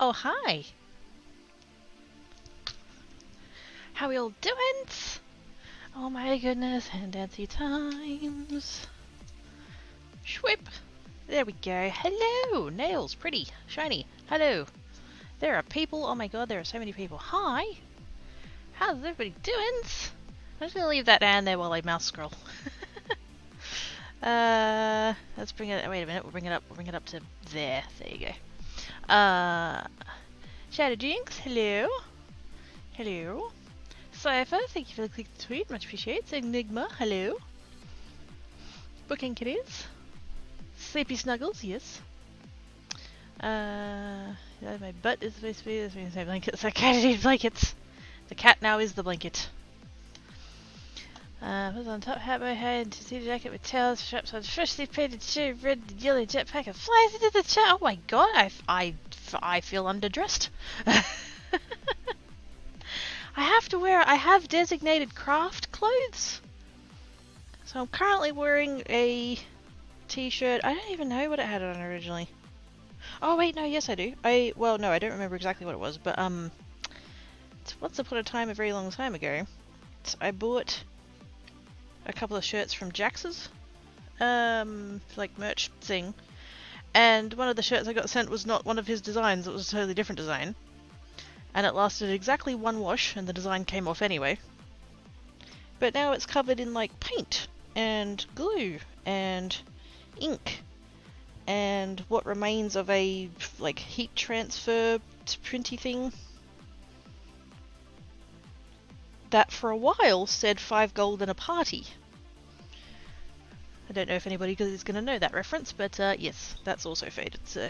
Oh, hi. How we all doing? Oh my goodness, and dancy times. Schwip. There we go. Hello. Nails. Pretty. Shiny. Hello. There are people. Oh my god, there are so many people. Hi. How's everybody doing? I'm just going to leave that down there while I mouse scroll. Let's bring it... Wait a minute. We'll bring it up. We'll bring it up to there. There you go. Shadow Jinx. Hello. Hello. Cypher, thank you for the click to tweet, much appreciated. Enigma, hello. Booking kitties. Sleepy Snuggles, yes. Yeah, my butt is supposed to be this means my blankets. I can't need blankets. The cat now is the blanket. Put on top hat by head, to see the jacket with tails, straps on freshly painted shirt, red and yellow jetpack, and flies into the chat. Oh my god, I feel underdressed. I have designated craft clothes. So I'm currently wearing a t-shirt. I don't even know what it had on originally. Oh wait, no, yes I do. Well, no, I don't remember exactly what it was, but once upon a time, a very long time ago, I bought a couple of shirts from Jax's, like merch thing, and one of the shirts I got sent was not one of his designs, it was a totally different design. And it lasted exactly one wash, and the design came off anyway. But now it's covered in like paint, and glue, and ink, and what remains of a like heat transfer printy thing. That for a while said 5 gold and a party. I don't know if anybody is going to know that reference, but yes, that's also faded, so...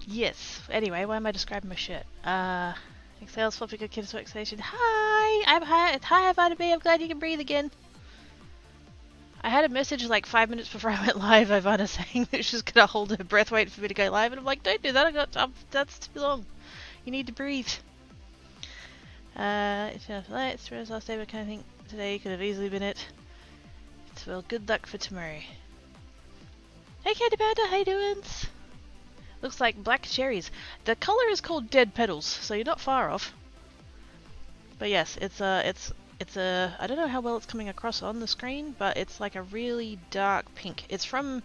Yes. Anyway, why am I describing my shirt? Sales for good kids workstation. Hi, Ivana. I'm glad you can breathe again. I had a message like 5 minutes before I went live, Ivana, saying that she's gonna hold her breath waiting for me to go live, and I'm like, don't do that. That's too long. You need to breathe. It's enough light. It's the last day, but I kind of think today could have easily been it. It's well, good luck for tomorrow. Hey, Katie Panda, how you doing? Looks like black cherries. The color is called Dead Petals, so you're not far off. But yes, it's a I don't know how well it's coming across on the screen, but it's like a really dark pink. It's from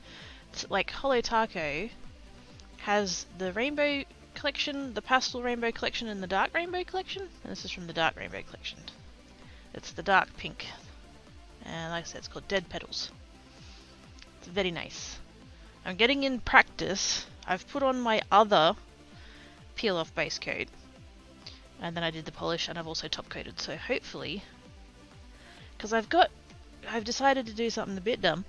like Holo Taco has the rainbow collection, the pastel rainbow collection, and the dark rainbow collection. And this is from the dark rainbow collection. It's the dark pink. And like I said, it's called Dead Petals. It's very nice. I'm getting in practice. I've put on my other peel-off base coat, and then I did the polish, and I've also top-coated, so hopefully... Because I've decided to do something a bit dumb,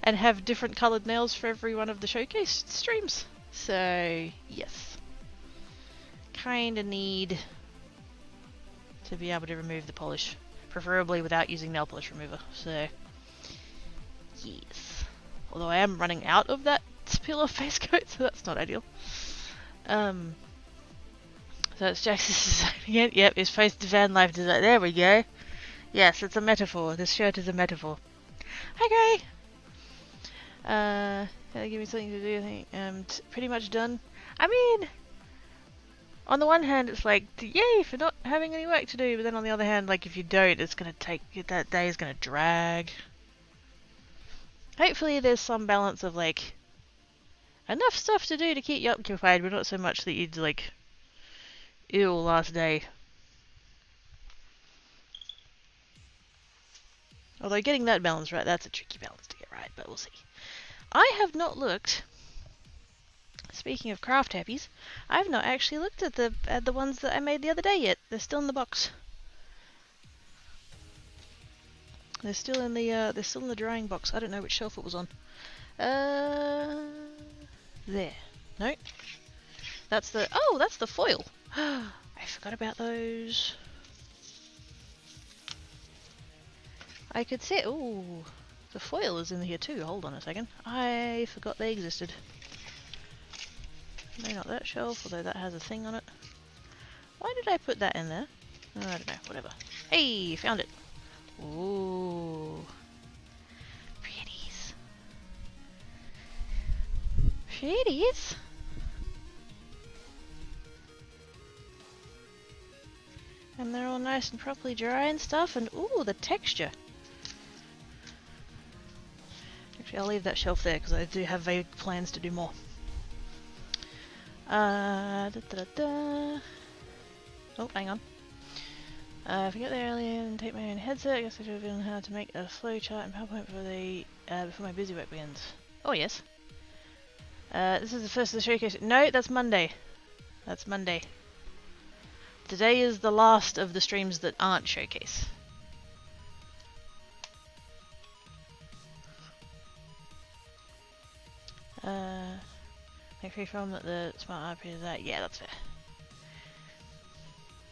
and have different coloured nails for every one of the showcase streams. So, yes. Kinda need to be able to remove the polish, preferably without using nail polish remover, so... Yes. Although I am running out of that peel-off face coat, so that's not ideal. So it's Jackson's design again. Yep, it's post van life design. There we go. Yes, it's a metaphor. This shirt is a metaphor. Hi, Gray! Give me something to do, I think. Pretty much done. I mean, on the one hand, it's like, yay for not having any work to do, but then on the other hand, like, if you don't, it's gonna take, that day is gonna drag. Hopefully there's some balance of, like, enough stuff to do to keep you occupied, but not so much that you'd, like, ew, last day. Although getting that balance right, that's a tricky balance to get right, but we'll see. I have not looked, speaking of craft happies, I've not actually looked at the ones that I made the other day yet. They're still in the box. They're still in the drying box. I don't know which shelf it was on. There. No. That's the foil. I forgot about those. I could see. Ooh, the foil is in here too. Hold on a second. I forgot they existed. No, not that shelf, although that has a thing on it. Why did I put that in there? I don't know. Whatever. Hey, found it. Ooh. Pretties. Pretties? And they're all nice and properly dry and stuff, and ooh, the texture. Actually, I'll leave that shelf there because I do have vague plans to do more. Oh, hang on. I forgot there earlier and take my own headset. I guess I should have known how to make a flow chart and PowerPoint before my busy work begins. Oh yes. This is the first of the showcase. No, that's Monday. That's Monday. Today is the last of the streams that aren't showcase. Make free from that the smart RP is that. Yeah, that's fair.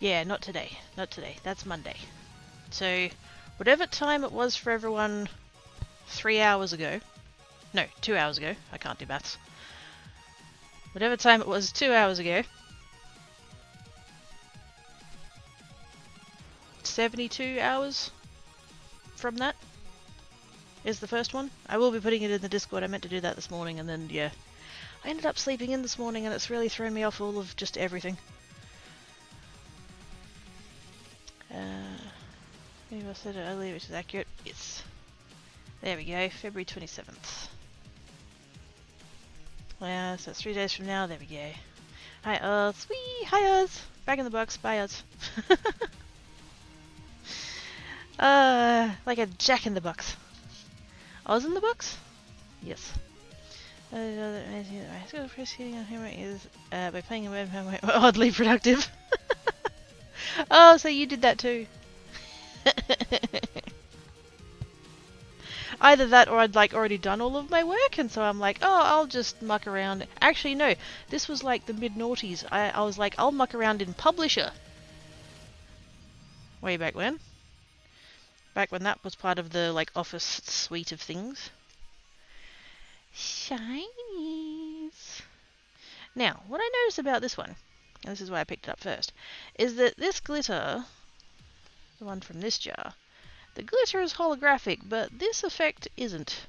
Yeah, not today. Not today. That's Monday. So, whatever time it was for everyone 3 hours ago. No, 2 hours ago. I can't do maths. Whatever time it was 2 hours ago. 72 hours from that is the first one. I will be putting it in the Discord. I meant to do that this morning and then, yeah. I ended up sleeping in this morning and it's really thrown me off all of just everything. Maybe I said it earlier, which is accurate. Yes. There we go, February 27th. Yeah, so it's 3 days from now. There we go. Hi, Oz. Whee! Hi, Oz! Back in the box. Bye, Oz. Like a jack in the box. Oz in the box? Yes. Is by playing a webcam oddly productive. Oh, so you did that too. Either that or I'd like already done all of my work and so I'm like, oh, I'll just muck around. Actually, no, this was like the mid-noughties. I was like, I'll muck around in Publisher. Way back when. Back when that was part of the like Office suite of things. Shinies. Now, what I noticed about this one, and this is why I picked it up first, is that this glitter, the one from this jar, the glitter is holographic, but this effect isn't.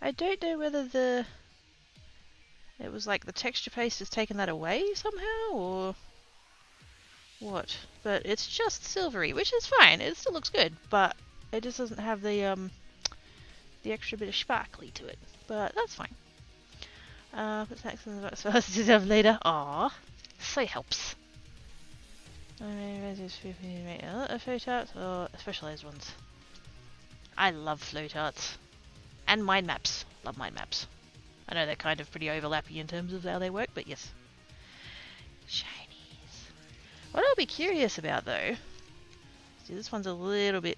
I don't know whether it was like the texture paste has taken that away somehow, or what. But it's just silvery, which is fine. It still looks good, but it just doesn't have the extra bit of sparkly to it. But that's fine. Put snacks in the box for us to have later. Aww, so helps. Flow charts or specialized ones. I love flow charts. And mind maps. Love mind maps. I know they're kind of pretty overlappy in terms of how they work, but yes. Shinies. What I'll be curious about though, see this one's a little bit,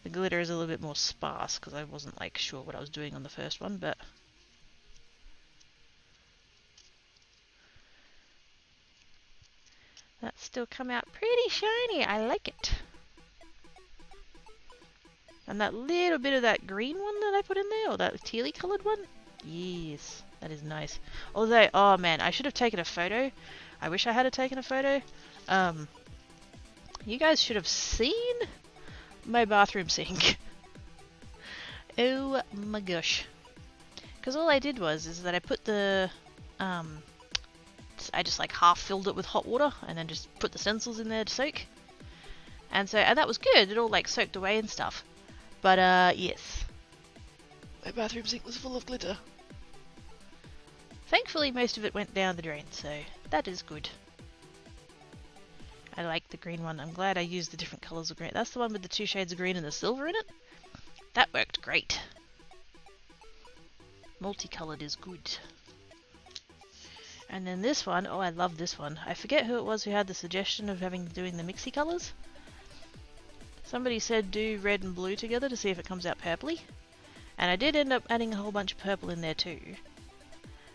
the glitter is a little bit more sparse because I wasn't like sure what I was doing on the first one, but that's still come out pretty shiny. I like it. And that little bit of that green one that I put in there, or that tealy coloured one, yes, that is nice. Although, oh man, I should have taken a photo. I wish I had taken a photo. You guys should have seen my bathroom sink. Oh my gosh. Because all I did is that I put the, I just like half filled it with hot water and then just put the stencils in there to soak. And that was good. It all like soaked away and stuff. But yes. My bathroom sink was full of glitter. Thankfully most of it went down the drain, so that is good. I like the green one. I'm glad I used the different colours of green. That's the one with the 2 shades of green and the silver in it. That worked great. Multicoloured is good. And then this one, oh I love this one. I forget who it was who had the suggestion of doing the mixy colours. Somebody said do red and blue together to see if it comes out purpley. And I did end up adding a whole bunch of purple in there too.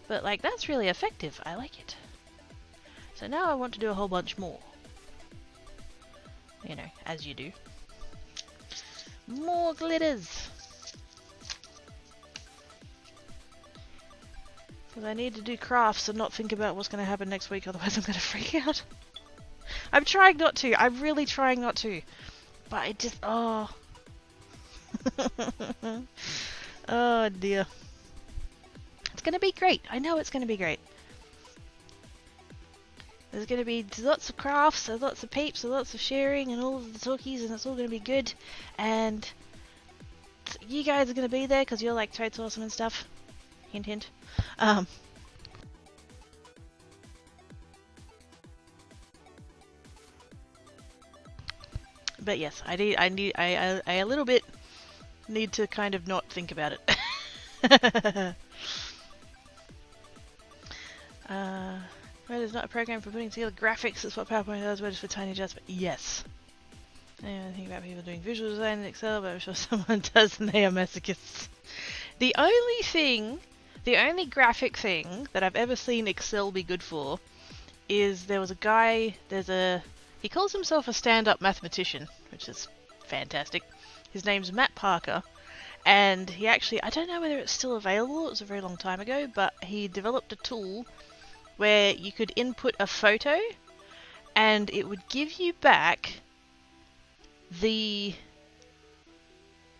But like that's really effective. I like it. So now I want to do a whole bunch more. You know, as you do. More glitters! Because I need to do crafts and not think about what's going to happen next week, otherwise I'm going to freak out. I'm trying not to. I'm really trying not to. But I just... oh. Oh dear. It's going to be great. I know it's going to be great. There's going to be lots of crafts, there's lots of peeps, there's lots of sharing and all of the talkies, and it's all going to be good. And you guys are going to be there because you're like totes awesome and stuff. Hint, hint. But yes, I a little bit need to kind of not think about it. Word is not a program for putting together graphics, it's what PowerPoint does, Word is for tiny adjustments. Yes. I think about people doing visual design in Excel, but I'm sure someone does and they are masochists. The only graphic thing that I've ever seen Excel be good for is there was a guy, he calls himself a stand-up mathematician, which is fantastic. His name's Matt Parker, and he actually, I don't know whether it's still available, it was a very long time ago, but he developed a tool where you could input a photo and it would give you back the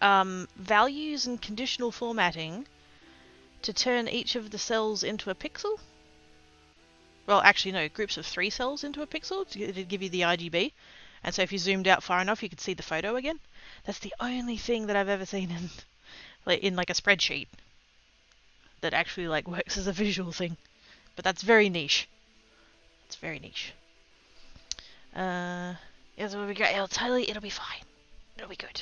values and conditional formatting to turn each of the cells into a pixel. Well, actually no, groups of 3 cells into a pixel to give you the RGB. And so if you zoomed out far enough, you could see the photo again. That's the only thing that I've ever seen in like a spreadsheet that actually like works as a visual thing. But that's very niche. It's very niche. Yes, it will be great. It'll be fine. It'll be good.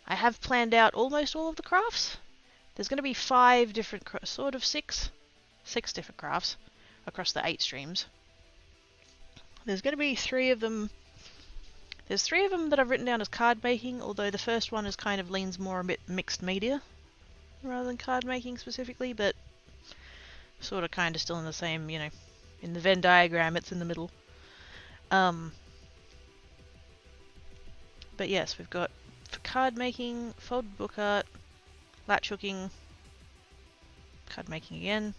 I have planned out almost all of the crafts. There's going to be 5 different, sort of 6 different crafts across the 8 streams. There's going to be 3 of them. There's 3 of them that I've written down as card making, although the first one is kind of leans more a bit mixed media rather than card making specifically, but sort of kind of still in the same, you know, in the Venn diagram, it's in the middle. But yes, we've got for card making, folded book art, latch hooking, card making again,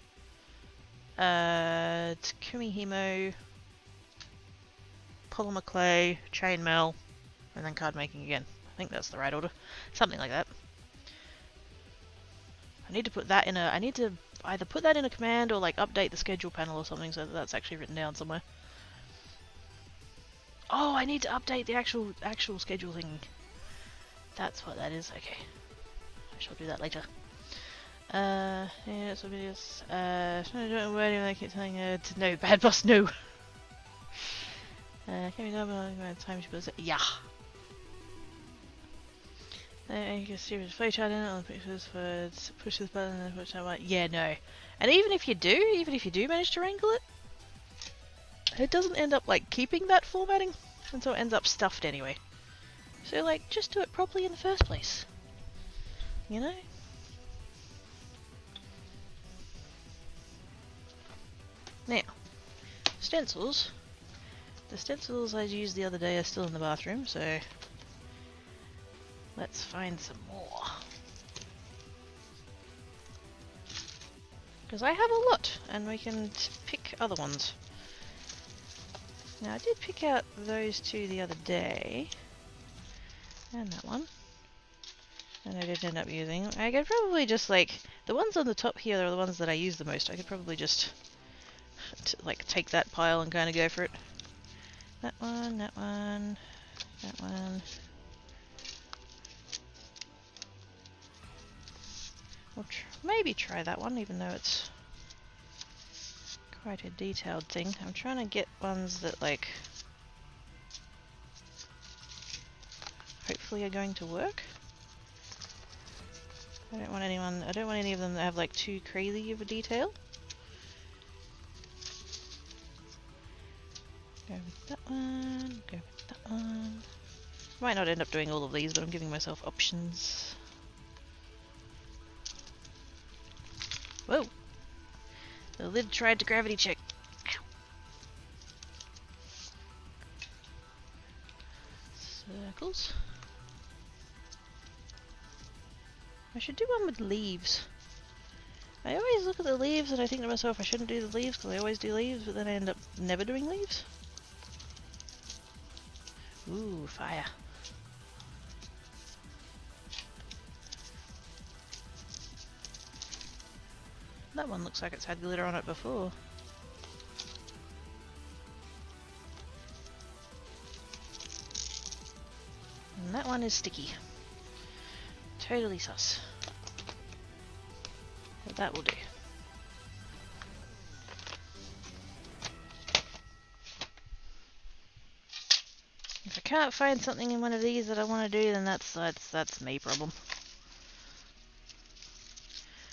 Takumi Himo, polymer clay, chainmail, and then card making again. I think that's the right order. Something like that. I need to put that in a... I need to either put that in a command or like update the schedule panel or something so that that's actually written down somewhere. Oh, I need to update the actual schedule thing. That's what that is. Okay. I shall do that later. Yeah, that's what it is. Don't know where I keep telling her to no, bad boss, no. Can we know about time she was it? Yeah. You can see there's a flowchart in it, all the pictures for push this button and push that one. Yeah, no. And even if you do manage to wrangle it, it doesn't end up like keeping that formatting, and so it ends up stuffed anyway. So like, just do it properly in the first place. You know? Now, stencils. The stencils I used the other day are still in the bathroom, so let's find some more. Because I have a lot, and we can pick other ones. Now I did pick out those 2 the other day, and that one, and I did end up using. I could probably just like, the ones on the top here are the ones that I use the most. I could probably just like take that pile and kind of go for it. That one, that one, that one. We'll maybe try that one, even though it's quite a detailed thing. I'm trying to get ones that like hopefully are going to work. I don't want any of them that have like too crazy of a detail. Go with that one, go with that one. Might not end up doing all of these, but I'm giving myself options. Whoa! The lid tried to gravity check. Circles. I should do one with leaves. I always look at the leaves and I think to myself I shouldn't do the leaves because I always do leaves, but then I end up never doing leaves. Ooh, fire. That one looks like it's had glitter on it before. that one is sticky. Totally sus. But that will do. If I can't find something in one of these that I want to do, then that's me problem.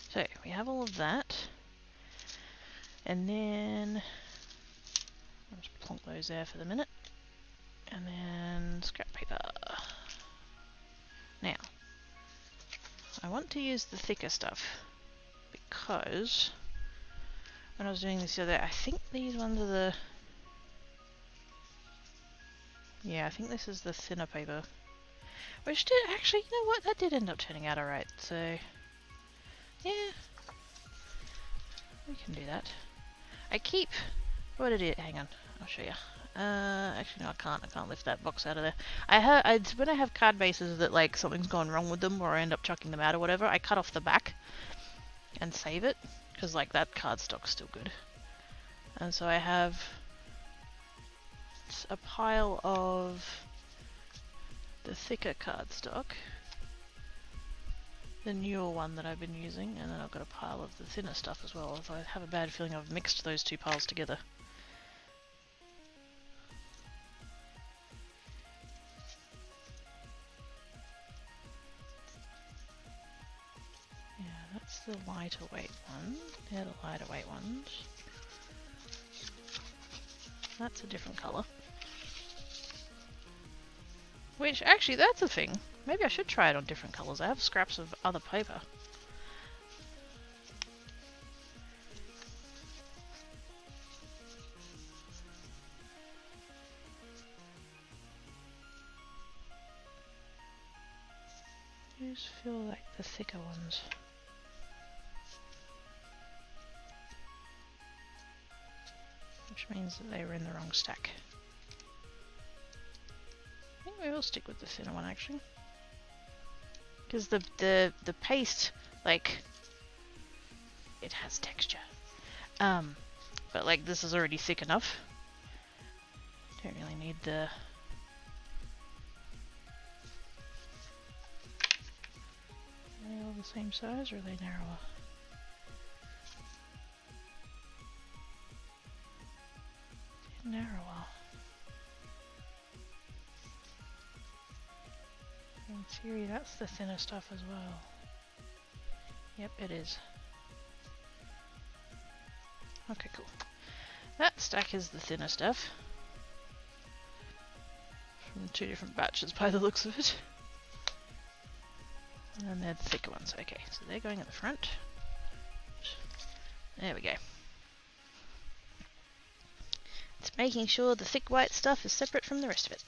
So we have all of that, and then I'll just plonk those there for the minute, and then scrap paper. Now I want to use the thicker stuff because when I was doing this the other day, I think these ones are the... Yeah, I think this is the thinner paper. Which did actually, you know what, that did end up turning out alright, so yeah, we can do that. I keep... What did it... Hang on, I'll show you. Actually no, I can't lift that box out of there. When I have card bases that like something's gone wrong with them or I end up chucking them out or whatever, I cut off the back and save it, because like that cardstock's still good. And so I have a pile of the thicker cardstock, the newer one that I've been using, and then I've got a pile of the thinner stuff as well. I have a bad feeling I've mixed those two piles together. Yeah, that's the lighter weight one. They're the lighter weight ones. That's a different colour. Which, actually, that's a thing. Maybe I should try it on different colours. I have scraps of other paper. I just feel like the thicker ones. Which means that they were in the wrong stack. I think we will stick with the thinner one actually. Because the paste, like, it has texture. But like this is already thick enough. Don't really need the... Are they all the same size or are they narrower? They're narrower. In theory, that's the thinner stuff as well. Yep, it is. Okay, cool. That stack is the thinner stuff. From two different batches by the looks of it. And then they're the thicker ones. Okay, so they're going at the front. There we go. It's making sure the thick white stuff is separate from the rest of it.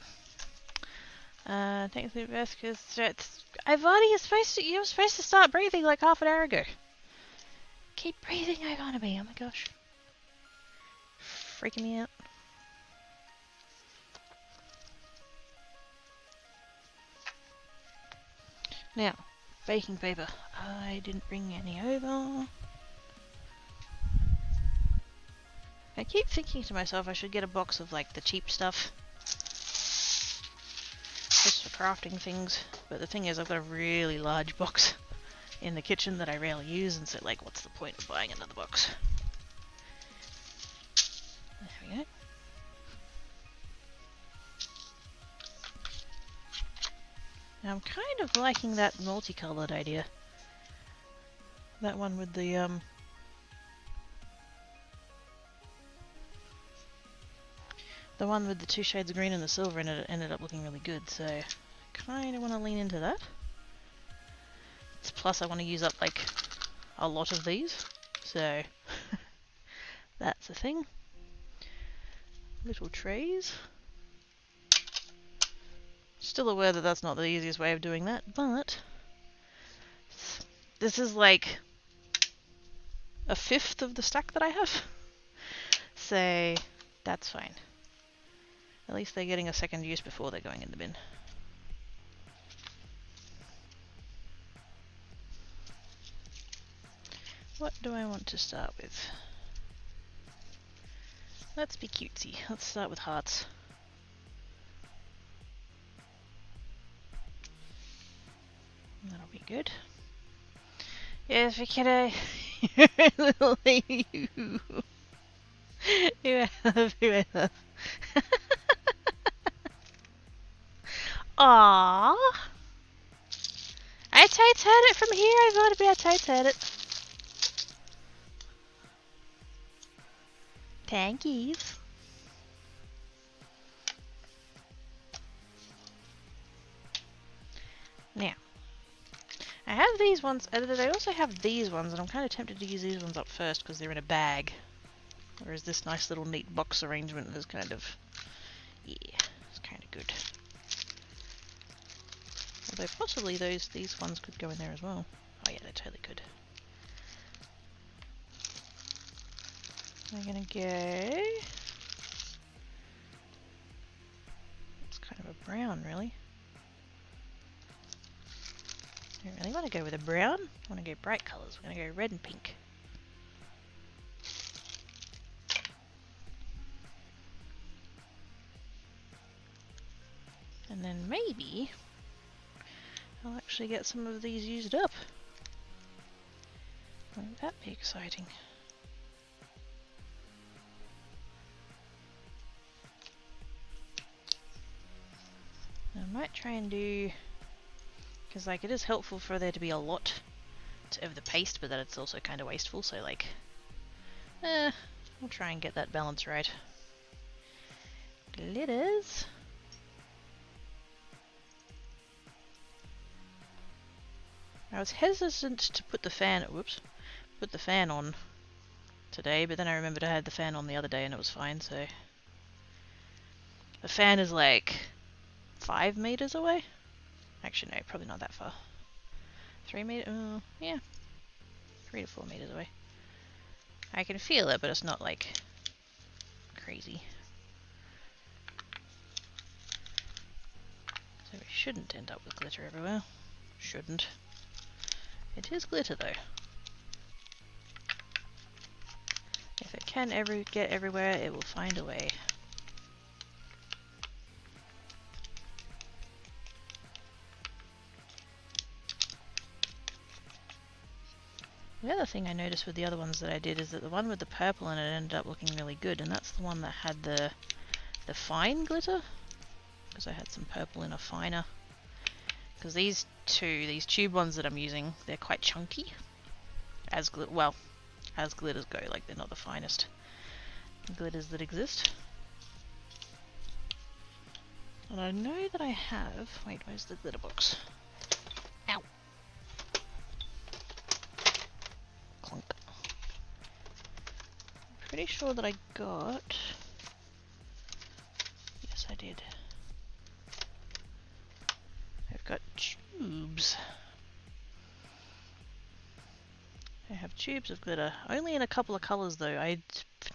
Thanks for the best because Ivani is supposed to. You were supposed to start breathing like half an hour ago. Keep breathing, Ivani. Oh my gosh, freaking me out. Now, baking paper. I didn't bring any over. I keep thinking to myself I should get a box of like the cheap stuff. Just for crafting things, but the thing is I've got a really large box in the kitchen that I rarely use, and so like what's the point of buying another box? There we go. Now I'm kind of liking that multicolored idea. That one with the one with the two shades of green and the silver in it ended up looking really good, so I kind of want to lean into that. Plus I want to use up like a lot of these, so that's a thing. Little trays. Still aware that that's not the easiest way of doing that, but this is like a fifth of the stack that I have, so that's fine. At least they're getting a second use before they're going in the bin. What do I want to start with? Let's be cutesy. Let's start with hearts. That'll be good. Yes, kiddo. You're a little lady. You have, you have. Aww. I totes heard it from here. I thought it'd be a totes heard it. Thankies. Now, I have these ones, and I also have these ones, and I'm kind of tempted to use these ones up first because they're in a bag. Whereas this nice little neat box arrangement is kind of, yeah, it's kind of good. Although possibly these ones could go in there as well. Oh yeah, they totally could. I'm gonna go. It's kind of a brown, really. I don't really want to go with a brown. I want to go bright colours. We're going to go red and pink. And then maybe I'll actually get some of these used up. Won't that be exciting? I might try and do... Because, like, it is helpful for there to be a lot of the paste, but then it's also kind of wasteful, so, like... I'll try and get that balance right. Glitters. I was hesitant to put the fan... Whoops. Put the fan on today, but then I remembered I had the fan on the other day and it was fine, so... The fan is, like, 5 meters away? Actually, no, probably not that far. 3 meters? Yeah. 3 to 4 meters away. I can feel it, but it's not, like, crazy. So we shouldn't end up with glitter everywhere. Shouldn't. It is glitter, though. If it can ever get everywhere, it will find a way. The other thing I noticed with the other ones that I did is that the one with the purple in it ended up looking really good, and that's the one that had the fine glitter, because I had some purple in a finer. Because these tube ones that I'm using, they're quite chunky, as glitters go. Like, they're not the finest glitters that exist. And I know that I have... Wait, where's the glitter box? Ow! Clunk. Pretty sure that I got... Yes, I did. I've got tubes. I have tubes of glitter. Only in a couple of colours though. I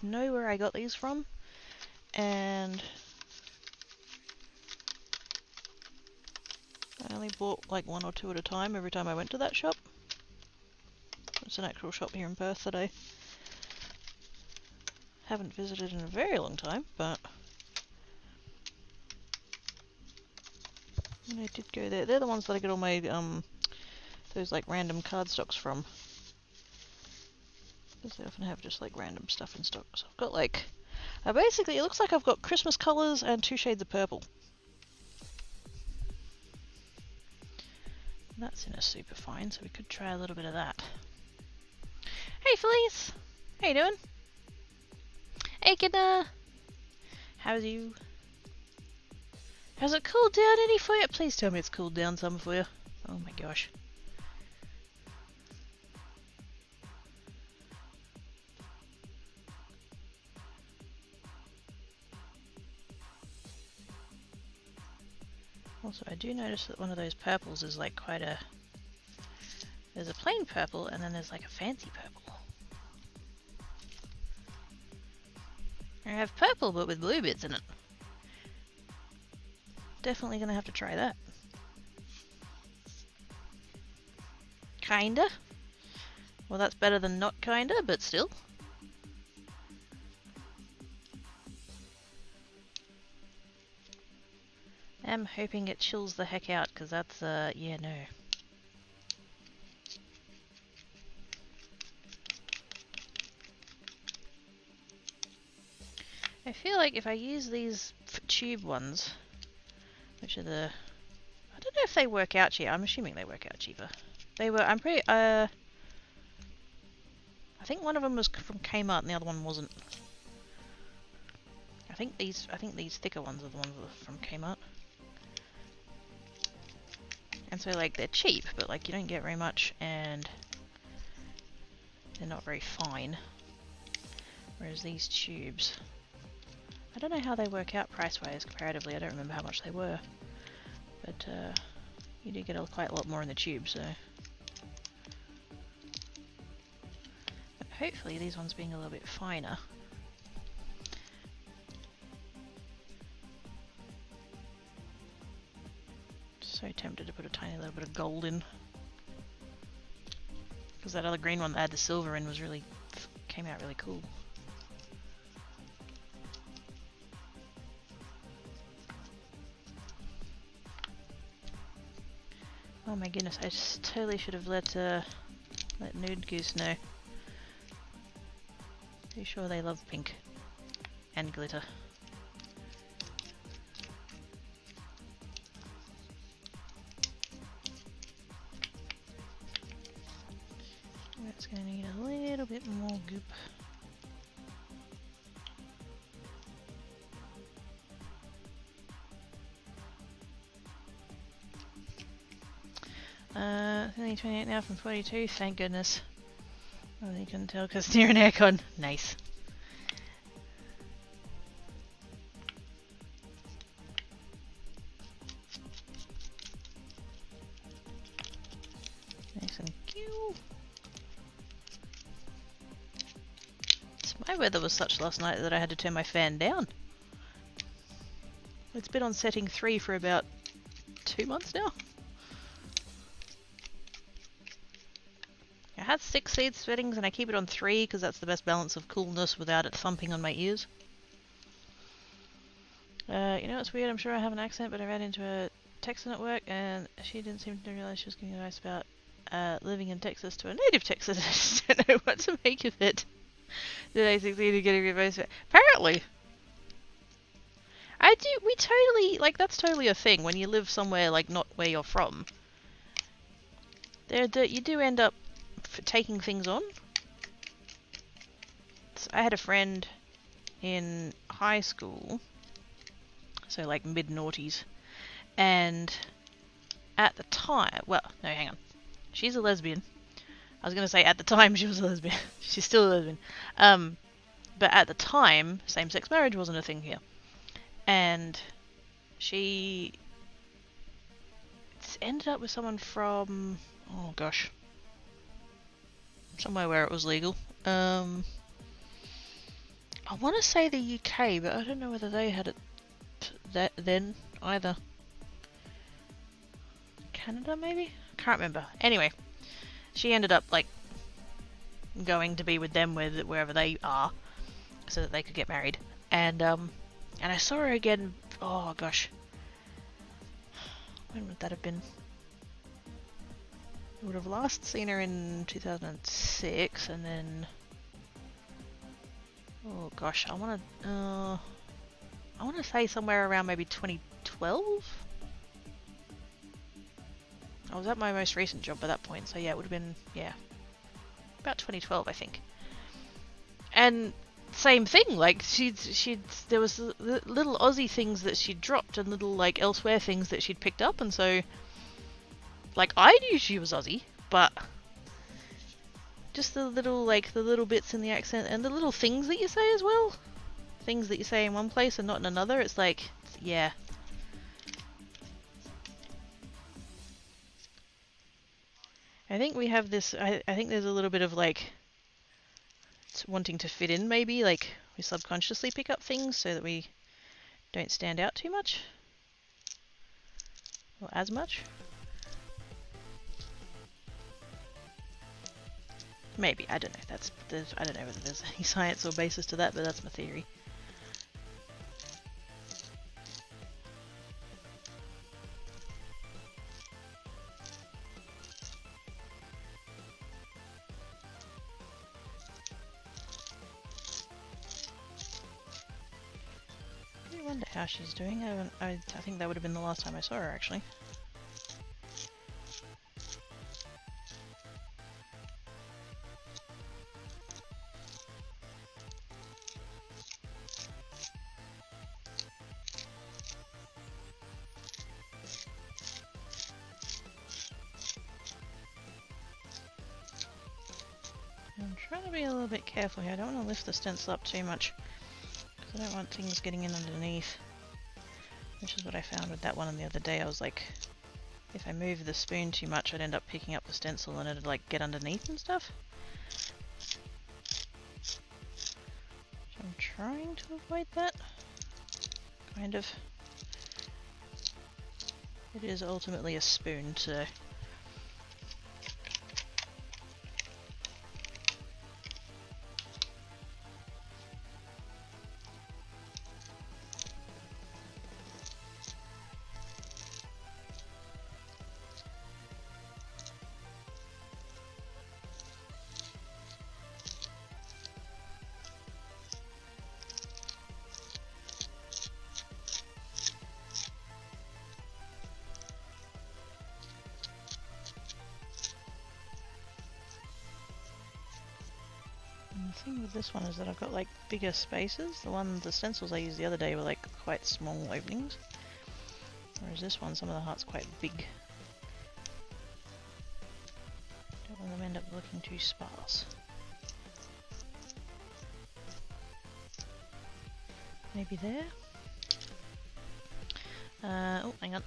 know where I got these from. And... I only bought like 1 or 2 at a time every time I went to that shop. It's an actual shop here in Perth that I haven't visited in a very long time, but I did go there. They're the ones that I get all my those like random cardstocks from, because they often have just like random stuff in stock. So I've got like, basically it looks like I've got Christmas colours and 2 shades of purple. That's in a super fine, so we could try a little bit of that. Hey Felice! How you doing? Hey kidda! How's you? Has it cooled down any for you? Please tell me it's cooled down some for you. Oh my gosh. Also, I do notice that one of those purples is like quite a... There's a plain purple and then there's like a fancy purple. I have purple but with blue bits in it. Definitely gonna have to try that. Kinda. Well, that's better than not kinda, but still. I'm hoping it chills the heck out, because that's, yeah, no. feel like if I use these tube ones, which are the... I don't know if they work out cheaper. I'm assuming they work out cheaper. They were... I'm pretty... I think one of them was from Kmart and the other one wasn't. I think these thicker ones are the ones that are from Kmart. And so like they're cheap, but like you don't get very much and they're not very fine. Whereas these tubes, I don't know how they work out price-wise comparatively. I don't remember how much they were, but you do get quite a lot more in the tube. So but hopefully these ones being a little bit finer. So tempted to put a tiny little bit of gold in, because that other green one that had the silver in was really came out really cool. Oh my goodness! I just totally should have let Nude Goose know. Pretty sure they love pink and glitter. That's going to need a little bit more goop. Only 28 now from 42, thank goodness. Oh, you can tell because it's near an aircon. Nice. Nice and cute. My weather was such last night that I had to turn my fan down. It's been on setting 3 for about 2 months now. I had 6 seed settings and I keep it on 3 because that's the best balance of coolness without it thumping on my ears. You know what's weird? I'm sure I have an accent, but I ran into a Texan at work and she didn't seem to realize she was giving advice about living in Texas to a native Texan. I just don't know what to make of it. Did I succeed in getting advice? Apparently. We totally, like, that's totally a thing when you live somewhere, like, not where you're from. You do end up taking things on. So I had a friend in high school, so like mid-noughties, and at the time, well, no, hang on, she's a lesbian. I was going to say at the time she was a lesbian. She's still a lesbian. But at the time, same-sex marriage wasn't a thing here. And she ended up with someone from, oh gosh, somewhere where it was legal. I want to say the UK, but I don't know whether they had it then either. Canada, maybe? I can't remember. Anyway, she ended up like going to be with them wherever they are, so that they could get married. And I saw her again. Oh gosh, when would that have been? I would have last seen her in 2006, and then oh gosh, I want to say somewhere around maybe 2012. I was at my most recent job by that point, so yeah, it would have been, yeah, about 2012, I think. And same thing, like there was little Aussie things that she'd dropped and little like elsewhere things that she'd picked up, and so like I knew she was Aussie, but just the little bits in the accent and the little things that you say as well, things that you say in one place and not in another. It's like, yeah. I think we have this. I think there's a little bit of like wanting to fit in, maybe, like we subconsciously pick up things so that we don't stand out too much or as much. Maybe, I don't know. I don't know whether there's any science or basis to that, but that's my theory. wonder how she's doing. I think that would have been the last time I saw her, actually. I'm trying to be a little bit careful here. I don't want to lift the stencil up too much, because I don't want things getting in underneath. Which is what I found with that one the other day. I was like, if I moved the spoon too much, I'd end up picking up the stencil and it'd like get underneath and stuff. So I'm trying to avoid that. Kind of. It is ultimately a spoon, so... The thing with this one is that I've got like bigger spaces. The stencils I used the other day were like quite small openings. Whereas this one, some of the heart's quite big. Don't want them to end up looking too sparse. Maybe there? Oh, hang on.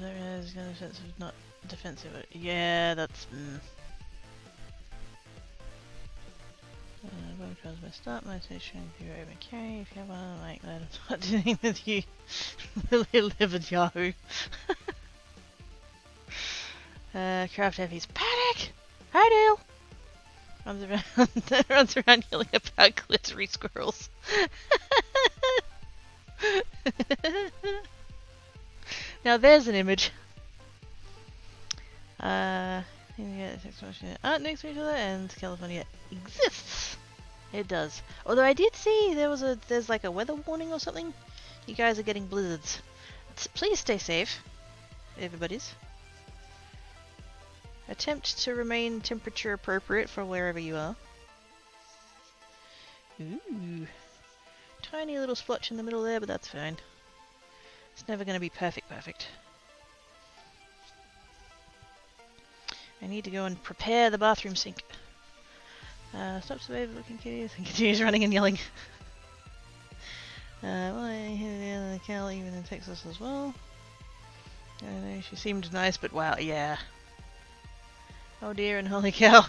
There is kind of sense of not defensive. Yeah, that's... Because messed up, my station if you're okay, if you have one like that, I'm not dealing with you. Lily livered Yahoo. Craft Effie's panic! Hi Dale! Runs around yelling about glittery squirrels. Now there's an image. Next to each other and California exists. It does. Although I did see there's like a weather warning or something. You guys are getting blizzards. Please stay safe, everybody's. Attempt to remain temperature appropriate for wherever you are. Ooh. Tiny little splotch in the middle there, but that's fine. It's never going to be perfect. I need to go and prepare the bathroom sink. Stop surveying looking kitties and continues running and yelling. Well, I hit the other cow even in Texas as well. I don't know, she seemed nice, but wow, yeah. Oh dear, and holy cow.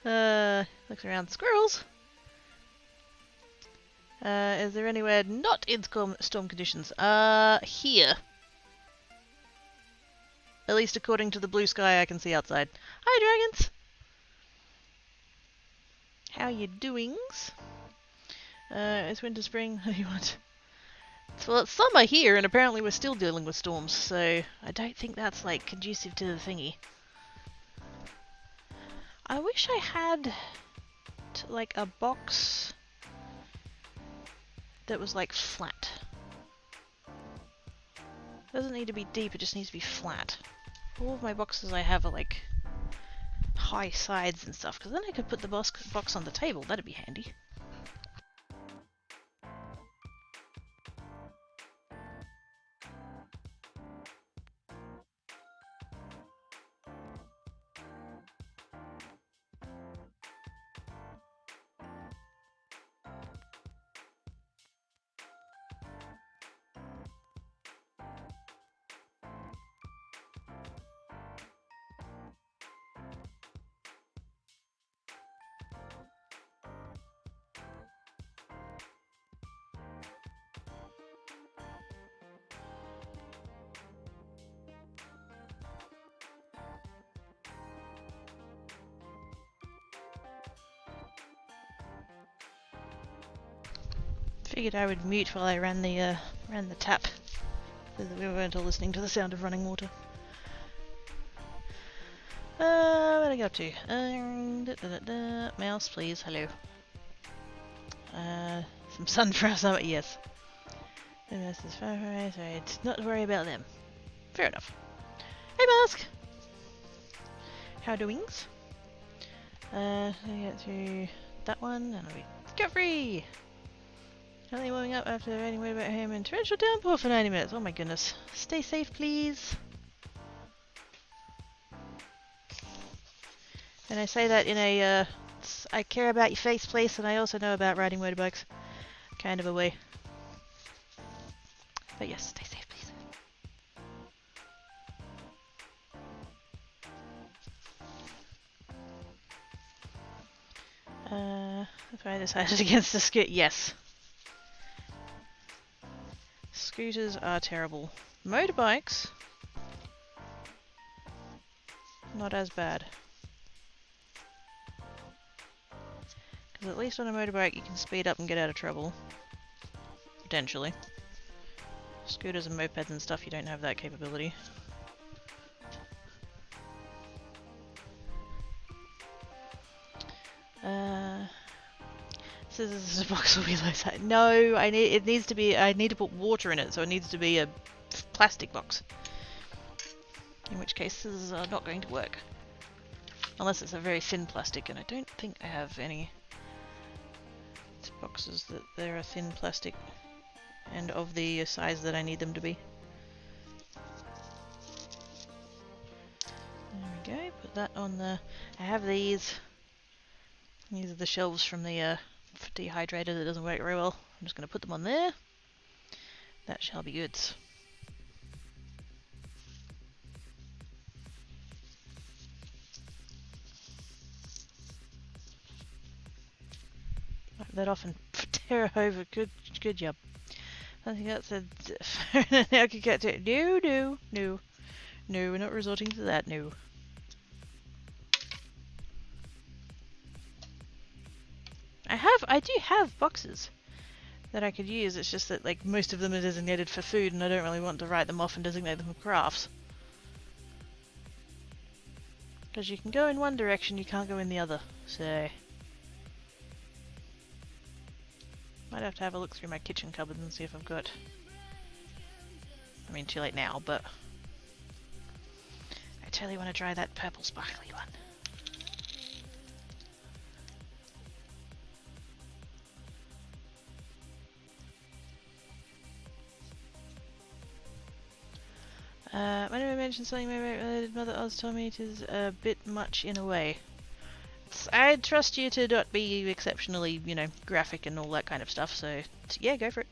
Looks around. Squirrels! Is there anywhere not in storm conditions? Here. At least according to the blue sky I can see outside. Hi, dragons! How you doings? It's winter, spring, what do you want? Well, it's summer here, and apparently we're still dealing with storms, so I don't think that's, like, conducive to the thingy. I wish I had, like, a box that was, like, flat. It doesn't need to be deep, it just needs to be flat. All of my boxes I have are, like, high sides and stuff, because then I could put the box on the table, that'd be handy. Figured I would mute while I ran the tap, so that we weren't all listening to the sound of running water. What did I get up to? Mouse, please. Hello. Some sunflower. Yes. And this is far away, so it's not to worry about them. Fair enough. Hey, Mask. How doings? I get through that one, and we go free. Currently warming up after riding way about home in torrential downpour for 90 minutes. Oh my goodness. Stay safe, please. And I say that in a, I care about your face place, and I also know about riding motorbikes. Kind of a way. But yes, stay safe, please. If I decided against the scooter, yes. Scooters are terrible. Motorbikes, not as bad. Because at least on a motorbike you can speed up and get out of trouble. Potentially. Scooters and mopeds and stuff, you don't have that capability. This is a box will be low side. No, I need to put water in it, so it needs to be a plastic box. In which case this is not going to work. Unless it's a very thin plastic, and I don't think I have any boxes that they're a thin plastic and of the size that I need them to be. There we go, put that on the... I have these. These are the shelves from the dehydrator that doesn't work very well. I'm just going to put them on there. That shall be good. Wipe that off and tear it over. Good job. I think that's a... I could get to it. No, we're not resorting to that, no. I do have boxes that I could use, it's just that like most of them are designated for food and I don't really want to write them off and designate them for crafts. Because you can go in one direction, you can't go in the other, so... Might have to have a look through my kitchen cupboard and see if I've got... I mean, too late now, but... I totally want to try that purple sparkly one. When I mentioned something related, Mother Oz told me it is a bit much in a way. I'd trust you to not be exceptionally, you know, graphic and all that kind of stuff, so yeah, go for it.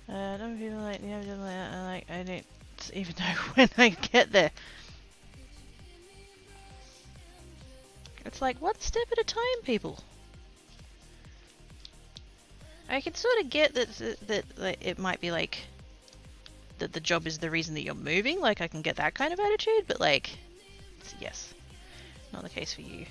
Some people like, yeah, I don't even know when I get there. It's like, one step at a time, people. I can sort of get that like, it might be like that the job is the reason that you're moving. Like I can get that kind of attitude, but like, yes, not the case for you.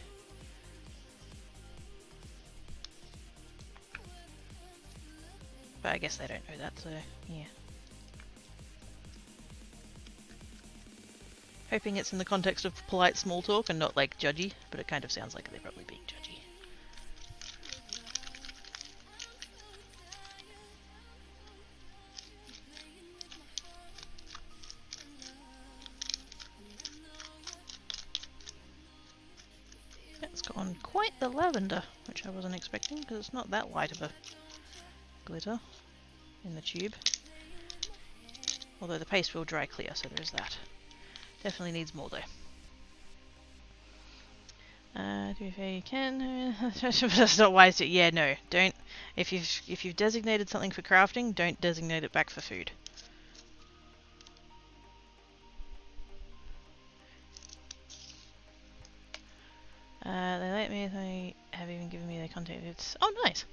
But I guess they don't know that, so yeah. Hoping it's in the context of polite small talk and not like judgy, but it kind of sounds like they're probably being judgy. It's gone quite the lavender, which I wasn't expecting because it's not that light of a glitter in the tube. Although the paste will dry clear, so there is that. Definitely needs more though. Do you can? That's not wise to. Yeah, no, don't. If you've designated something for crafting, don't designate it back for food. They let me. They have even given me their contact. It's nice.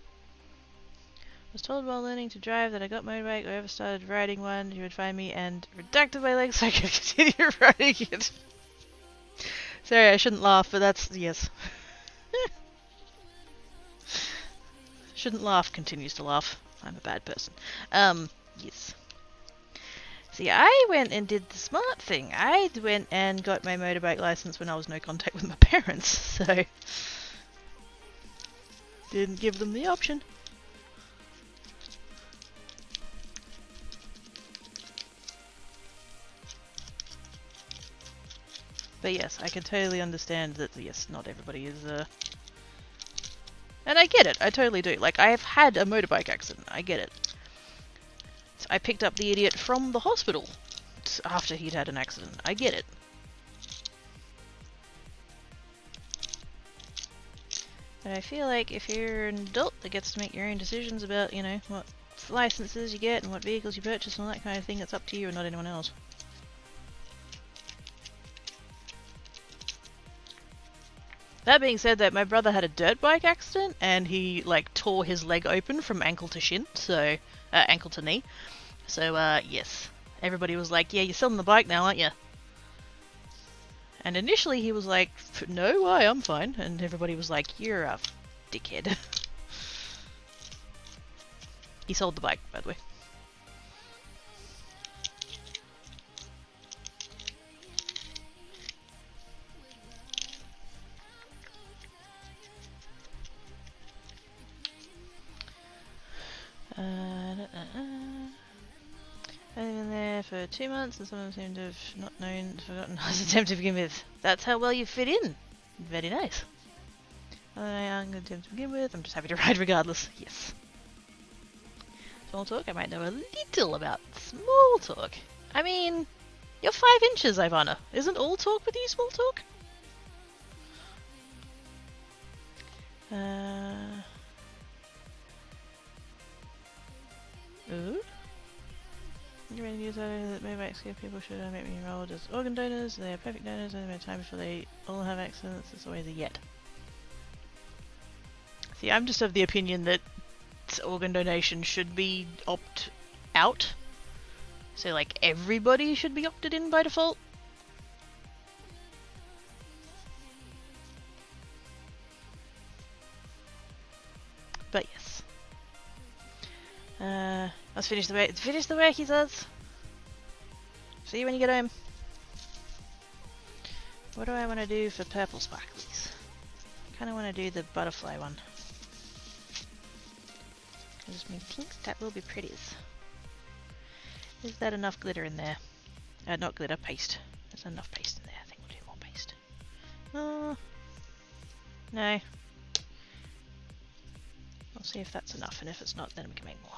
Was told while learning to drive that I got motorbike or ever started riding one, you would find me and redacted my legs so I could continue riding it. Sorry, I shouldn't laugh, but that's, yes. Shouldn't laugh, continues to laugh. I'm a bad person. Yes. See, I went and did the smart thing. I went and got my motorbike license when I was no contact with my parents, so didn't give them the option. But yes, I can totally understand that, yes, not everybody is, and I get it, I totally do. Like, I have had a motorbike accident, I get it. So I picked up the idiot from the hospital after he'd had an accident, I get it. But I feel like if you're an adult that gets to make your own decisions about, you know, what licenses you get and what vehicles you purchase and all that kind of thing, it's up to you and not anyone else. That being said, that my brother had a dirt bike accident and he like tore his leg open from ankle to shin, so ankle to knee. So yes, everybody was like, "Yeah, you're selling the bike now, aren't you?" And initially he was like, "No, why? I'm fine." And everybody was like, "You're a dickhead." He sold the bike, by the way. I've been there for 2 months and some of them seem to have not known, forgotten I was attempting to begin with. That's how well you fit in. Very nice. I'm going to attempt to begin with. I'm just happy to ride regardless. Yes. Small talk? I might know a little about small talk. I mean, you're 5 inches, Ivana. Isn't all talk with you small talk? Ooh. You made news that motorbikes give people should make me enrolled as organ donors. They are perfect donors and they have time before they all have accidents. It's always a yet. See, I'm just of the opinion that organ donation should be opt out. So like everybody should be opted in by default. But yes. Let's finish the work. Finish the work, he says. See you when you get home. What do I want to do for purple sparklies? I kind of want to do the butterfly one. I just mean pink. That will be pretties. Is that enough glitter in there? Not glitter, paste. There's enough paste in there. I think we'll do more paste. No. We'll see if that's enough, and if it's not, then we can make more.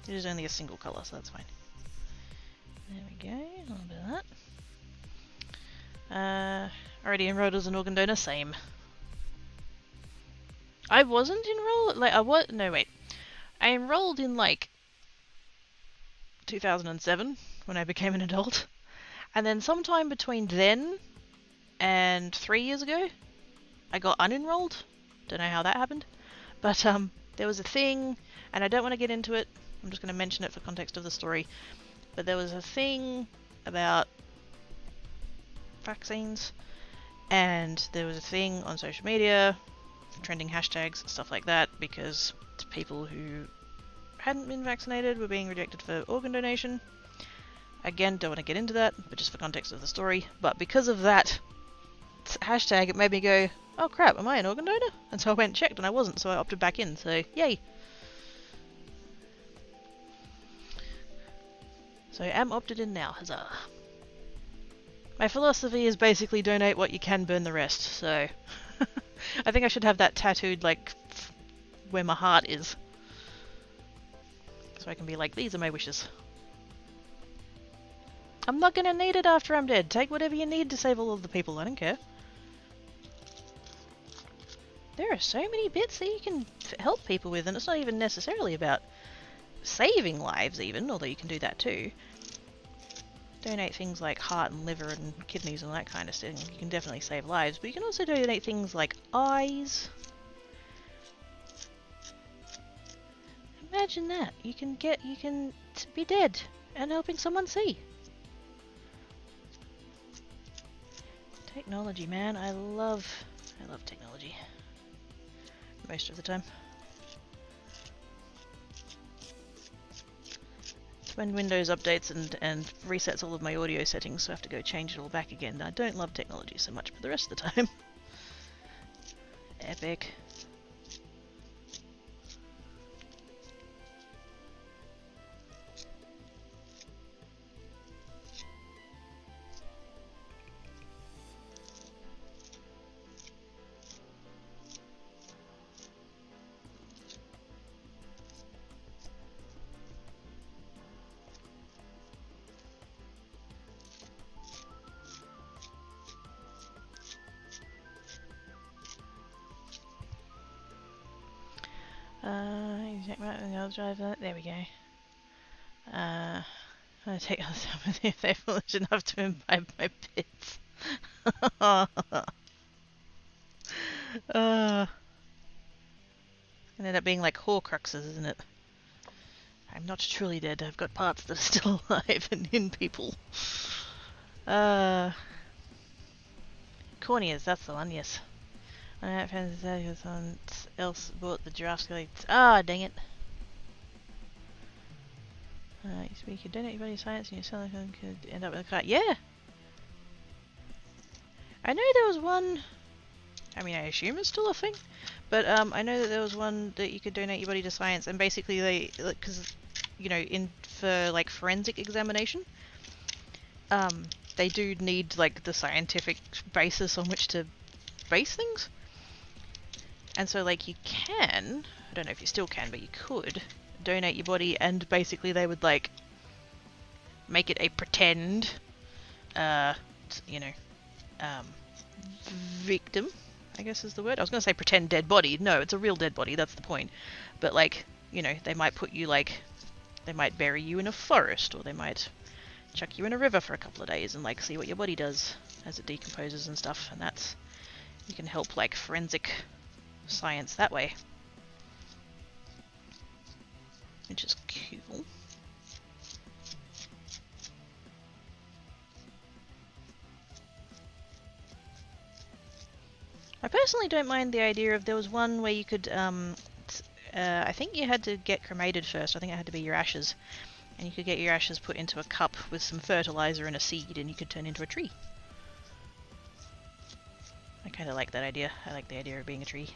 It is only a single colour, so that's fine. There we go, a little bit of that. Already enrolled as an organ donor, same. I wasn't enrolled, like, no wait. I enrolled in, like, 2007, when I became an adult. And then sometime between then and 3 years ago, I got unenrolled. Don't know how that happened. But, there was a thing, and I don't want to get into it. I'm just going to mention it for context of the story. But there was a thing about vaccines, and there was a thing on social media, trending hashtags, stuff like that, because people who hadn't been vaccinated were being rejected for organ donation. Again, don't want to get into that, but just for context of the story. But because of that hashtag, it made me go, oh crap, am I an organ donor? And so I went and checked, and I wasn't, so I opted back in, so yay! So I am opted in now, huzzah. My philosophy is basically donate what you can, burn the rest, so... I think I should have that tattooed, like, where my heart is. So I can be like, these are my wishes. I'm not gonna need it after I'm dead. Take whatever you need to save all of the people, I don't care. There are so many bits that you can help people with, and it's not even necessarily about saving lives even, although you can do that too. Donate things like heart and liver and kidneys and that kind of thing. You can definitely save lives, but you can also donate things like eyes. Imagine that. You can be dead and helping someone see. Technology, man. I love technology. Most of the time. when Windows updates and resets all of my audio settings, so I have to go change it all back again. I don't love technology so much, but the rest of the time. Epic. I'll drive that. There we go. I'm gonna take this up with you if they're foolish enough to imbibe my bits. It ended up being like Horcruxes, isn't it? I'm not truly dead. I've got parts that are still alive and in people. Corneas, that's the one, yes. I don't know if someone else bought the giraffe skeletons. Ah, dang it. You could donate your body science and your silicone could end up with a car. Yeah! I know there was one... I mean, I assume it's still a thing. But I know that there was one that you could donate your body to science, and basically they... Because, you know, for, like, forensic examination, they do need, like, the scientific basis on which to base things. And so, like, you can... I don't know if you still can, but you could donate your body, and basically they would, like, make it a pretend, you know, victim, I guess is the word. I was going to say pretend dead body. No, it's a real dead body, that's the point. But, like, you know, they might put you, like, they might bury you in a forest, or they might chuck you in a river for a couple of days and, like, see what your body does as it decomposes and stuff, and that's... You can help, like, forensic science that way. Which is cool. I personally don't mind the idea of... There was one where you could, I think you had to get cremated first. I think it had to be your ashes. And you could get your ashes put into a cup with some fertilizer and a seed, and you could turn into a tree. I kind of like that idea. I like the idea of being a tree.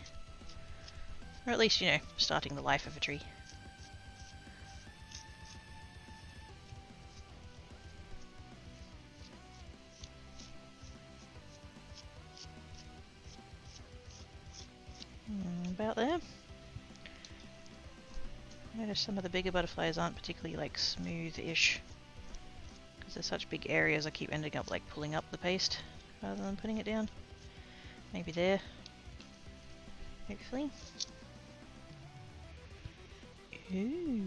Or at least, you know, starting the life of a tree. About there. I notice some of the bigger butterflies aren't particularly, like, smooth-ish. Because they're such big areas, I keep ending up, like, pulling up the paste rather than putting it down. Maybe there. Hopefully. Ooh.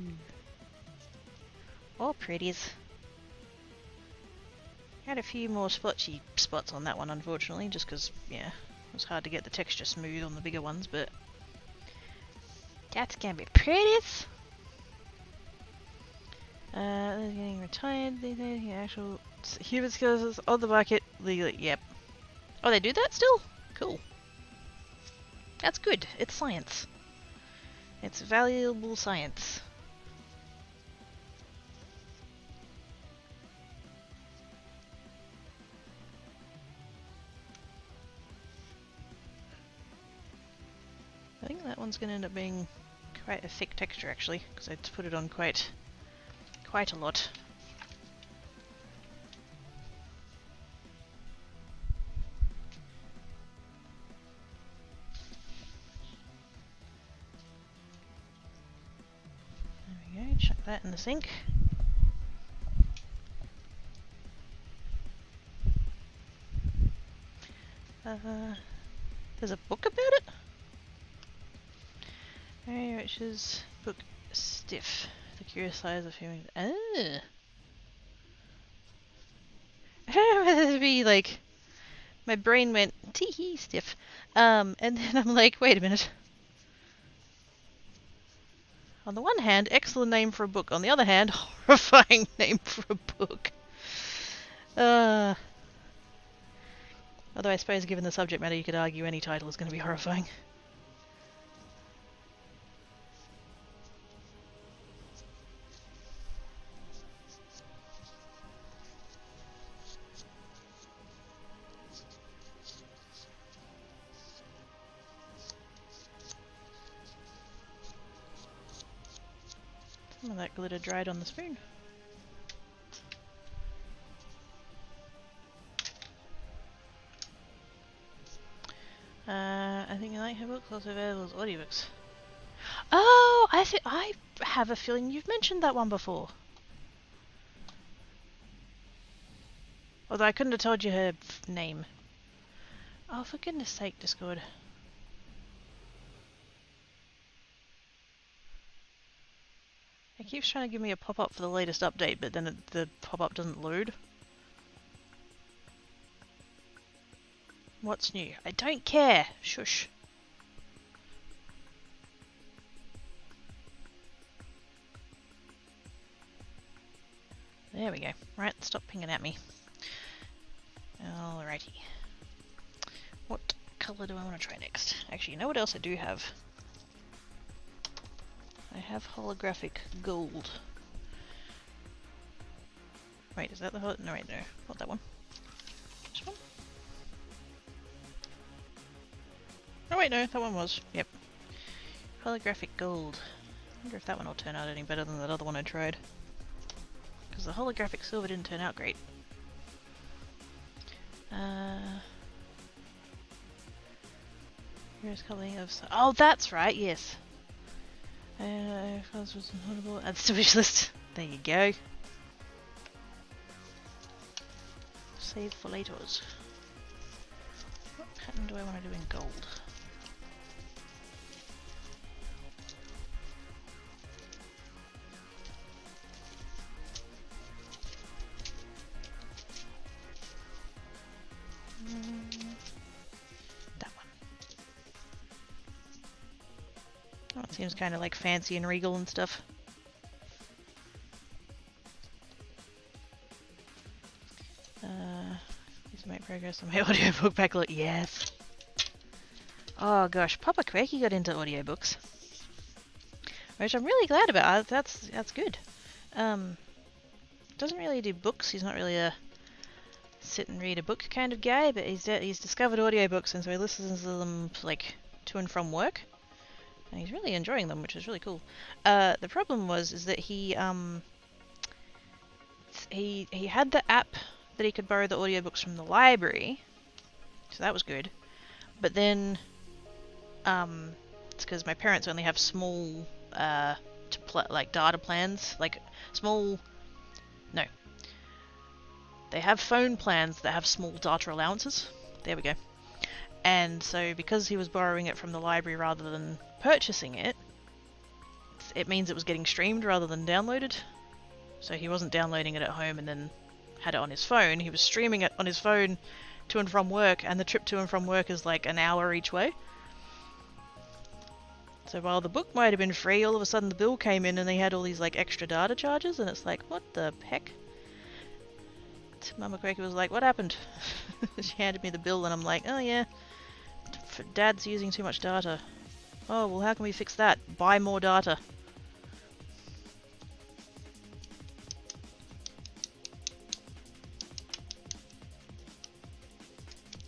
Oh, pretties. Had a few more splotchy spots on that one, unfortunately, just because, yeah, it was hard to get the texture smooth on the bigger ones, but that's gonna be pretties. They're getting retired. The actual human skills on the market legally. Yep. Oh, they do that still? Cool. That's good. It's science. It's valuable science. I think that one's going to end up being quite a thick texture, actually, because I had to put it on quite a lot. There we go, chuck that in the sink. There's a book about it? Mary Rich's book, Stiff. The Curious Size of Human... Ah! I don't know whether to be like... My brain went, tee-hee, stiff. And then I'm like, wait a minute. On the one hand, excellent name for a book. On the other hand, horrifying name for a book. Although I suppose given the subject matter, you could argue any title is going to be horrifying. Some of that glitter dried on the spoon. I think you like her books, also available as audiobooks. Oh, I have a feeling you've mentioned that one before. Although I couldn't have told you her name. Oh, for goodness sake, Discord. It keeps trying to give me a pop-up for the latest update, but then the pop-up doesn't load. What's new? I don't care! Shush. There we go. Right, stop pinging at me. Alrighty. What colour do I want to try next? Actually, you know what else I do have? I have holographic gold. Wait, is that the no, wait, no. Not that one. This one? Oh wait, no, that one was. Yep. Holographic gold. I wonder if that one will turn out any better than that other one I tried. Because the holographic silver didn't turn out great. Here's colouring of... Oh, that's right, yes. That's the wish list. There you go. Save for laters. What pattern do I want to do in gold? That one. Oh, it seems kind of like fancy and regal and stuff. Please make progress on my audiobook backlog. Yes. Oh gosh, Papa Quakey got into audiobooks, which I'm really glad about. That's good. Doesn't really do books. He's not really a sit and read a book kind of guy, but he's discovered audiobooks, and so he listens to them like to and from work, and he's really enjoying them, which is really cool. The problem is that he had the app that he could borrow the audiobooks from the library, so that was good. But then it's because my parents only have small like data plans, like small. No. They have phone plans that have small data allowances. There we go. And so because he was borrowing it from the library rather than purchasing it, it means it was getting streamed rather than downloaded. So he wasn't downloading it at home and then had it on his phone. He was streaming it on his phone to and from work, and the trip to and from work is like an hour each way. So while the book might have been free, all of a sudden the bill came in and they had all these like extra data charges, and it's like, what the heck? Mama Quaker was like, what happened? She handed me the bill and I'm like, oh yeah, Dad's using too much data. Oh, well how can we fix that? Buy more data.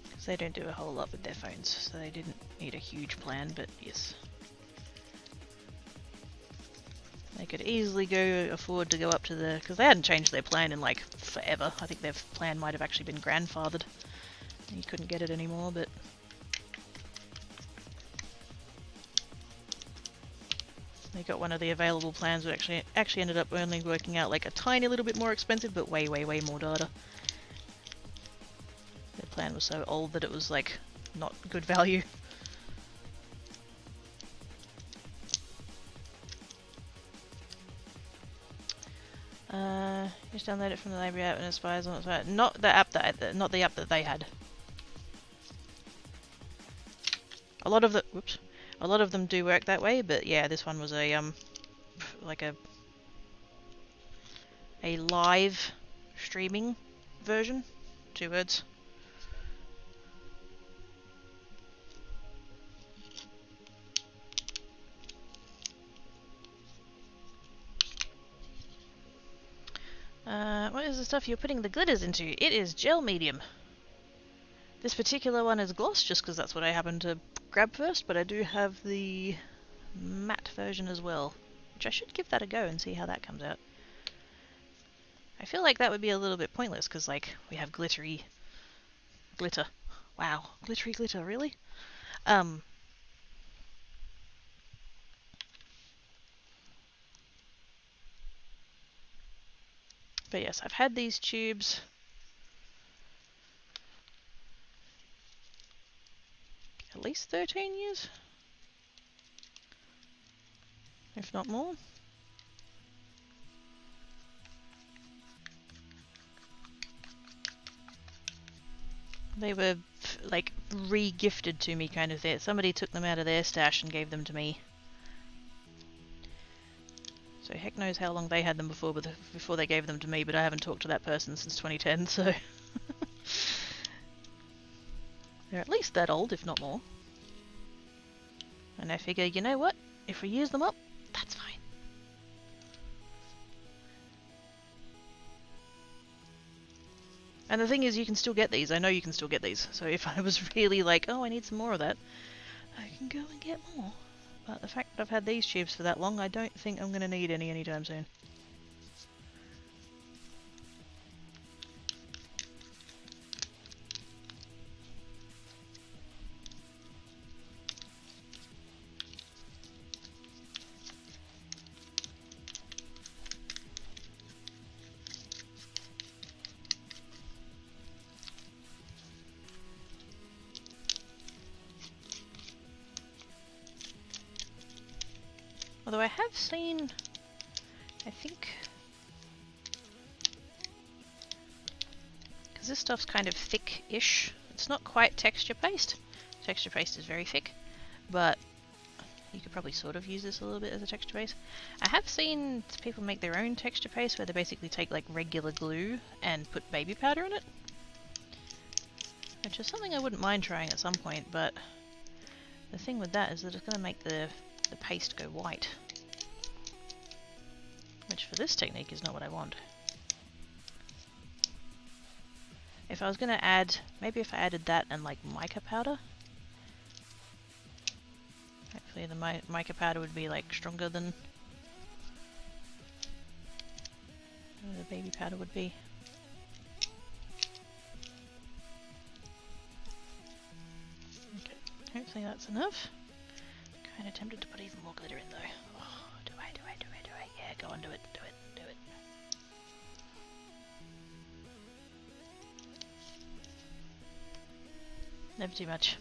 Because they don't do a whole lot with their phones, so they didn't need a huge plan, but yes. They could easily afford to go up to the... Because they hadn't changed their plan in like forever. I think their plan might have actually been grandfathered. You couldn't get it anymore, but... They got one of the available plans that actually ended up only working out like a tiny little bit more expensive, but way, way, way more data. Their plan was so old that it was like not good value. Just download it from the library app and expires on its way. Not the app that they had. A lot of them do work that way, but yeah, this one was a like a live streaming version. 2 words. What is the stuff you're putting the glitters into? It is gel medium. This particular one is gloss, just because that's what I happened to grab first, but I do have the matte version as well. which I should give that a go and see how that comes out. I feel like that would be a little bit pointless because, like, we have glittery glitter. Wow, glittery glitter, really? But yes, I've had these tubes at least 13 years, if not more. They were like re-gifted to me, kind of thing. Somebody took them out of their stash and gave them to me. So heck knows how long they had them before, before they gave them to me, but I haven't talked to that person since 2010, so... They're at least that old, if not more. And I figure, you know what? If we use them up, that's fine. And the thing is, you can still get these. I know you can still get these. So if I was really like, oh, I need some more of that, I can go and get more. But the fact that I've had these tubes for that long, I don't think I'm going to need any anytime soon. Although I have seen, I think, because this stuff's kind of thick-ish. It's not quite texture paste. Texture paste is very thick, but you could probably sort of use this a little bit as a texture paste. I have seen people make their own texture paste where they basically take like regular glue and put baby powder in it, which is something I wouldn't mind trying at some point, but the thing with that is that it's going to make the paste go white, which for this technique is not what I want. If I was going to add, maybe if I added that and like mica powder, hopefully the mica powder would be like stronger than the baby powder would be. Okay, hopefully that's enough. Kind of tempted to put even more glitter in though. Oh, do I? Yeah, go on, do it. Never too much.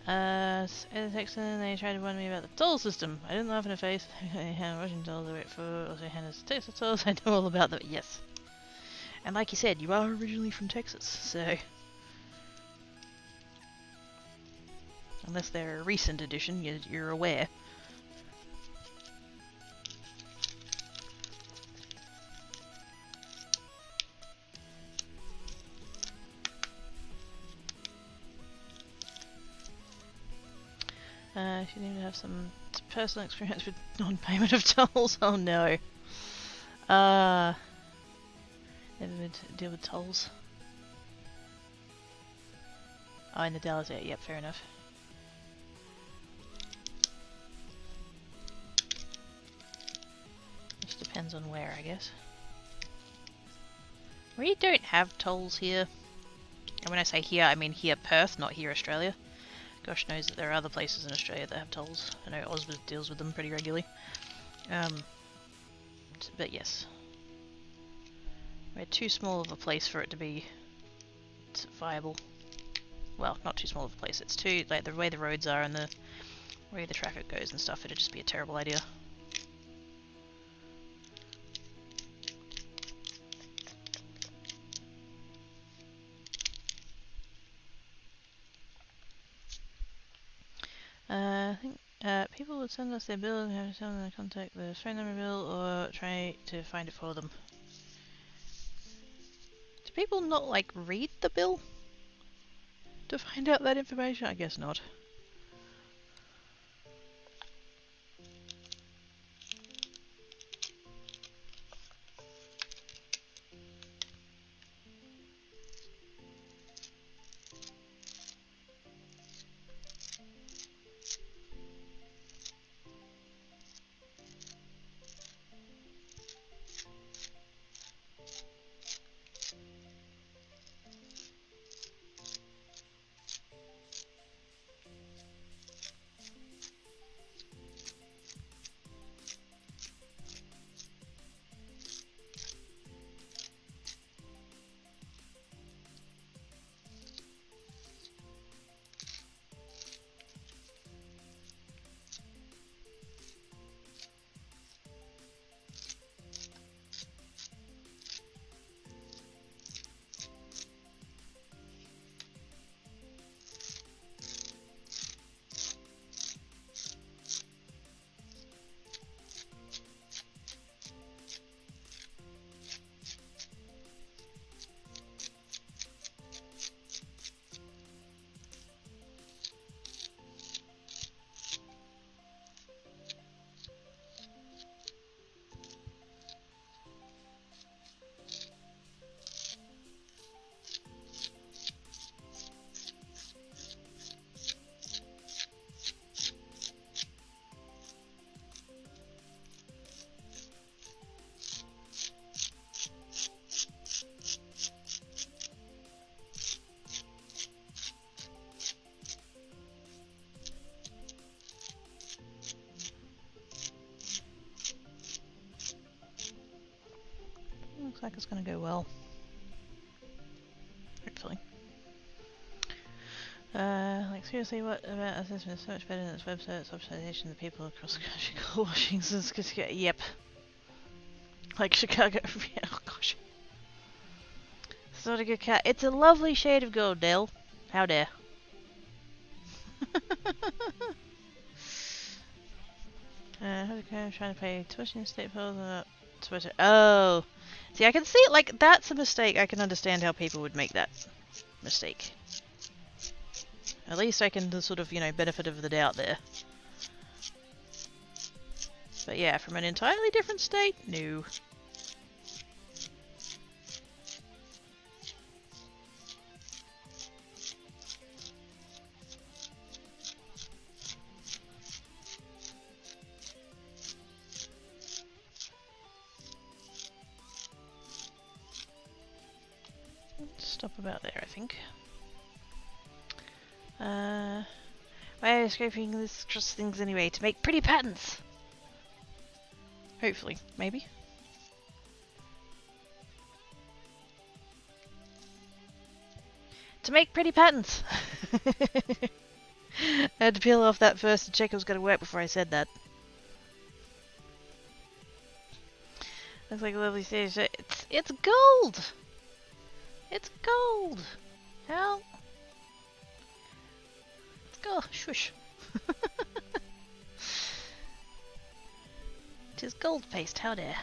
It's excellent. They tried to warn me about the toll system. I didn't laugh in the face. Russian tolls are for also Hannah's Texas tolls. I know all about them. Yes. And like you said, you are originally from Texas, so unless they're a recent addition, you're aware. She needed to have some personal experience with non-payment of tolls. Oh no. Never been to deal with tolls. Oh, in the Dallas area. Yep, fair enough. Just depends on where, I guess. We don't have tolls here. And when I say here, I mean here Perth, not here Australia. Gosh knows that there are other places in Australia that have tolls. I know Osbert deals with them pretty regularly. But yes. We're too small of a place for it to be viable. Well, not too small of a place. It's too, like, the way the roads are and the way the traffic goes and stuff, it'd just be a terrible idea. I think people would send us their bill and have to tell them to contact the phone number bill or try to find it for them. Do people not, like, read the bill to find out that information? I guess not. like it's gonna go well. Hopefully. Like seriously, what about assessment is so much better than its website? Its optimization of the people across the country call Washington's. Yep. Like Chicago. Yeah, oh gosh. It's not a good cat. It's a lovely shade of gold, Dale. How dare. I'm trying to pay tuition state bills. Oh. See, I can see it, like, that's a mistake. I can understand how people would make that mistake. At least I can sort of, you know, benefit of the doubt there. But yeah, from an entirely different state? No. Stop about there, I think. Why are you scraping this trust things anyway? To make pretty patterns! Hopefully, maybe. To make pretty patterns! I had to peel off that first to check it was going to work before I said that. Looks like a lovely stage. It's gold! It's gold! How? Let's go, shush. It is gold paste, how dare.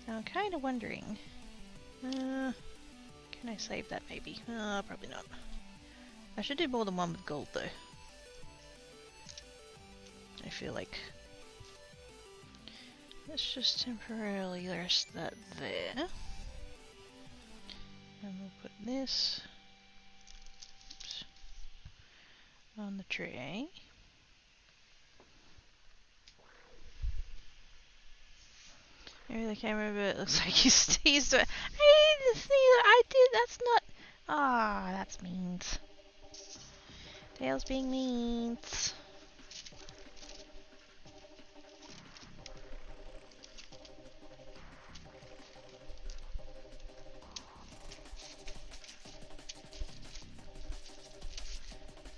Now I'm kind of wondering. Can I save that maybe? Probably not. I should do more than one with gold though. I feel like. Let's just temporarily rest that there. And we'll put this on the tray. Maybe the camera, but it looks like he sneezed. I didn't sneeze. I did. That's not. Ah, that's means. Tails being means.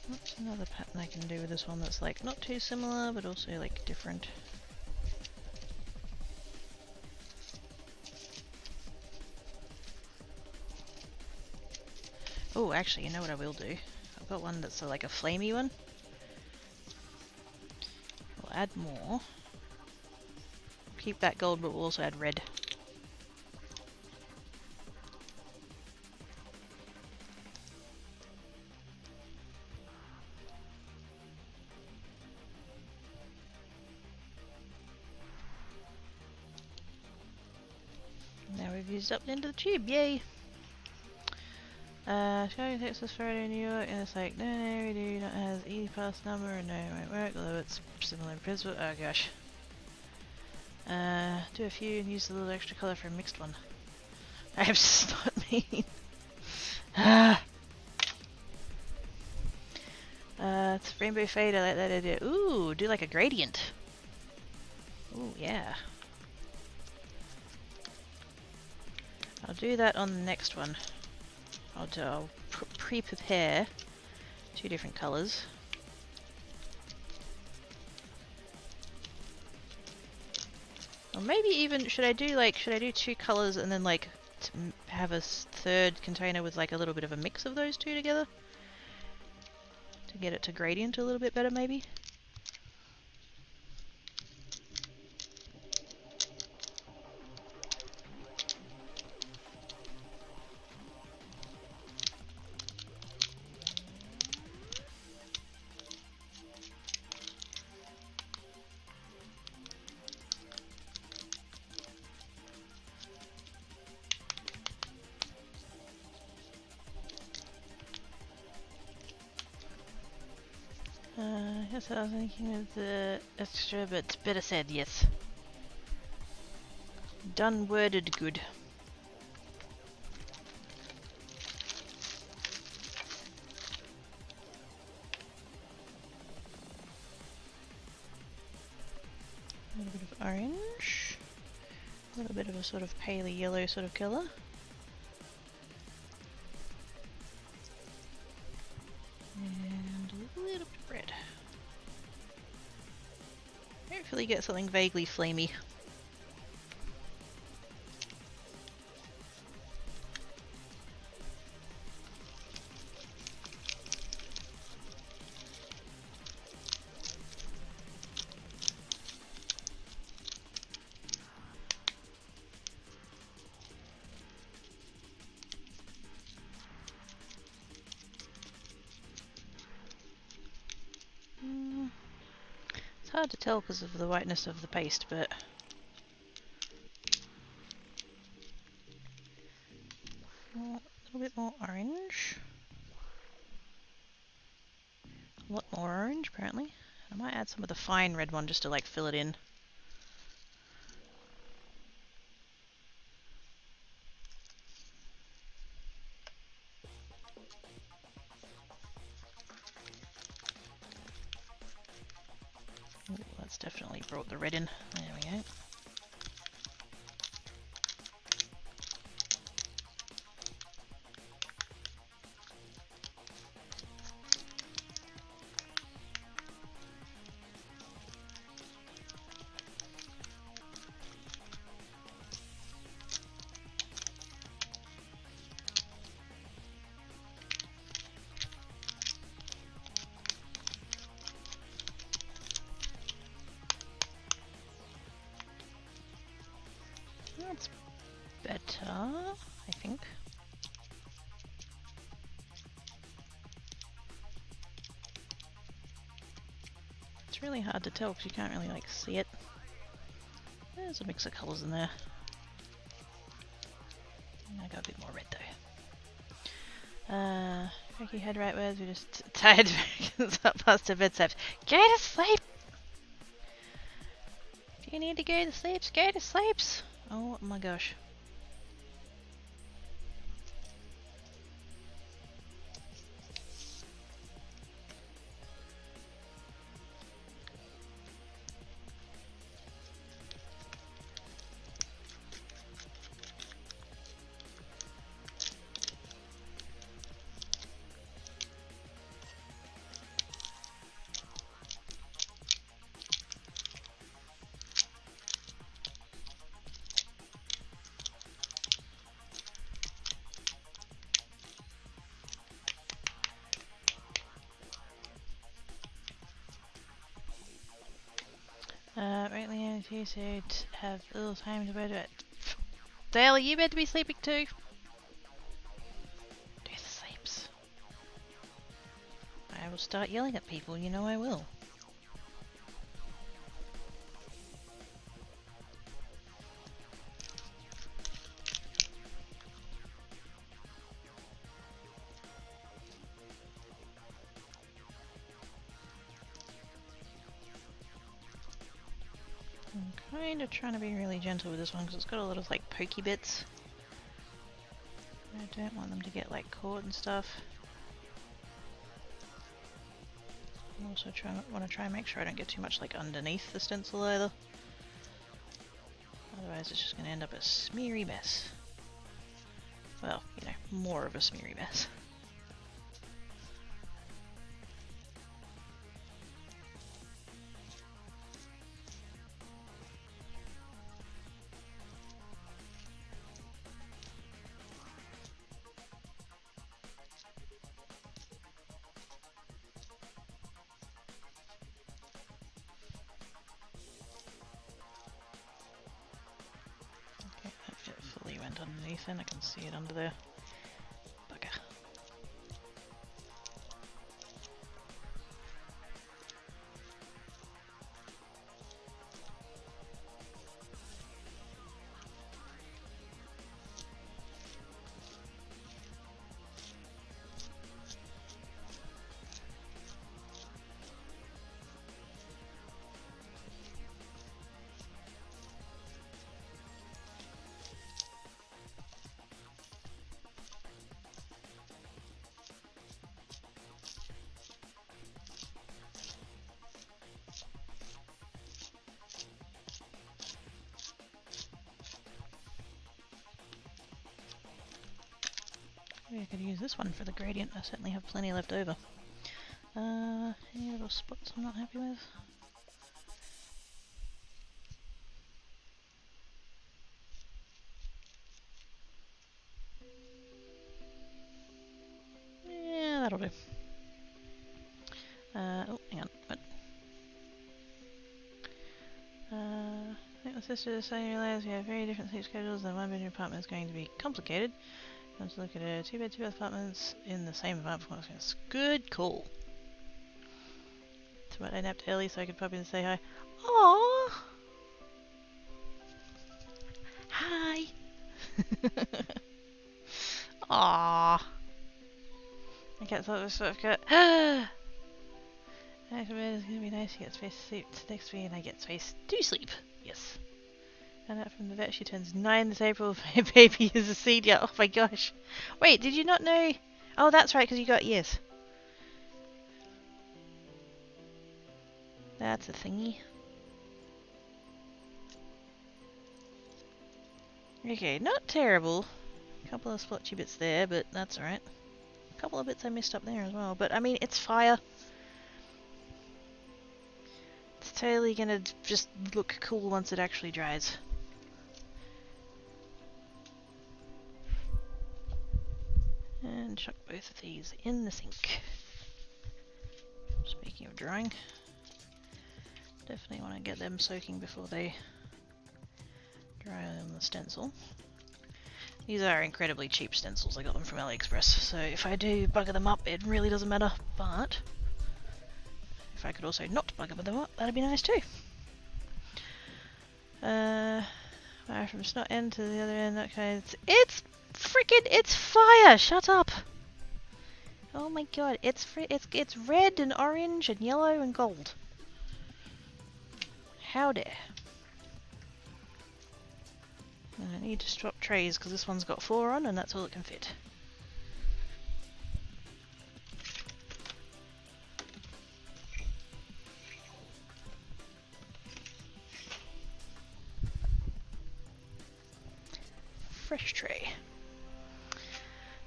What's another pattern I can do with this one that's like not too similar, but also like different? Oh, actually, you know what I will do? I've got one that's like a flamey one. We'll add more. Keep that gold, but we'll also add red. Now we've used up the end of the tube, yay! Showing Texas Friday, New York, and it's like, no, we do not have E-pass number, and no, it won't work, although it's similar in principle. Oh gosh. Do a few and use a little extra colour for a mixed one. I have just not mean. It's rainbow fade, I like that idea. Ooh, do like a gradient. Ooh, yeah. I'll do that on the next one. I'll pre-prepare two different colours. Or maybe even, should I do two colours and then like have a third container with like a little bit of a mix of those two together? To get it to gradient a little bit better maybe? Yes, I was thinking of the extra, but better said, yes. Done worded good. A little bit of orange. A little A bit of a sort of paley yellow sort of colour. And a little bit of red. Hopefully get something vaguely flamey. It's hard to tell because of the whiteness of the paste, but a little bit more orange. A lot more orange, apparently. I might add some of the fine red one just to like fill it in. Ooh, that's definitely brought the red in. There we go. That's better, I think. It's really hard to tell because you can't really like see it. There's a mix of colours in there. I got a bit more red though. Ricky had right words, we're just tired up past the bedside. Go to sleep! If you need to go to sleep, go to sleep! Oh my gosh. Right, Leanne, if you said have little time to go to it. Dale, are you meant to be sleeping too? Do the sleeps. I will start yelling at people, you know I will. I'm kind of trying to be really gentle with this one because it's got a lot of like pokey bits. I don't want them to get like caught and stuff. I also want to try and make sure I don't get too much like underneath the stencil either. Otherwise it's just going to end up a smeary mess. Well, you know, more of a smeary mess. Underneath, and I can see it under there. Bugger. Maybe I could use this one for the gradient. I certainly have plenty left over. Any little spots I'm not happy with? Yeah, that'll do. Oh, hang on. What? I think my sister is saying you realize we have very different sleep schedules and one bedroom apartment is going to be complicated. Let's look at a 2-bed, 2-bath apartments in the same apartment. Good call. So I napped early so I could pop in and say hi. Aww! Hi! Aww! I can't tell this sort of cut. Next bed is gonna be nice. You get space to sleep next to me and I get space to sleep. Yes. Found out from the vet she turns 9 this April. My baby is a senior. Oh my gosh. Wait, did you not know? Oh, that's right, because you got years. That's a thingy. Okay, not terrible. A couple of splotchy bits there, but that's alright. A couple of bits I missed up there as well. But I mean, it's fire. It's totally gonna just look cool once it actually dries. And chuck both of these in the sink. Speaking of drying, definitely want to get them soaking before they dry on the stencil. These are incredibly cheap stencils, I got them from AliExpress, so if I do bugger them up it really doesn't matter, but if I could also not bugger them up, that'd be nice too. From snot end to the other end, okay, it's freaking, it's fire! Shut up! Oh my god, it's red and orange and yellow and gold. How dare. I need to swap trays because this one's got 4 on and that's all it can fit. Fresh tray.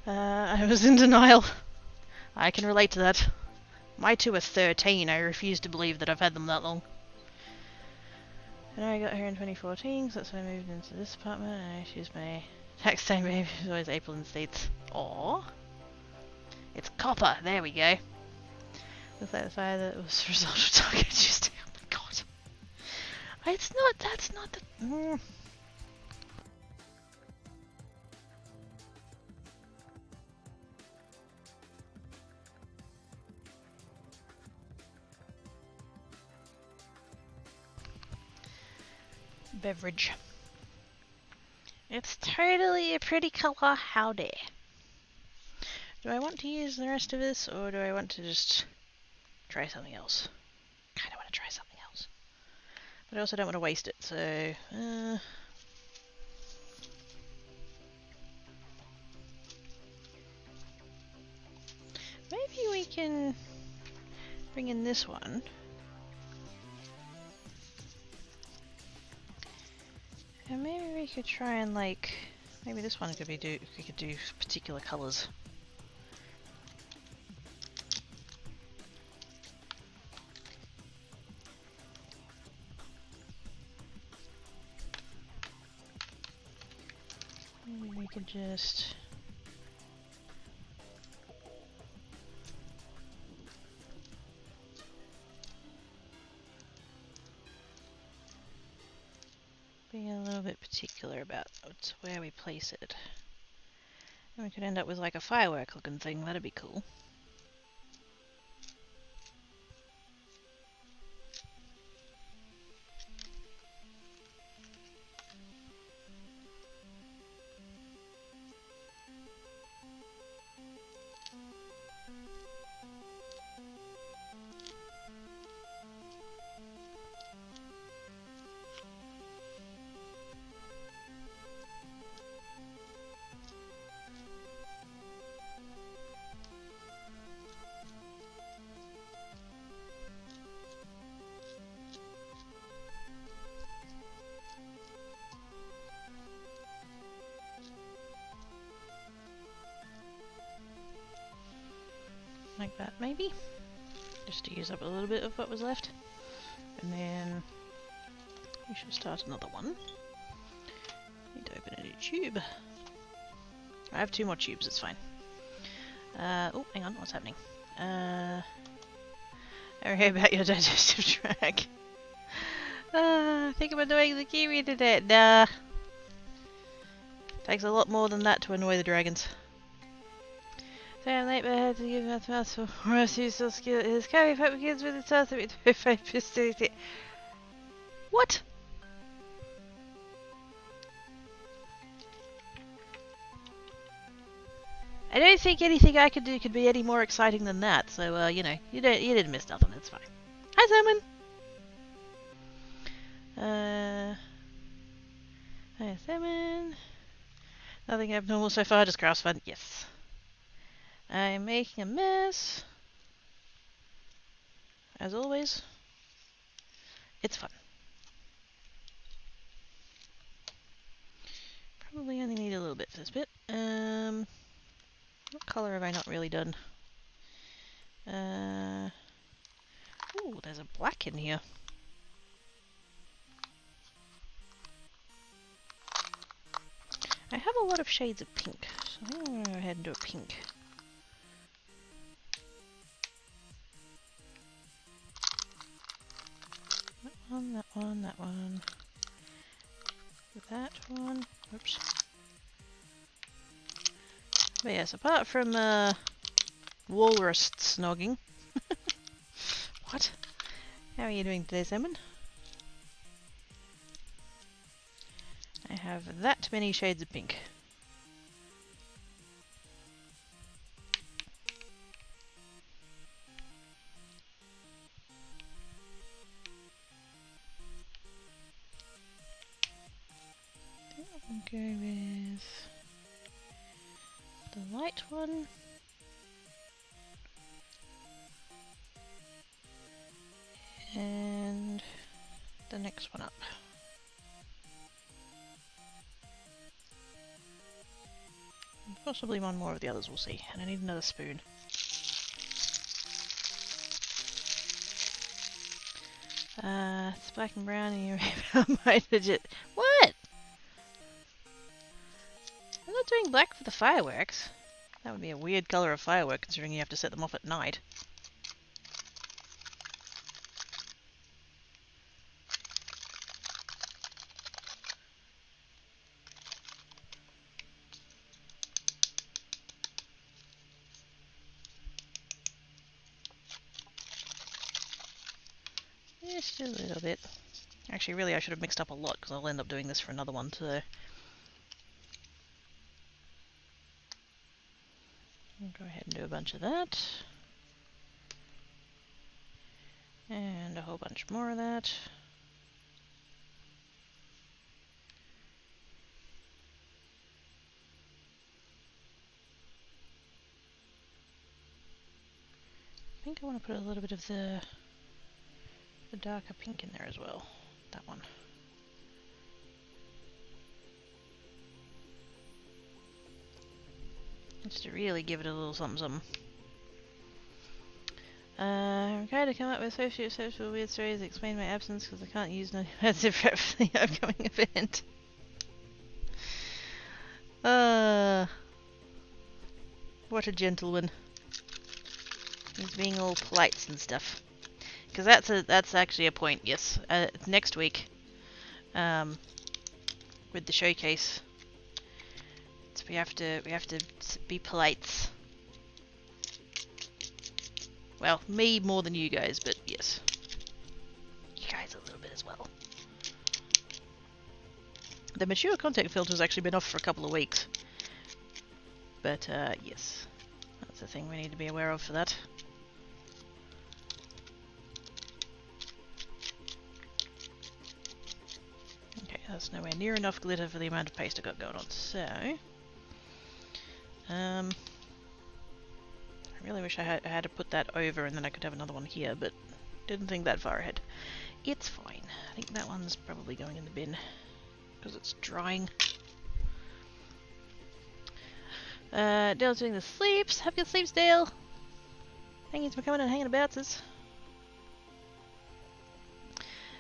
I was in denial. I can relate to that. My 2 are 13. I refuse to believe that I've had them that long. And I got her in 2014, so that's when I moved into this apartment, and she's my tax time baby. She's always April in the States. Aww. It's copper. There we go. Looks like the fire that was a result of Target Tuesday. Oh my god. It's not. That's not the. Beverage. It's totally a pretty colour, how dare. Do I want to use the rest of this, or do I want to just try something else? Kinda want to try something else. But I also don't want to waste it, so... maybe we can bring in this one. And maybe we could try and like, maybe this one could be we could do particular colours. Maybe we could just be a little bit particular about where we place it. And we could end up with like a firework looking thing, that'd be cool. Like that, maybe? Just to use up a little bit of what was left. And then we should start another one. Need to open a new tube. I have 2 more tubes, it's fine. Oh, hang on, what's happening? I heard about your digestive tract. Think about doing the kiwi today. Nah. Takes a lot more than that to annoy the dragons. So I'm late, but I had to give him a mouthful. Or else he's so skilled. His carry fight begins with the task of it. What? I don't think anything I could do could be any more exciting than that. So, you know, you didn't miss nothing. It's fine. Hi, Simon. Hi, Simon. Nothing abnormal so far. Just grass fun. Yes. I'm making a mess. As always. It's fun. Probably only need a little bit for this bit. What colour have I not really done? Ooh, there's a black in here. I have a lot of shades of pink, so I think I'm going to go ahead and do a pink. That one, that one, that one. That one. Oops. But yes, apart from walrus snogging. What? How are you doing today, Simon? I have that many shades of pink. I'll go with the light one. And the next one up. And possibly one more of the others, we'll see. And I need another spoon. It's black and brown and you're my digit. What? I'm not doing black for the fireworks. That would be a weird colour of firework considering you have to set them off at night. Just a little bit. Actually, really, I should have mixed up a lot because I'll end up doing this for another one too. I'll go ahead and do a bunch of that. And a whole bunch more of that. I think I want to put a little bit of the darker pink in there as well. That one. Just to really give it a little something something. I'm trying to come up with social weird stories that explain my absence because I can't use no offensive prep for the upcoming event. What a gentleman. He's being all polite and stuff. Because that's actually a point, yes. Next week, with the showcase, we have to be polite. Well, me more than you guys, but yes, you guys a little bit as well. The mature content filter's actually been off for a couple of weeks, but yes, that's the thing we need to be aware of for that. That's nowhere near enough glitter for the amount of paste I got going on, so I really wish I had to put that over and then I could have another one here, but didn't think that far ahead. It's fine. I think that one's probably going in the bin because it's drying. Dale's doing the sleeps. Have good sleeps, Dale. Thank you for coming and hanging about us.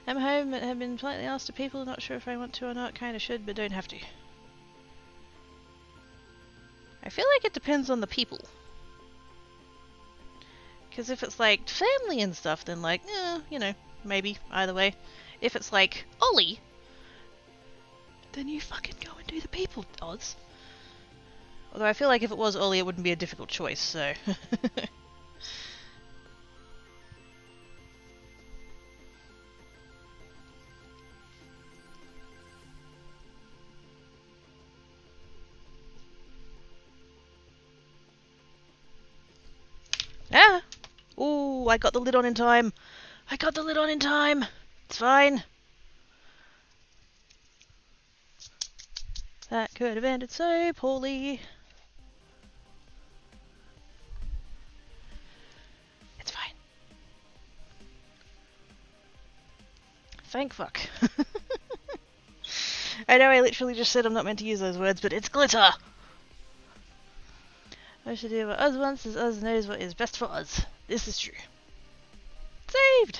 I'm home and have been politely asked to people, not sure if I want to or not, kinda should, but don't have to. I feel like it depends on the people. Because if it's like family and stuff, then like, you know, maybe, either way. If it's like Ollie, then you fucking go and do the people, Oz. Although I feel like if it was Ollie, it wouldn't be a difficult choice, so... Ah! Ooh, I got the lid on in time. I got the lid on in time. It's fine. That could have ended so poorly. It's fine. Thank fuck. I know I literally just said I'm not meant to use those words, but it's glitter! I should do what Oz wants, as Oz knows what is best for Oz. This is true. Saved!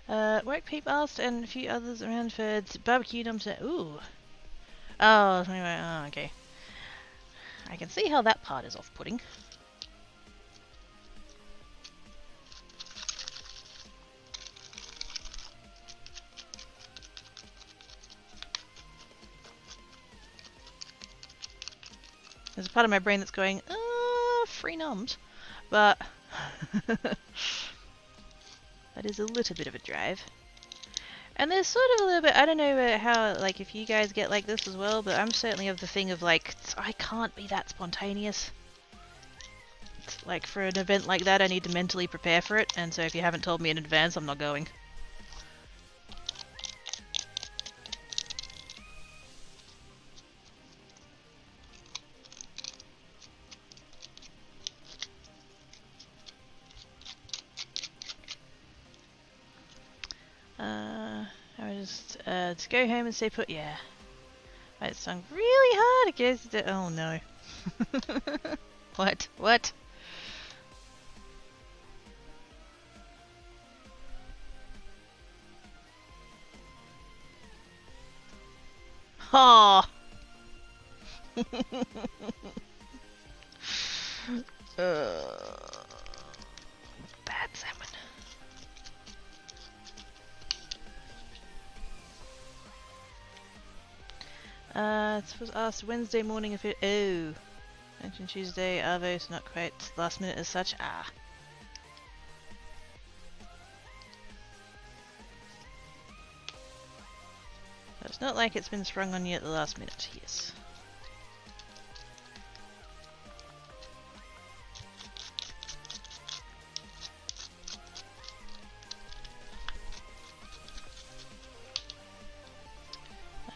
Work Peep asked and a few others around for barbecue dumpster. Ooh. Oh, anyway, oh, okay. I can see how that part is off-putting. There's a part of my brain that's going, free noms. But that is a little bit of a drive. And there's sort of a little bit, I don't know how, like, if you guys get like this as well, but I'm certainly of the thing of, like, I can't be that spontaneous. Like, for an event like that, I need to mentally prepare for it, and so if you haven't told me in advance, I'm not going. I would just to go home and stay put. Yeah, it sung really hard against it. Oh no! What? What? Oh. Bad salmon. It was asked Wednesday morning if it. Oh. Mentioned Tuesday, Arvo's not quite last minute as such. Ah. It's not like it's been sprung on you at the last minute, yes.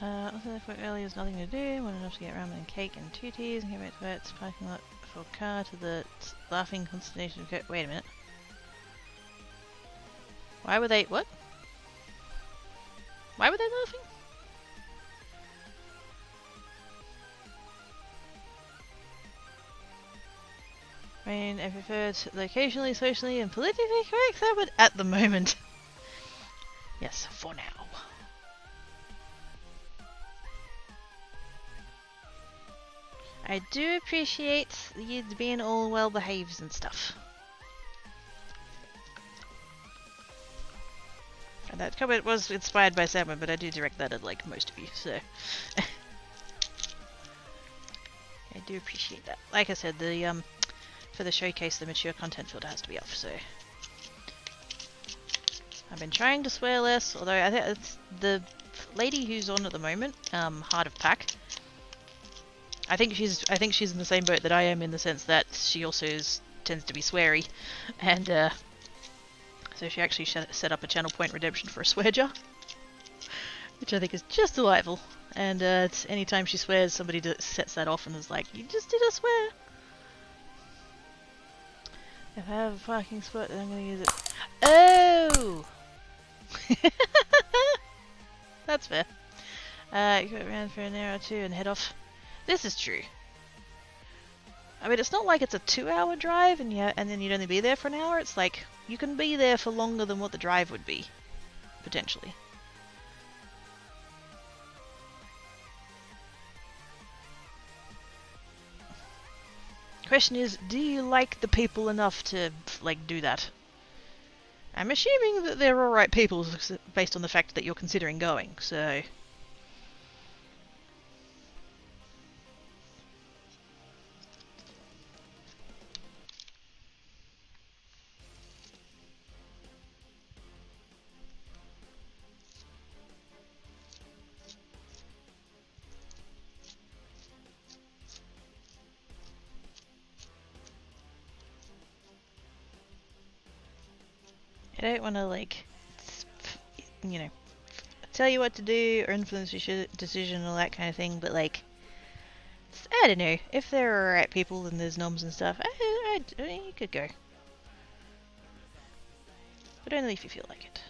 Also, if work early has nothing to do, want enough to get ramen and cake and 2 teas and get back to Bert's parking lot for car to the laughing consternation of wait a minute. Why were they. What? Why were they laughing? I mean, I prefer it locationally, socially, and politically correct that would at the moment. Yes, for now. I do appreciate you being all well behaved and stuff. And that comment was inspired by Salmon, but I do direct that at like most of you, so I do appreciate that. Like I said, the for the showcase, the mature content filter has to be off, so I've been trying to swear less. Although I think it's the lady who's on at the moment, Heart of Pack. I think she's in the same boat that I am, in the sense that she also tends to be sweary, and so she actually set up a channel point redemption for a swear jar, which I think is just delightful. And anytime she swears, somebody sets that off and is like, "You just did a swear." If I have a parking spot, then I'm going to use it. Oh! That's fair. Go around for an hour or two and head off. This is true. I mean, it's not like it's a 2-hour drive and then you'd only be there for an hour. It's like you can be there for longer than what the drive would be, potentially. Question is, do you like the people enough to, like, do that? I'm assuming that they're alright people based on the fact that you're considering going, so... I don't want to, like, you know, tell you what to do or influence your decision and all that kind of thing, but, like, I don't know, if they're alright people and there's noms and stuff, you could go. But only if you feel like it.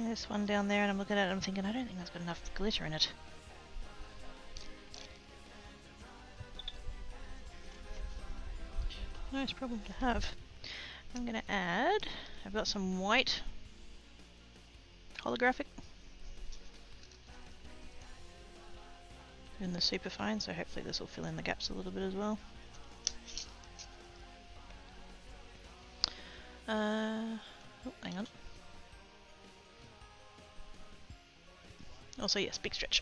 This one down there, and I'm looking at it and I'm thinking, I don't think that's got enough glitter in it. Nice problem to have. I'm gonna add, I've got some white holographic in the superfine, so hopefully this will fill in the gaps a little bit as well. Oh, hang on. Also, yes, big stretch.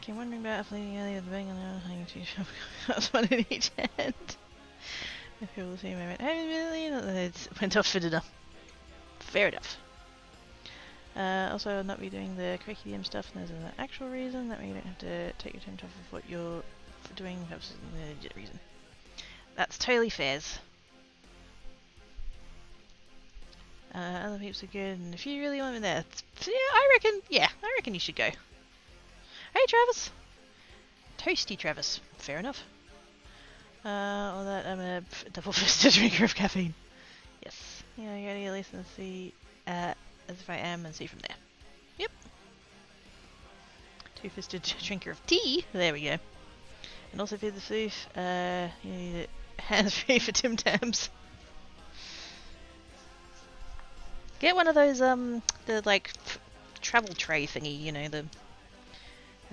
Keep wondering about fleeting earlier the bang on the hanging two shop. That's one in each hand. I feel the same moment. It went off for dinner. Fair enough. Also, I'll not be doing the curriculum stuff, and there's an actual reason that way you don't have to take your time off of what you're doing. That's the legit reason. That's totally fairs. Other peeps are good, and if you really want me there, I reckon you should go. Hey, Travis! Toasty Travis. Fair enough. All that, I'm a double-fisted drinker of caffeine. Yes. Yeah, you gotta at least see, as if I am, and see from there. Yep. Two-fisted drinker of tea. There we go. And also feed the thief. You need it hands-free for Tim Tams. Get one of those, the, like, travel tray thingy, you know, the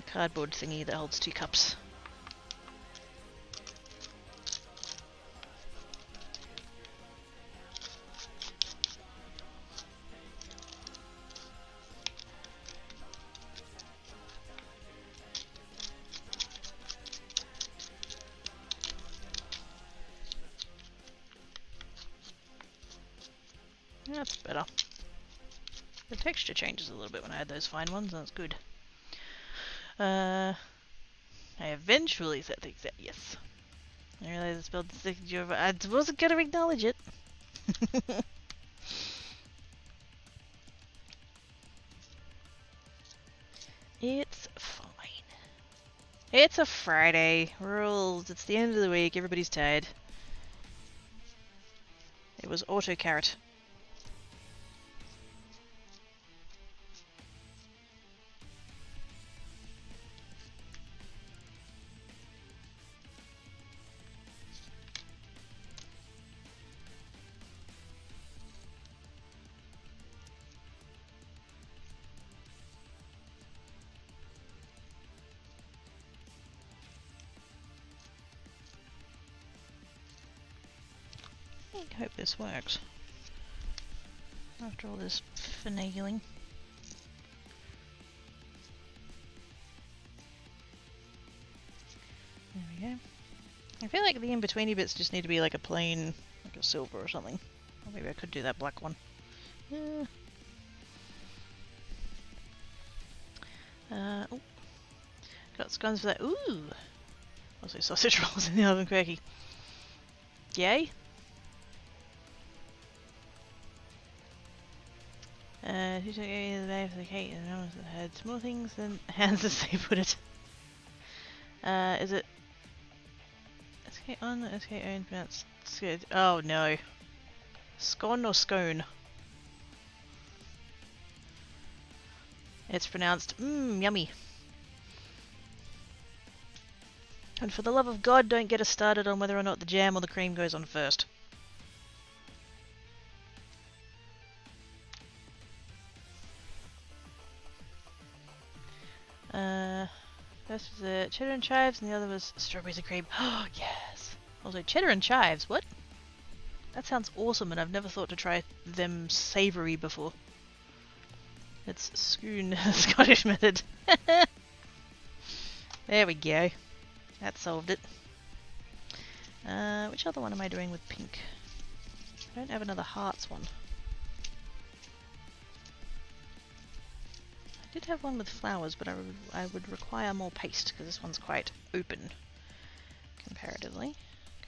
cardboard thingy that holds 2 cups. That's better. The texture changes a little bit when I add those fine ones, and that's good. I eventually set things out, yes. I realized I spelled the signature, but I wasn't going to acknowledge it. It's fine. It's a Friday. It's the end of the week, everybody's tired. It was auto-carrot. I hope this works. After all this finagling. There we go. I feel like the in-betweeny bits just need to be like a plain, like a silver or something. Or maybe I could do that black one. Yeah. Oh. Got scones for that. Ooh! Also sausage rolls in the oven quirky. Yay! Who took any of the bag for the cake and no had more things than hands as they put it. Is it SK on, SK owned, pronounced good. Oh no. Scone or scone? It's pronounced yummy. And for the love of God, don't get us started on whether or not the jam or the cream goes on first. This was the cheddar and chives, and the other was strawberries and cream. Oh, yes! Also, cheddar and chives, what? That sounds awesome, and I've never thought to try them savoury before. It's Schoon Scottish method. There we go. That solved it. Which other one am I doing with pink? I don't have another hearts one. I did have one with flowers, but I would require more paste because this one's quite open comparatively.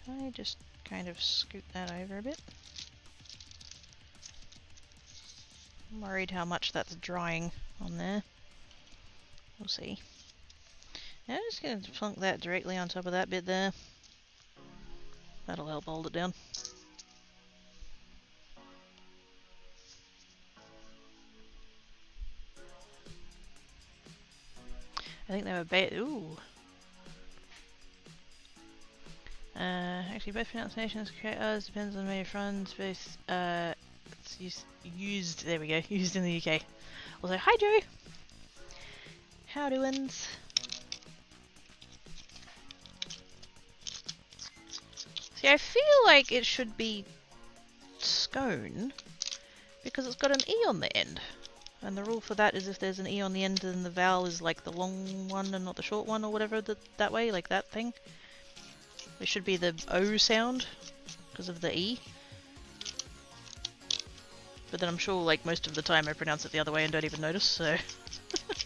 Can I just kind of scoot that over a bit? I'm worried how much that's drying on there. We'll see. Now I'm just going to plunk that directly on top of that bit there. That'll help hold it down. I think they were ooh. Actually, both pronunciations correct. Ours depends on where you're from. Both it's used. There we go. Used in the UK. Also, hi Joe. How doings? See, I feel like it should be scone because it's got an E on the end. And the rule for that is if there's an E on the end, then the vowel is like the long one and not the short one or whatever, that way, like that thing. It should be the O sound because of the E. But then I'm sure like most of the time I pronounce it the other way and don't even notice, so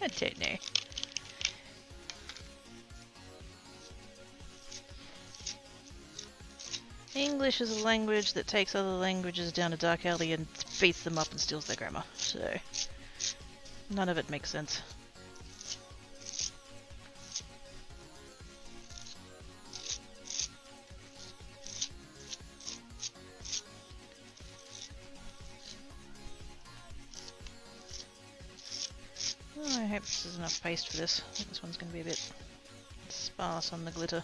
I don't know. English is a language that takes other languages down a dark alley and beats them up and steals their grammar, so none of it makes sense. Oh, I hope this is enough paste for this. I think this one's going to be a bit sparse on the glitter.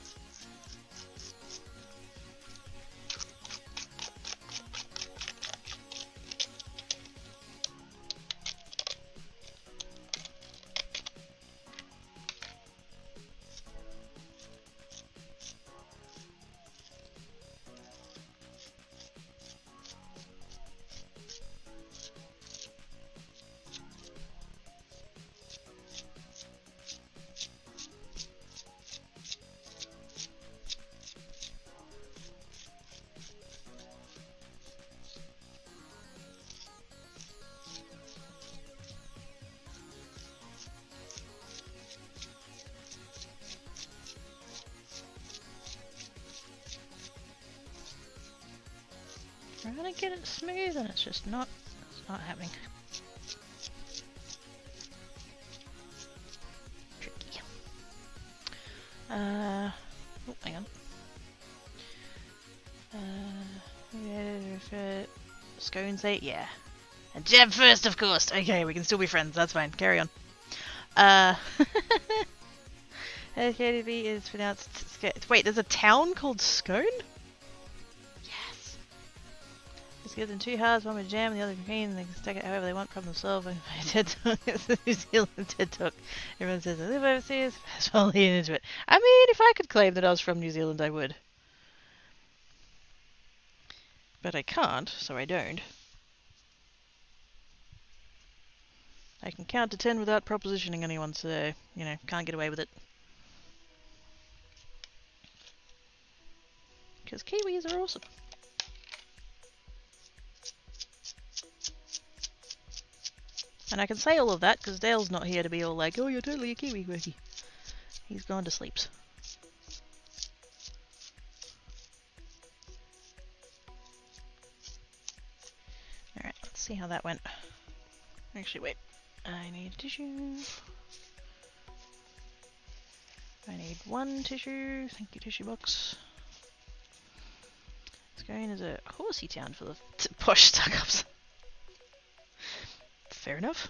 I'm trying to get it smooth and it's just not happening. Tricky. Oh, hang on. Scones 8, yeah. And jab first, of course. Okay, we can still be friends. That's fine. Carry on. KDB is pronounced. Wait, there's a town called Scone? Yes. Just give them 2 halves, one with jam and the other with cream, and they can stack it however they want, problem solved. TED Talk, it's the New Zealand TED Talk. Everyone says, I live overseas, that's all into it. I mean, if I could claim that I was from New Zealand, I would. But I can't, so I don't. I can count to 10 without propositioning anyone, so, you know, can't get away with it. Because Kiwis are awesome. And I can say all of that because Dale's not here to be all like, oh, you're totally a Kiwi, Quirky. He's gone to sleep. Alright, let's see how that went. Actually, wait. I need tissue. I need 1 tissue. Thank you, tissue box. Scone is a horsey town full of posh stuck-ups. Fair enough.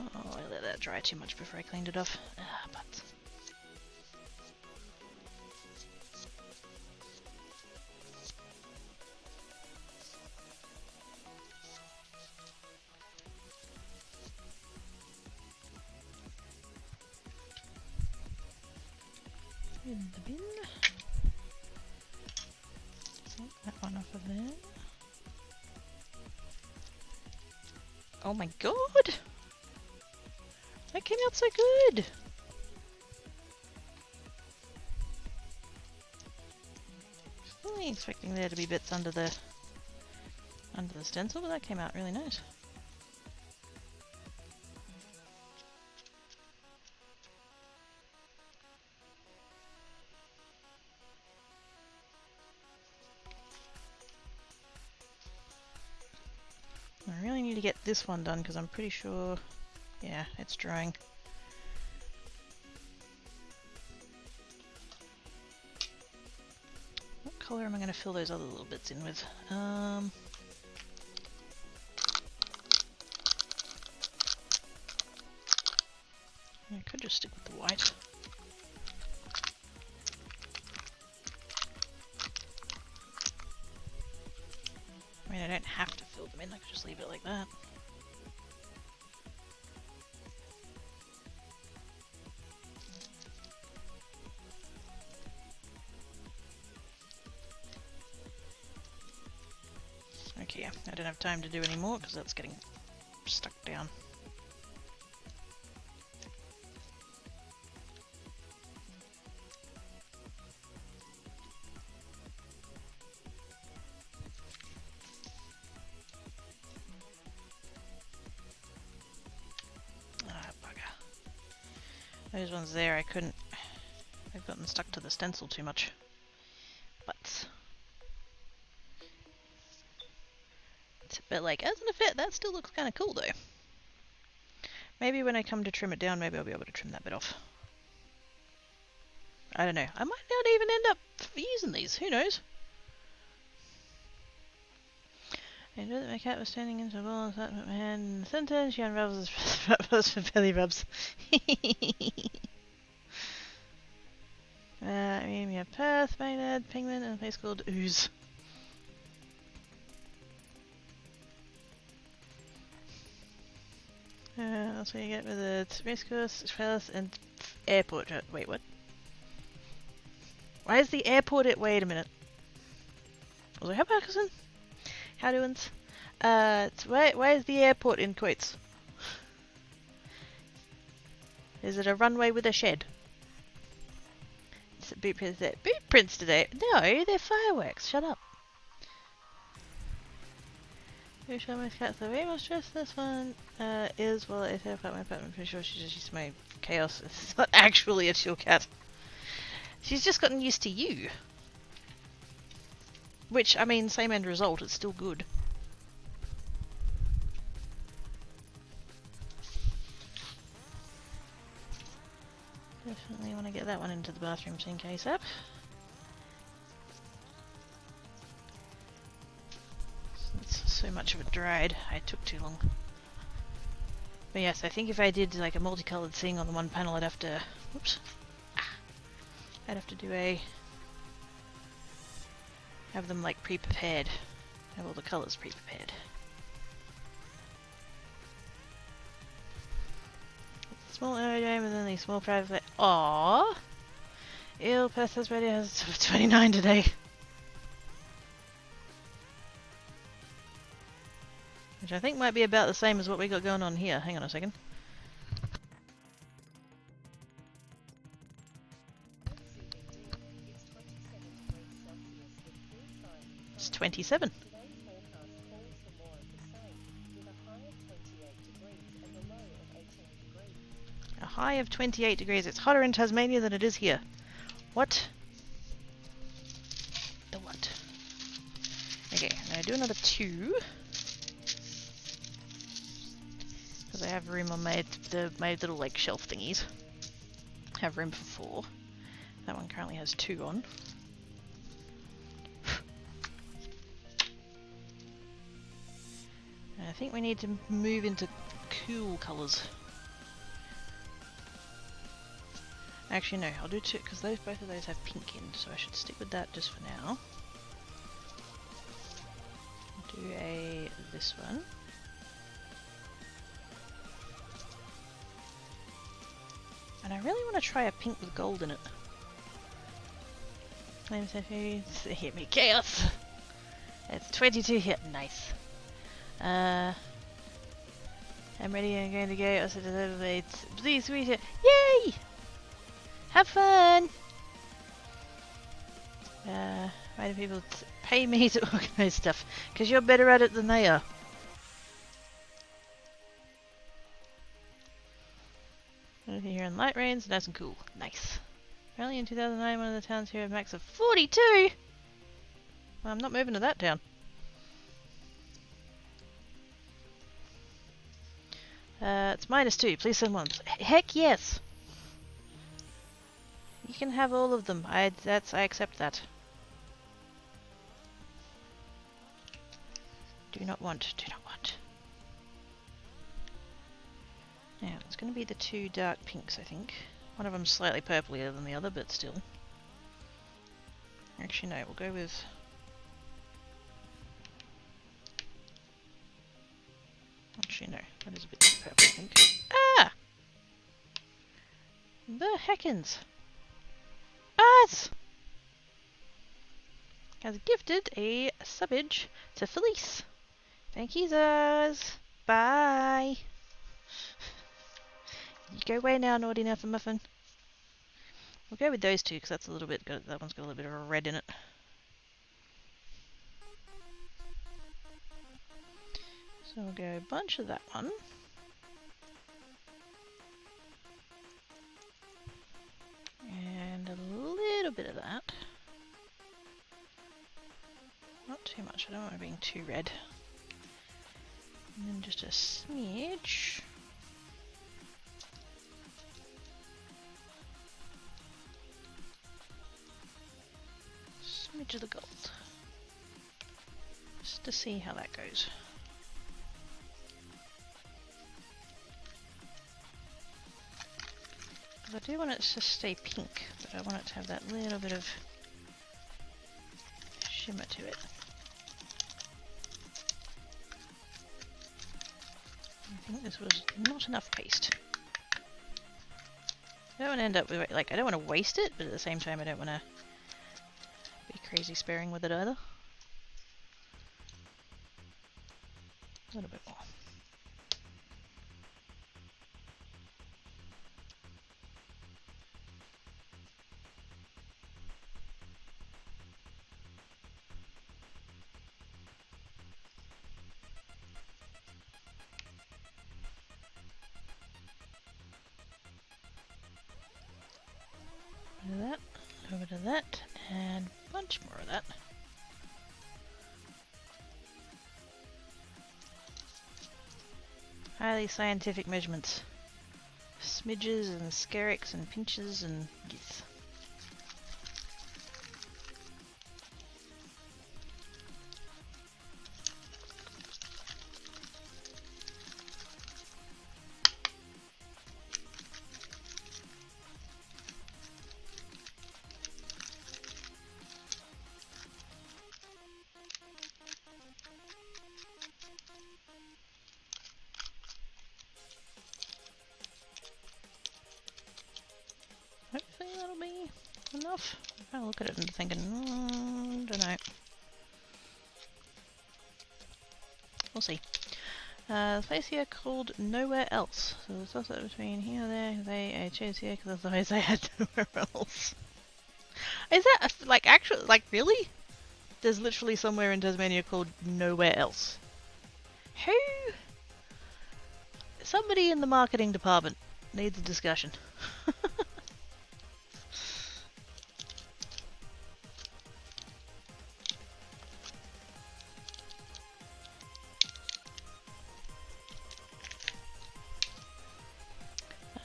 Oh, I let that dry too much before I cleaned it off. Ah, but... in the bin. Take that one off of there. Oh my god! That came out so good! Fully expecting there to be bits under the stencil, but that came out really nice. I really need to get this one done because I'm pretty sure, yeah, it's drying. What colour am I going to fill those other little bits in with? I could just stick with the white. I mean, I don't have to fill them in, I could just leave it like that. Okay, I don't have time to do any more because that's getting stuck down. Those ones there, I couldn't... They've gotten stuck to the stencil too much. But... like, as an effect, that still looks kind of cool, though. Maybe when I come to trim it down, maybe I'll be able to trim that bit off. I don't know. I might not even end up using these. Who knows? I knew that my cat was standing into a ball and sat with my hand in the center, and she unravels his for belly rubs. I mean, we have Perth, Maynard, Penguin, and a place called Ooze. That's what you get with the race course, Express, and airport. Wait, what? Why is the airport at... Wait a minute. Was it Parkinson? How doings? Why is the airport in Coates? Is it a runway with a shed? Is it boot prints? Boot prints today? No, they're fireworks. Shut up. Who shall my cat the way most stress this one is, well, I said about my pet, I'm pretty sure she's just used to my chaos. It's not actually a chill cat. She's just gotten used to you. Which, I mean, same end result, it's still good. Definitely want to get that one into the bathroom sink ASAP. It's so much of it dried, I took too long. But yes, I think if I did like a multicolored thing on the one panel, I'd have to... Whoops. I'd have to do a... have them like pre-prepared. Have all the colours pre-prepared. Small aerodrome and then these small private... Aww! Ew, Perth has 29 today. Which I think might be about the same as what we got going on here. Hang on a second. It's 27. high of 28 degrees. It's hotter in Tasmania than it is here. What? The what? Okay, I'm going to do another 2. Because I have room on my little like shelf thingies. I have room for 4. That one currently has 2 on. And I think we need to move into cool colours. Actually no, I'll do 2 because both of those have pink in, so I should stick with that just for now. I'll do this one. And I really want to try a pink with gold in it. Hit me, chaos! It's 22 hit, nice. I'm ready, I'm going to go. Also, please read it. Yay! Have fun! Why do people pay me to organize stuff? Because you're better at it than they are. Here in light rains, nice and cool. Nice. Apparently in 2009, one of the towns here had a max of 42! Well, I'm not moving to that town. It's -2. Please send one. Heck yes! You can have all of them. I accept that. Do not want. Do not want. Now, it's going to be the 2 dark pinks, I think. One of them's slightly purplier than the other, but still. Actually, no, we'll go with... Actually, no, that is a bit too purple, I think. Ah! The heckins! Us! Has gifted a subbage to Felice. Thank you, Zaz. Bye! You go away now, naughty nothing muffin. We'll go with those 2 because that's a little bit. That one's got a little bit of a red in it. So we'll go a bunch of that one. And a little bit of that. Not too much. I don't want it being too red. And then just a smidge. Smidge of the gold. Just to see how that goes. Because I do want it to stay pink, but I want it to have that little bit of shimmer to it. I think this was not enough paste. I don't want to end up with, like, I don't want to waste it, but at the same time I don't want to be crazy sparing with it either. A little bit more. That, over to that, and a bunch more of that. Highly scientific measurements. Smidges and skerricks and pinches and yes. Hopefully that'll be enough. I'm trying to look at it and thinking, don't know. We'll see. The place here called Nowhere Else. So the toss-up between here and there. I chose here because otherwise I had nowhere else. Is that like actually like really? There's literally somewhere in Tasmania called Nowhere Else. Who? Somebody in the marketing department needs a discussion.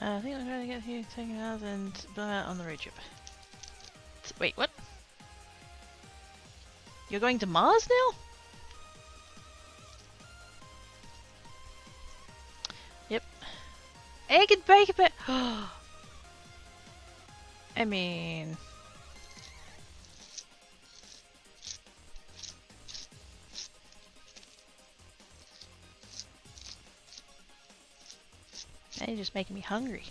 I think I'm trying to get here, take it out and blow out on the road trip. Wait, what? You're going to Mars now? Yep. Egg and bacon, but I mean, now you're just making me hungry.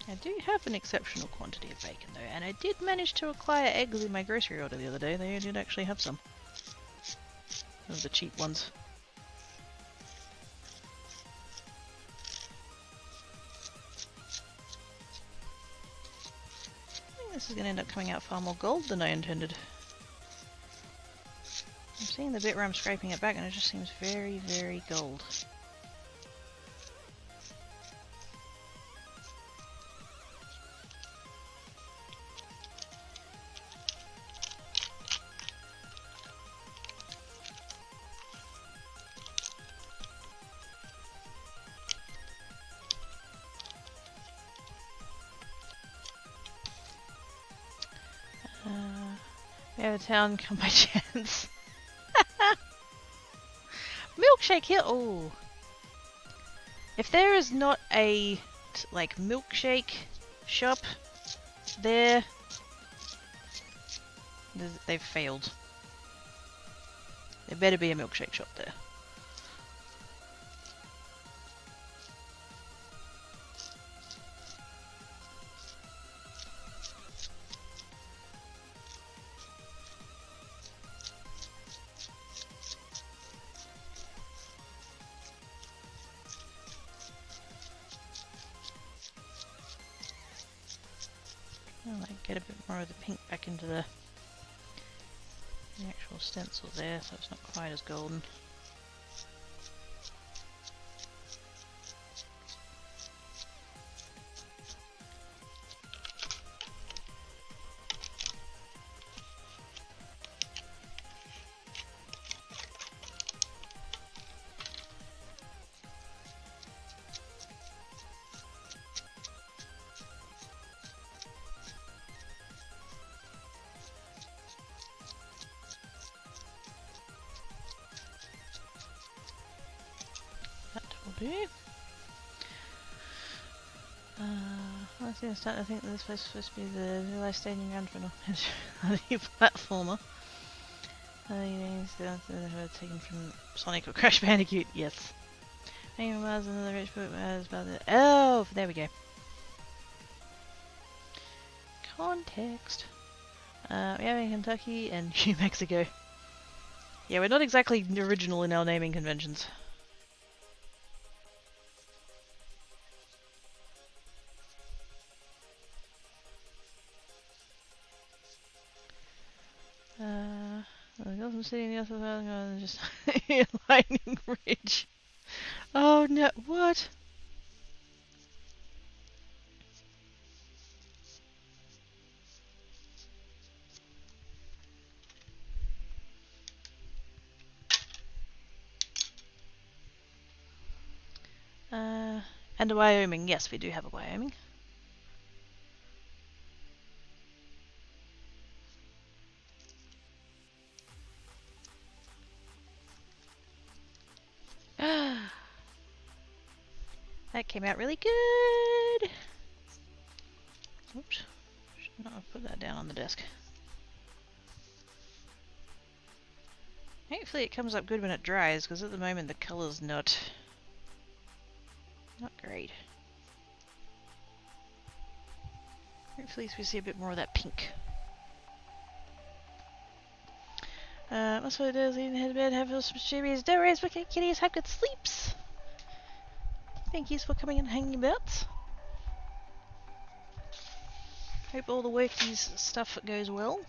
I do have an exceptional quantity of bacon though, and I did manage to acquire eggs in my grocery order the other day. They did actually have some. Those are the cheap ones. I think this is going to end up coming out far more gold than I intended. I'm seeing the bit where I'm scraping it back and it just seems very, very gold. We have a town come by chance. Milkshake here. Oh, if there is not a like milkshake shop there, they've failed. There better be a milkshake shop there. I'll like get a bit more of the pink back into the actual stencil there, so it's not quite as golden. Do. I think this place is supposed to be the live staging ground for a new platformer. Taken from Sonic or Crash Bandicoot, yes. Hanging miles another rich book about the oh, there we go. Context. We have in Kentucky and New Mexico. Yeah, we're not exactly original in our naming conventions. The city in the other side, just Lightning Ridge. Oh no, what? And a Wyoming. Yes, we do have a Wyoming. That came out really good. Oops. Should not have put that down on the desk. Hopefully it comes up good when it dries, because at the moment the colour's not great. Hopefully we see a bit more of that pink. That's what it is. Even head to bed, have some cheeries. Don't worry, look at kitties, have good sleeps. Thank you for coming and hanging about. Hope all the workies stuff goes well.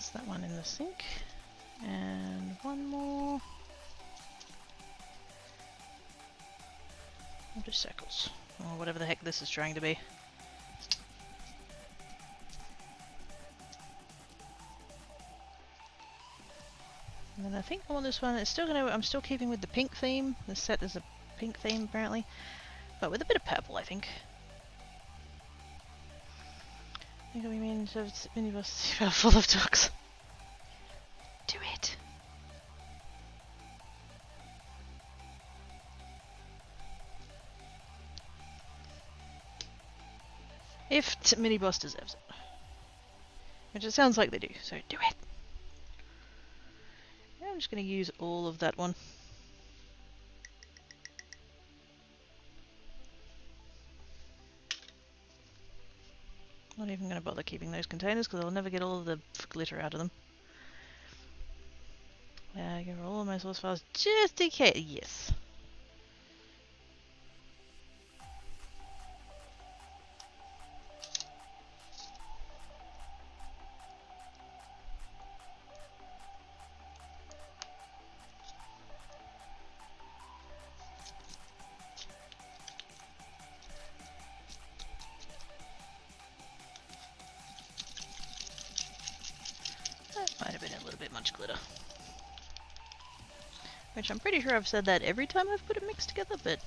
Toss that one in the sink. And one more. Water circles. Or whatever the heck this is trying to be. And then I think on this one, it's still gonna. I'm still keeping with the pink theme. The set is a pink theme apparently, but with a bit of purple, I think. I think we mean to have minibus full of dogs. Do it. If minibus deserves it, which it sounds like they do, so do it. I'm just going to use all of that one. Not even going to bother keeping those containers because I'll never get all of the glitter out of them. Get all of my source files just in case. Yes. Might have been a little bit much glitter. Which I'm pretty sure I've said that every time I've put it mixed together, but...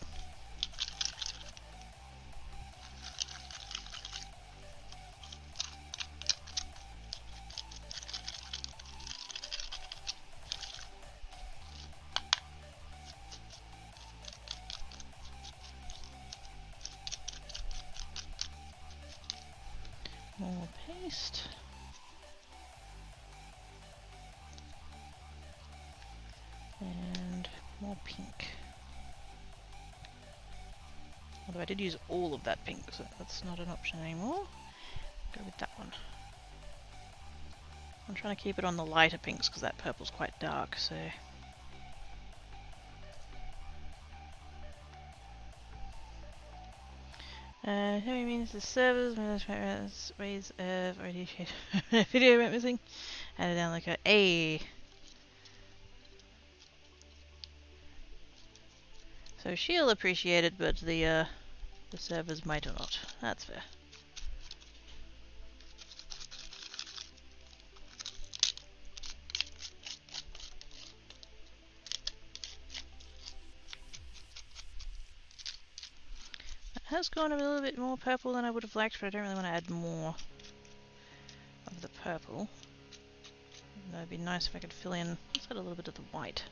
more paste. And more pink. Although I did use all of that pink, so that's not an option anymore. Go with that one. I'm trying to keep it on the lighter pinks because that purple's quite dark, so... How many means the servers ways of already video went missing. Added down like a So she'll appreciate it, but the servers might or not. That's fair. It has gone a little bit more purple than I would have liked, but I don't really want to add more of the purple. That'd be nice if I could fill in. Let's add a little bit of the white.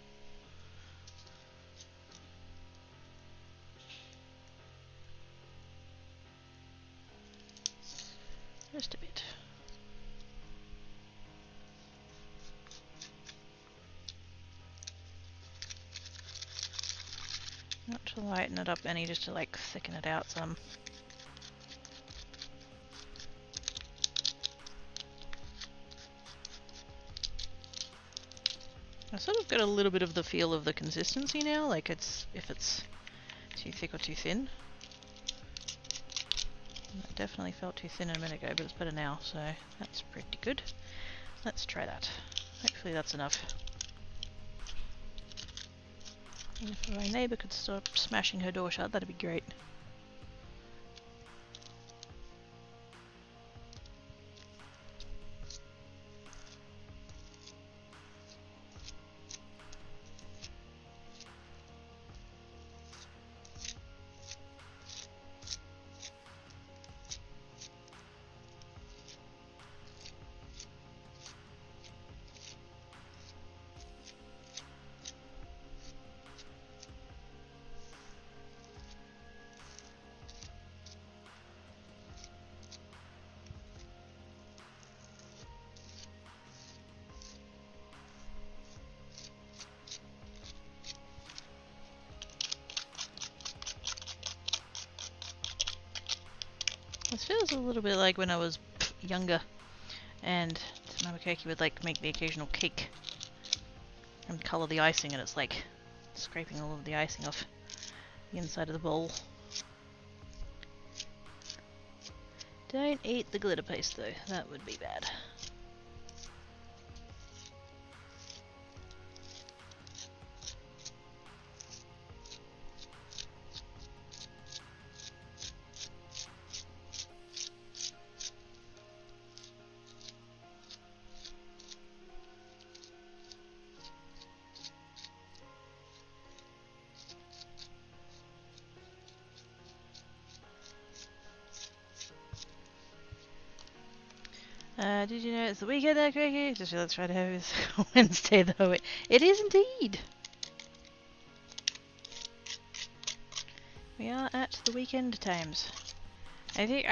Just a bit. Not to lighten it up any, just to like thicken it out some. I sort of got a little bit of the feel of the consistency now, like if it's too thick or too thin. It definitely felt too thin a minute ago, but it's better now, so that's pretty good. Let's try that. Hopefully that's enough. And if my neighbour could stop smashing her door shut, that'd be great. This feels a little bit like when I was younger and Mama Koki would like make the occasional cake and colour the icing, and it's like scraping all of the icing off the inside of the bowl. Don't eat the glitter paste though, that would be bad. Did you know it's the weekend there, Craigie? Just let's try to have this Wednesday though. It is indeed. We are at the weekend times. I think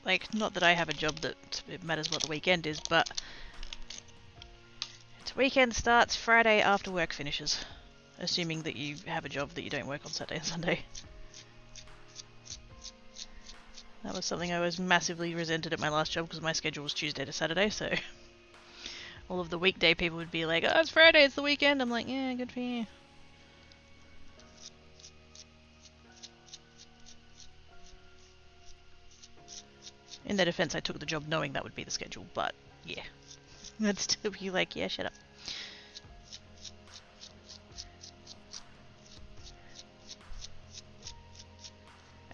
like, not that I have a job that it matters what the weekend is, but it's weekend starts Friday after work finishes, assuming that you have a job that you don't work on Saturday and Sunday. That was something I was massively resented at my last job because my schedule was Tuesday to Saturday, so all of the weekday people would be like, oh, it's Friday, it's the weekend. I'm like, yeah, good for you. In their defense, I took the job knowing that would be the schedule, but yeah. I'd still be like, yeah, shut up.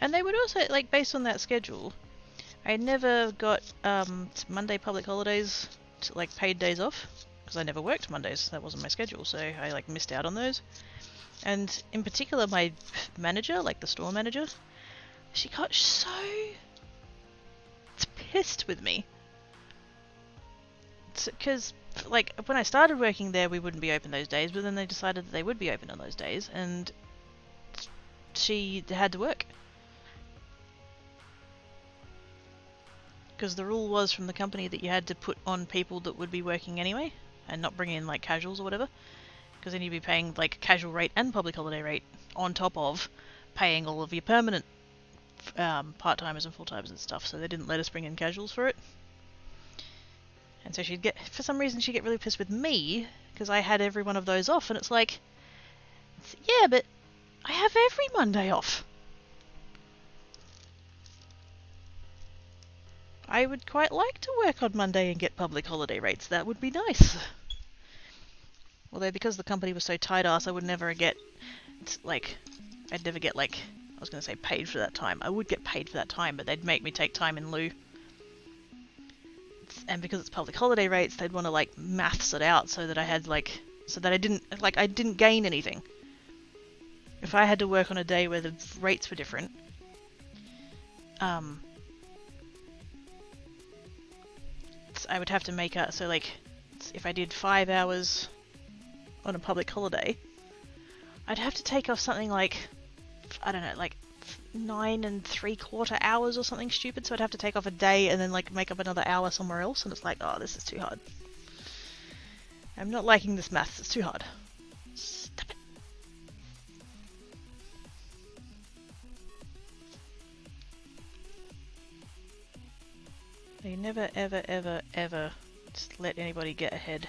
And they would also, like, based on that schedule, I never got Monday public holidays, like paid days off, because I never worked Mondays. That wasn't my schedule, so I like missed out on those. And in particular, my manager, like the store manager, she got so pissed with me. Because, like, when I started working there, we wouldn't be open those days, but then they decided that they would be open on those days, and she had to work. Because the rule was from the company that you had to put on people that would be working anyway, and not bring in, like, casuals or whatever. Because then you'd be paying, like, casual rate and public holiday rate on top of paying all of your permanent part-timers and full-timers and stuff, so they didn't let us bring in casuals for it. And so she'd get, for some reason, she'd get really pissed with me, because I had every one of those off, and it's like, yeah, but I have every Monday off. I would quite like to work on Monday and get public holiday rates. That would be nice. Although because the company was so tight-ass, I would never get, like, I'd never get, like, I was going to say paid for that time. I would get paid for that time, but they'd make me take time in lieu. And because it's public holiday rates, they'd want to, like, maths it out so that I had, like, so that I didn't gain anything. If I had to work on a day where the rates were different, I would have to make up, so like, if I did 5 hours on a public holiday, I'd have to take off something like, I don't know, like 9 3/4 hours or something stupid, so I'd have to take off a day and then like make up another hour somewhere else, and it's like, oh, this is too hard. I'm not liking this maths, it's too hard. Stop it. You never, ever, ever, ever just let anybody get ahead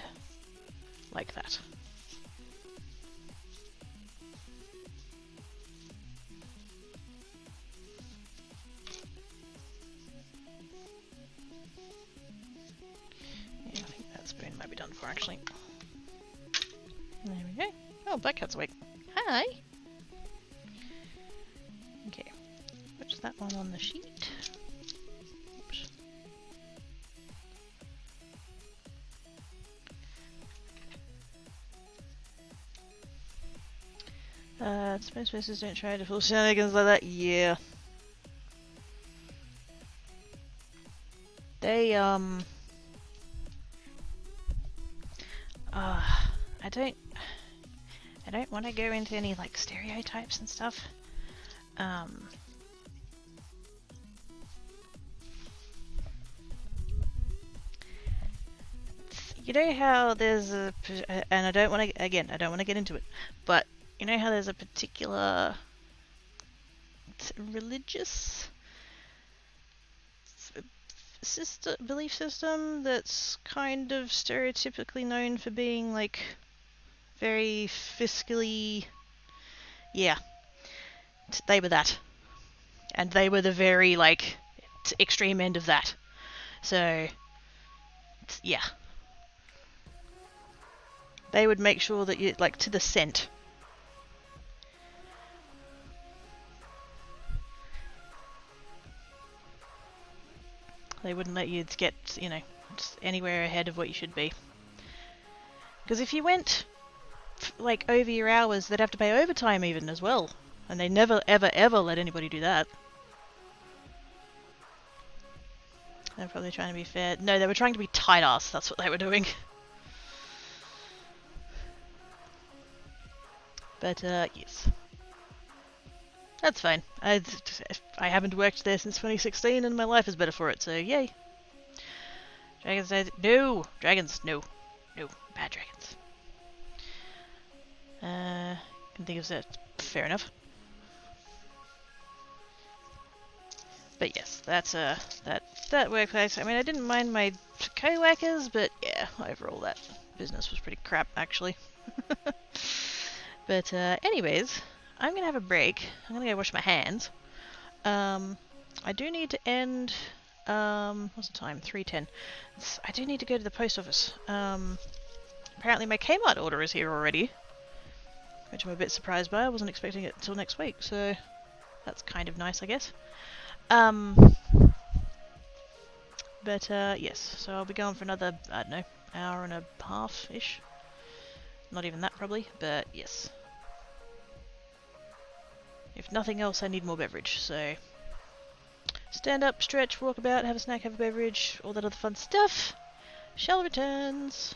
like that. Yeah, I think that spoon might be done for, actually. There we go. Oh, Black Cat's awake. Hi! Okay. Push that one on the sheet. Oops. Space spaces don't try to pull shenanigans like that. Yeah. They, I don't want to go into any, like, stereotypes and stuff. You know how there's a, and I don't want to get into it, but you know how there's a particular religious belief system that's kind of stereotypically known for being, like, very fiscally, yeah, they were that, and they were the very, like, extreme end of that, so yeah, they would make sure that you, like, to the cent. They wouldn't let you get, you know, just anywhere ahead of what you should be. Because if you went, like, over your hours, they'd have to pay overtime even as well. And they never, ever, ever let anybody do that. They're probably trying to be fair. No, they were trying to be tight-ass. That's what they were doing. But, yes. That's fine. I haven't worked there since 2016 and my life is better for it, so yay. Dragons, no! Dragons, no. No, bad dragons. Can think of that. Fair enough. But yes, that's that workplace. I mean, I didn't mind my co-workers, but yeah, overall that business was pretty crap, actually. But anyways, I'm gonna have a break. I'm gonna go wash my hands. I do need to end. What's the time? 3:10. I do need to go to the post office. Apparently my Kmart order is here already, which I'm a bit surprised by. I wasn't expecting it until next week, so that's kind of nice, I guess. But yes, so I'll be going for another, I don't know, hour and a half-ish. Not even that, probably, but yes. If nothing else, I need more beverage, so stand up, stretch, walk about, have a snack, have a beverage, all that other fun stuff. Shell returns.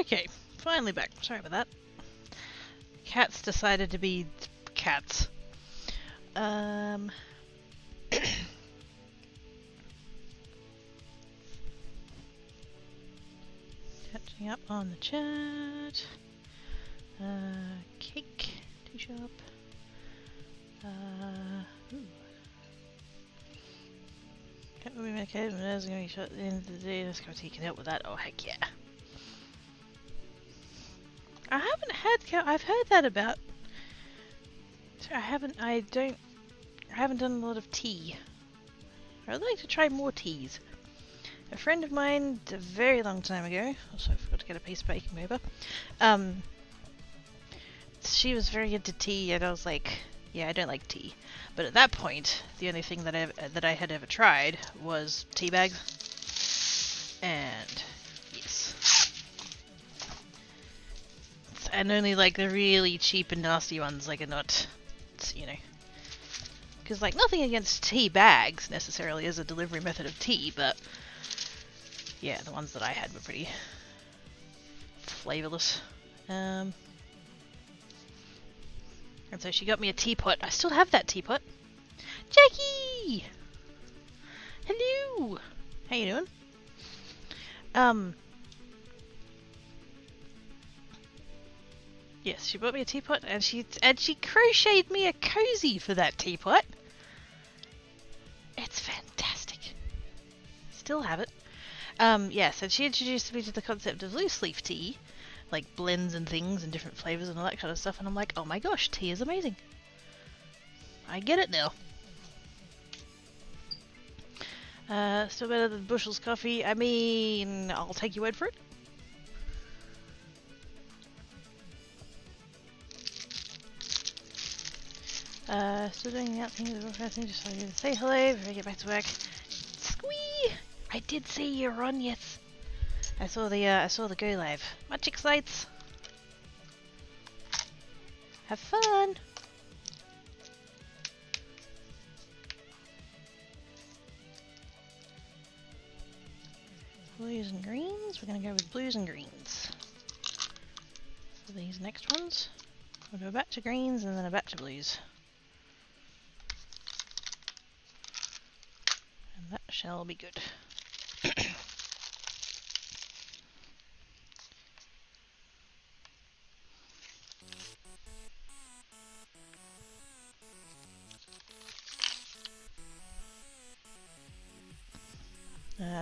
Okay, finally back. Sorry about that. Cats decided to be cats. Catching up on the chat. Cake, tea shop. Can't we make it? There's gonna be shot at the end of the day. This tea can help with that. Oh heck yeah! I haven't had. I've heard that about. I haven't done a lot of tea. I'd like to try more teas. A friend of mine, a very long time ago, also I forgot to get a piece of baking paper, she was very into tea, and I was like, yeah, I don't like tea. But at that point, the only thing that I had ever tried was tea bags. And yes. And only like the really cheap and nasty ones, like are not, you know. Because like nothing against tea bags necessarily as a delivery method of tea, but yeah, the ones that I had were pretty flavorless. And so she got me a teapot. I still have that teapot. Jackie! Hello! How you doing? Yes, she bought me a teapot and she crocheted me a cozy for that teapot. It's fantastic. Still have it. Yes, and she introduced me to the concept of loose leaf tea, like blends and things and different flavors and all that kind of stuff, and I'm like, oh my gosh, tea is amazing. I get it now. Still better than Bushell's coffee. I mean, I'll take your word for it. Still doing the thing, just wanted to say hello before I get back to work. Squee! I did see you're on, yes. I saw the go live. Much excites. Have fun. Blues and greens. We're gonna go with blues and greens. For these next ones, we'll do a batch of greens and then a batch of blues. And that shall be good.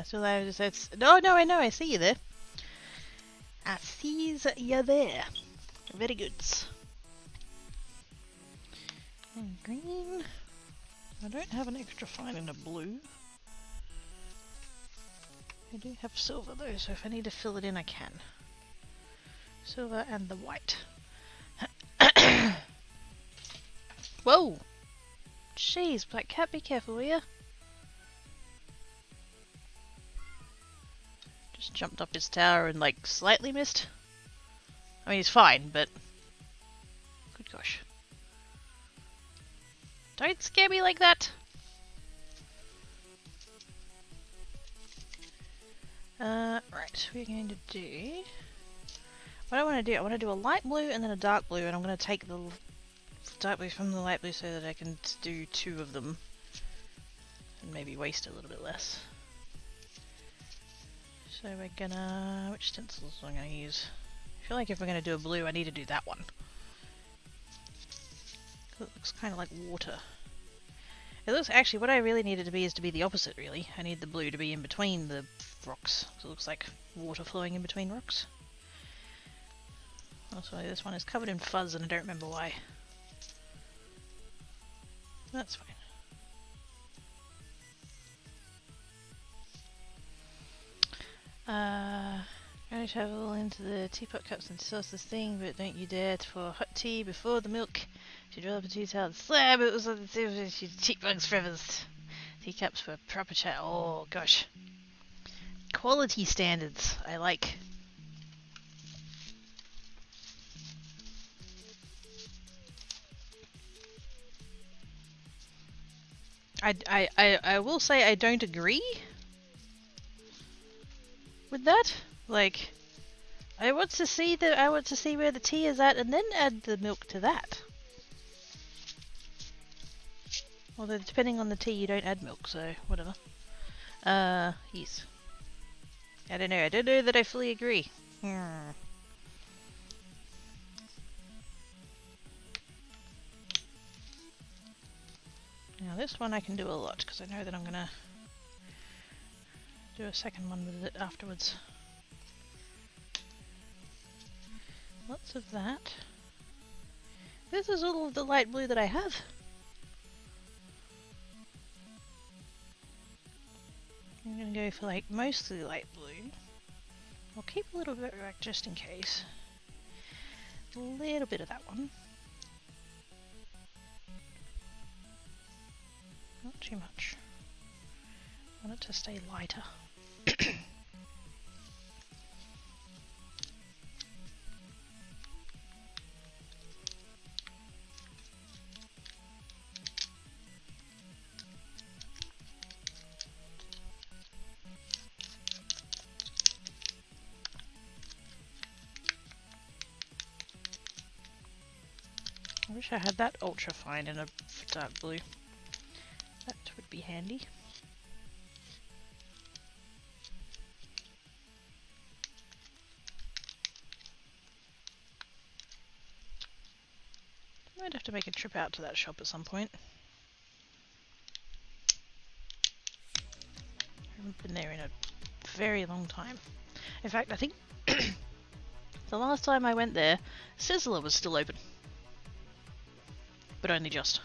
So I just said, no, I know, I see you there. I sees you there. Very good. And green. I don't have an extra fine in a blue. I do have silver though, so if I need to fill it in, I can. Silver and the white. Whoa! Jeez, Black Cat, be careful, will ya? Just jumped up his tower and like slightly missed. I mean, he's fine, but good gosh. Don't scare me like that! Right, we're going to do... What I want to do, I want to do a light blue and then a dark blue, and I'm going to take the dark blue from the light blue so that I can do two of them. And maybe waste a little bit less. So we're gonna... which stencils am I going to use? I feel like if we're going to do a blue, I need to do that one. It looks kind of like water. It looks, actually, what I really need it to be is to be the opposite, really. I need the blue to be in between the rocks. So it looks like water flowing in between rocks. Also, this one is covered in fuzz and I don't remember why. That's fine. Going to travel into the teapot cups and sauce this thing, but don't you dare to pour hot tea before the milk. She'd roll up a two-tailed slab. It was on the cheap bugs feathers. Teacups for proper chat. Oh gosh. Quality standards. I like. I will say I don't agree with that. Like, I want to see where the tea is at, and then add the milk to that. Although depending on the tea, you don't add milk, so whatever. Yes. I don't know that I fully agree. Now this one I can do a lot, because I know that I'm gonna do a second one with it afterwards. Lots of that. This is all of the light blue that I have. I'm gonna go for like mostly light blue. I'll keep a little bit back just in case. A little bit of that one. Not too much. I want it to stay lighter. I wish I had that ultra fine in a dark blue. That would be handy. Might have to make a trip out to that shop at some point. I haven't been there in a very long time. In fact, I think the last time I went there, Sizzler was still open. But only just.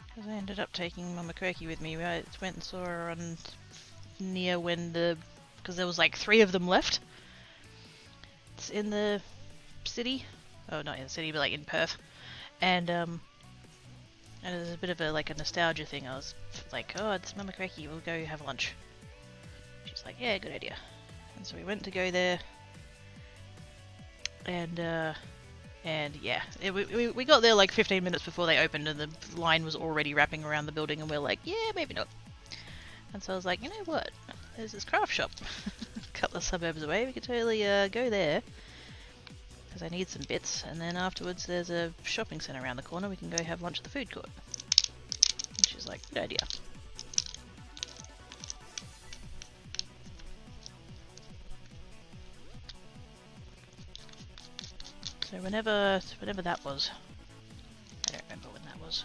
Because I ended up taking Mama Quirky with me. I went and saw her on near when because there was like 3 of them left. It's in the city. Oh, not in the city, but like in Perth. And it was a bit of a nostalgia thing. I was like, oh, it's Mama Quirky, we'll go have lunch. She's like, yeah, good idea. And so we went to go there. And yeah, we got there like 15 minutes before they opened, and the line was already wrapping around the building, and we're like, yeah, maybe not. And so I was like, you know what? There's this craft shop a couple of suburbs away. We could totally go there, because I need some bits. And then afterwards, there's a shopping centre around the corner. We can go have lunch at the food court. And she's like, good idea. So whenever that was, I don't remember when that was.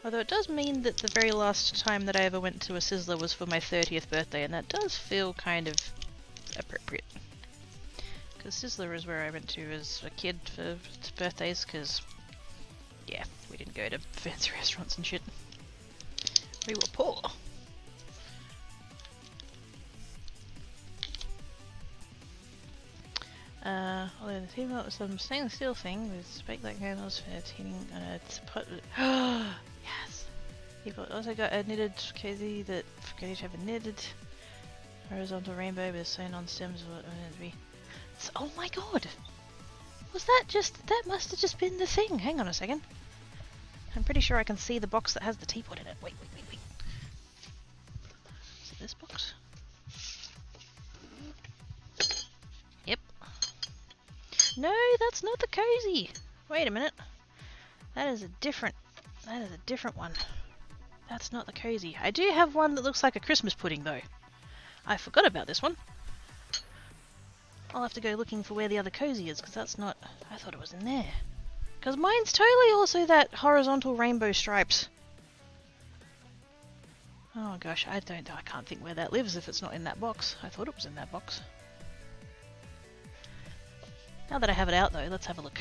Although it does mean that the very last time that I ever went to a Sizzler was for my 30th birthday, and that does feel kind of appropriate. Because Sizzler is where I went to as a kid for birthdays, because, yeah, we didn't go to fancy restaurants and shit. We were poor. Although the theme was some stainless steel thing with baked like handles for heating it's pot. Yes! You've also got a knitted cozy that forget to have a knitted horizontal rainbow with sewn on stems of what it meant to be. So, oh my god! Was that that must have just been the thing! Hang on a second. I'm pretty sure I can see the box that has the teapot in it. Wait. Is it this box? No, that's not the cozy. Wait a minute. That is a different one. That's not the cozy. I do have one that looks like a Christmas pudding though. I forgot about this one. I'll have to go looking for where the other cozy is, because that's not... I thought it was in there. Because mine's totally also that horizontal rainbow stripes. Oh gosh, I can't think where that lives if it's not in that box. I thought it was in that box. Now that I have it out though, let's have a look.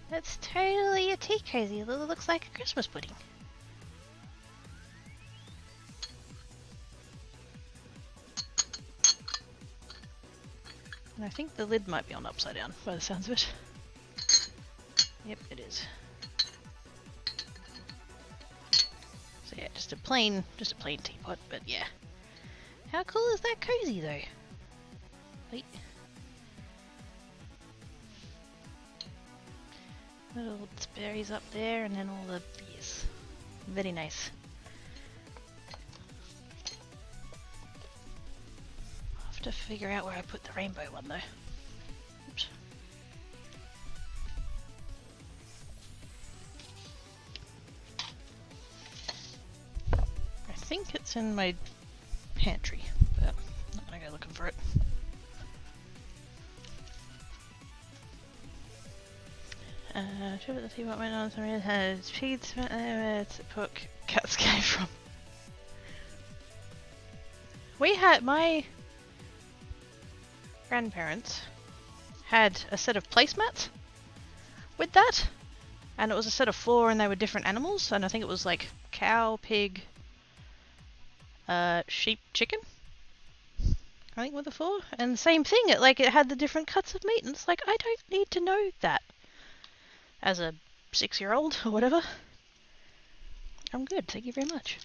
That's totally a tea cozy. It looks like a Christmas pudding. And I think the lid might be on upside down by the sounds of it. Yep, it is. So yeah, just a plain teapot, but yeah. How cool is that cozy though? Wait. Little berries up there, and then all the bees. Very nice. I'll have to figure out where I put the rainbow one though. Oops. I think it's in my pantry, but I'm not gonna go looking for it. Trip at the teapot went on some has cheats where the book cats came from. We had my grandparents had a set of placemats with that, and it was a set of 4 and they were different animals, and I think it was like cow, pig, sheep, chicken, I think were the 4, and the same thing, it had the different cuts of meat, and it's like, I don't need to know that as a 6-year-old or whatever. I'm good, thank you very much.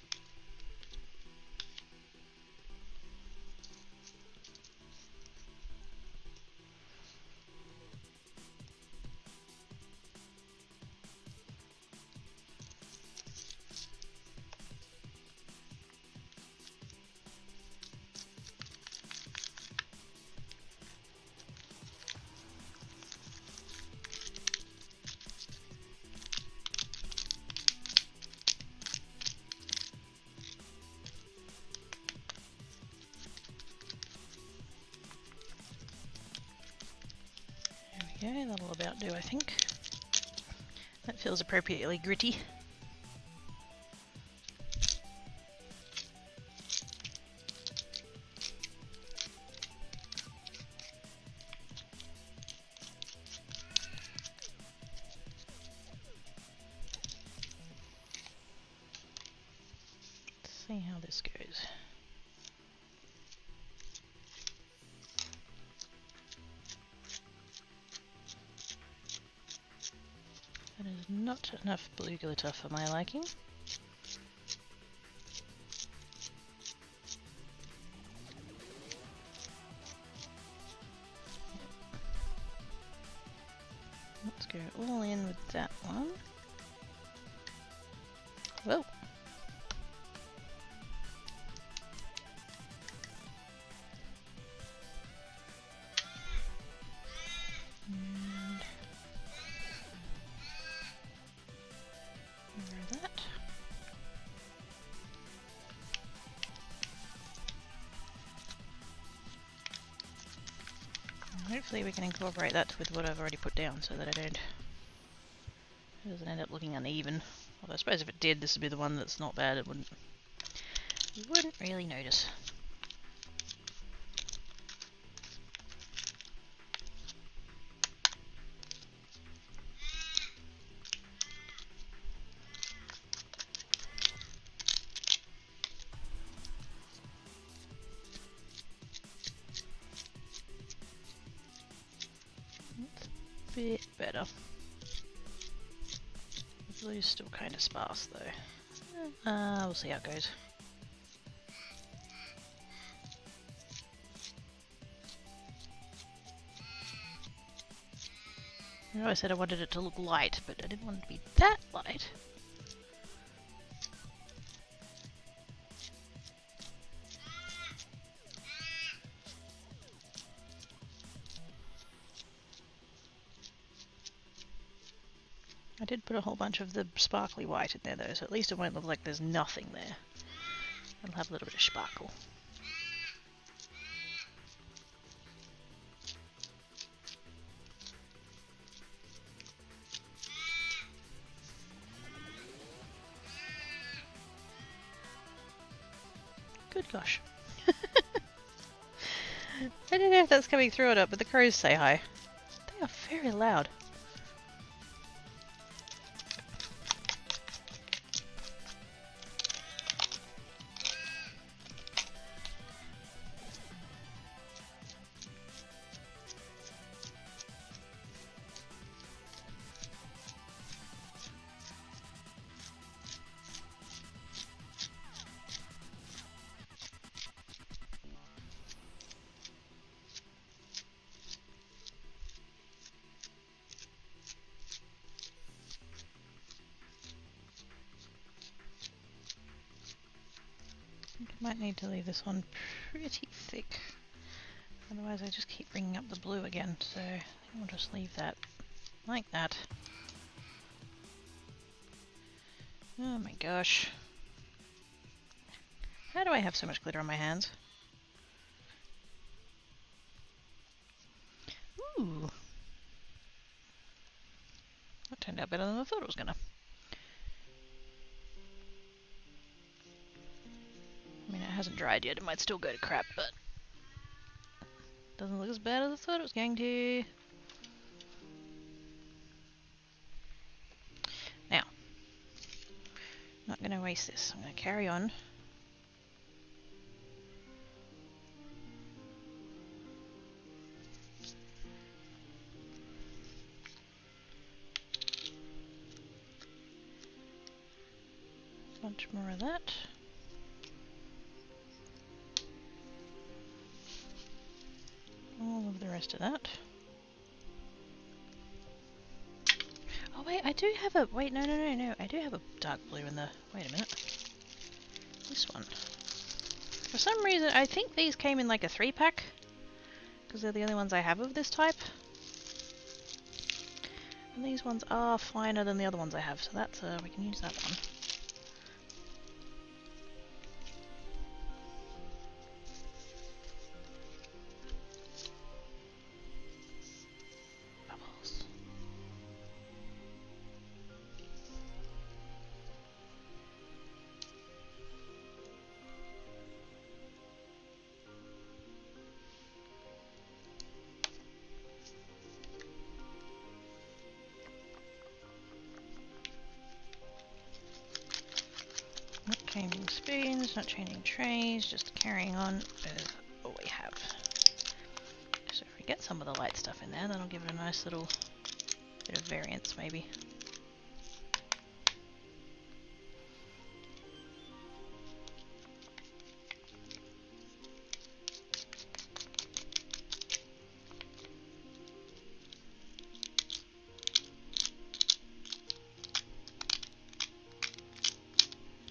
Okay, that'll about do, I think. That feels appropriately gritty. Let's see how this goes. That is not enough blue glitter for my liking. Let's go all in with that one. Whoa! Hopefully we can incorporate that with what I've already put down so that it doesn't end up looking uneven. Although I suppose if it did, this would be the one that's not bad, you wouldn't really notice. Bit better. The blue's still kind of sparse though. We'll see how it goes. I know I said I wanted it to look light, but I didn't want it to be that light. I did put a whole bunch of the sparkly white in there though, so at least it won't look like there's nothing there. It'll have a little bit of sparkle. Good gosh. I don't know if that's coming through or not, but the crows say hi. They are very loud. I might need to leave this one pretty thick. Otherwise I just keep bringing up the blue again, so I think I'll just leave that like that. Oh my gosh. How do I have so much glitter on my hands? Ooh. That turned out better than I thought it was gonna. I mean, it hasn't dried yet, it might still go to crap, but doesn't look as bad as I thought it was going to. Now, not going to waste this. I'm going to carry on. Bunch more of that. All of the rest of that. Oh wait, I do have a... Wait, no. I do have a dark blue in the... Wait a minute. This one. For some reason, I think these came in like a 3-pack. Because they're the only ones I have of this type. And these ones are finer than the other ones I have, so that's... we can use that one. Not changing spoons, not changing trays, just carrying on with what we have. So if we get some of the light stuff in there, that'll give it a nice little bit of variance maybe.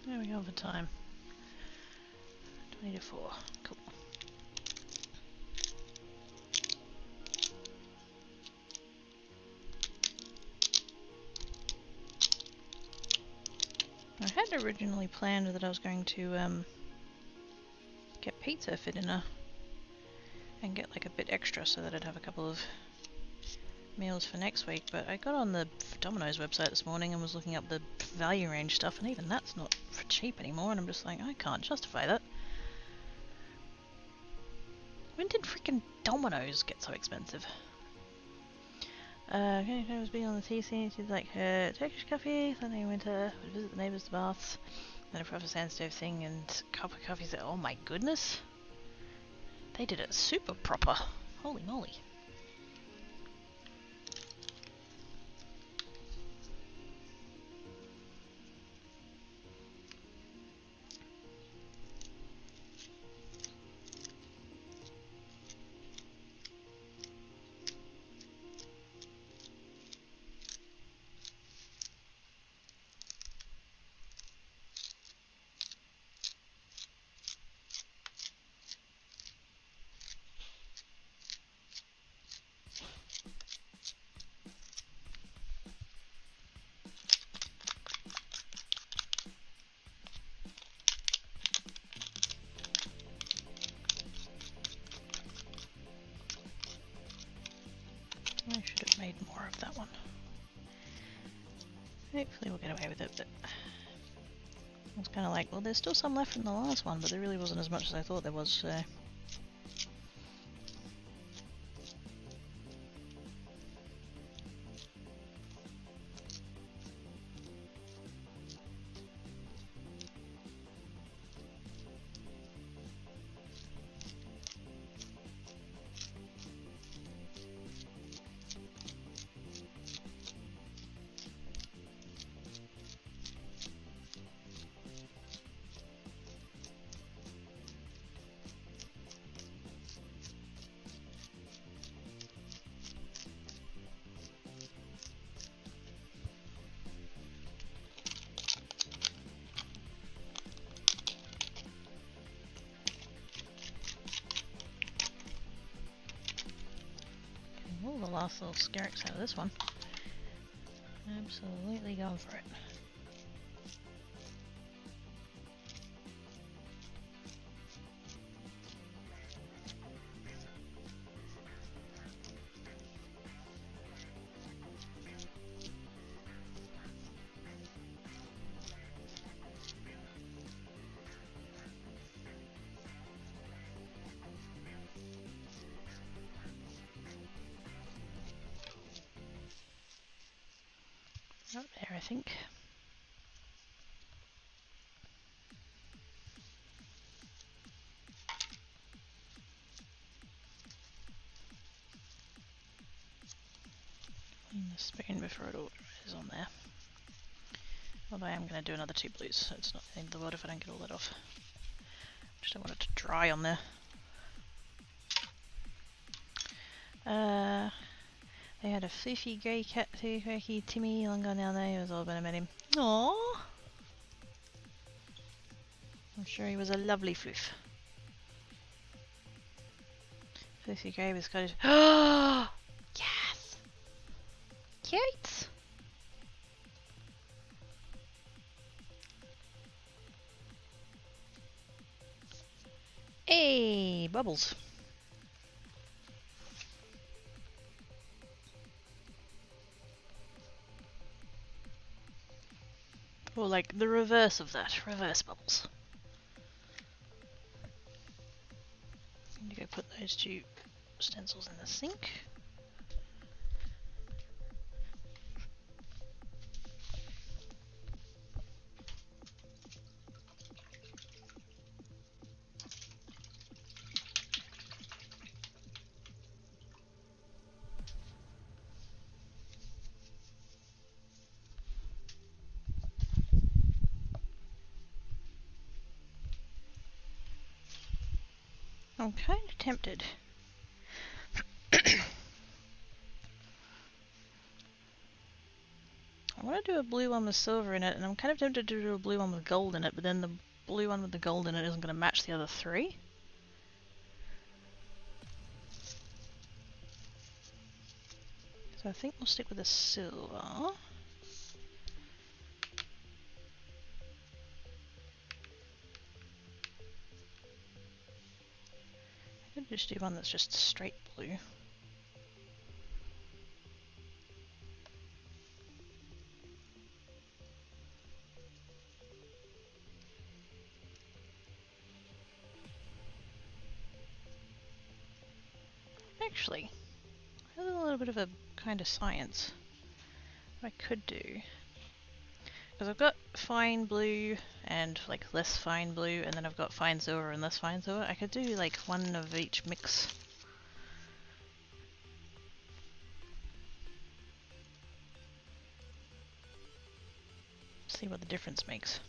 There we go for time. 20 to 4. Cool. I had originally planned that I was going to get pizza for dinner and get like a bit extra so that I'd have a couple of meals for next week, but I got on the Domino's website this morning and was looking up the value range stuff, and even that's not for cheap anymore, and I'm just like, I can't justify that. When did freaking Domino's get so expensive? Okay, I was being on the tea scene. She'd like her Turkish coffee, then they went to visit the neighbours' baths, then a proper sand stove thing, and cup of coffee. Oh my goodness! They did it super proper. Holy moly. I should have made more of that one. Hopefully we'll get away with it, but I was kind of like, well, there's still some left from the last one, but there really wasn't as much as I thought there was, so... last little skerricks out of this one. Absolutely going for it. Up there, I think. Clean the spoon before it all is on there. Although I am going to do another 2 blues, so it's not the end of the world if I don't get all that off. Just don't want it to dry on there. They had a fluffy grey cat too, cracky Timmy, long gone down there. He was all when I met him. Aww! I'm sure he was a lovely floof. Fluffy grey with Scottish. Oh! Yes! Cute! Hey! Bubbles! Or like the reverse of that, reverse bubbles. I need to go put those 2 stencils in the sink. I'm kind of tempted. I want to do a blue one with silver in it, and I'm kind of tempted to do a blue one with gold in it, but then the blue one with the gold in it isn't going to match the other 3. So I think we'll stick with the silver. I could just do one that's just straight blue. Actually, I have a little bit of a kind of science. What I could do, because I've got fine blue and like less fine blue, and then I've got fine silver and less fine silver. I could do like one of each mix. See what the difference makes.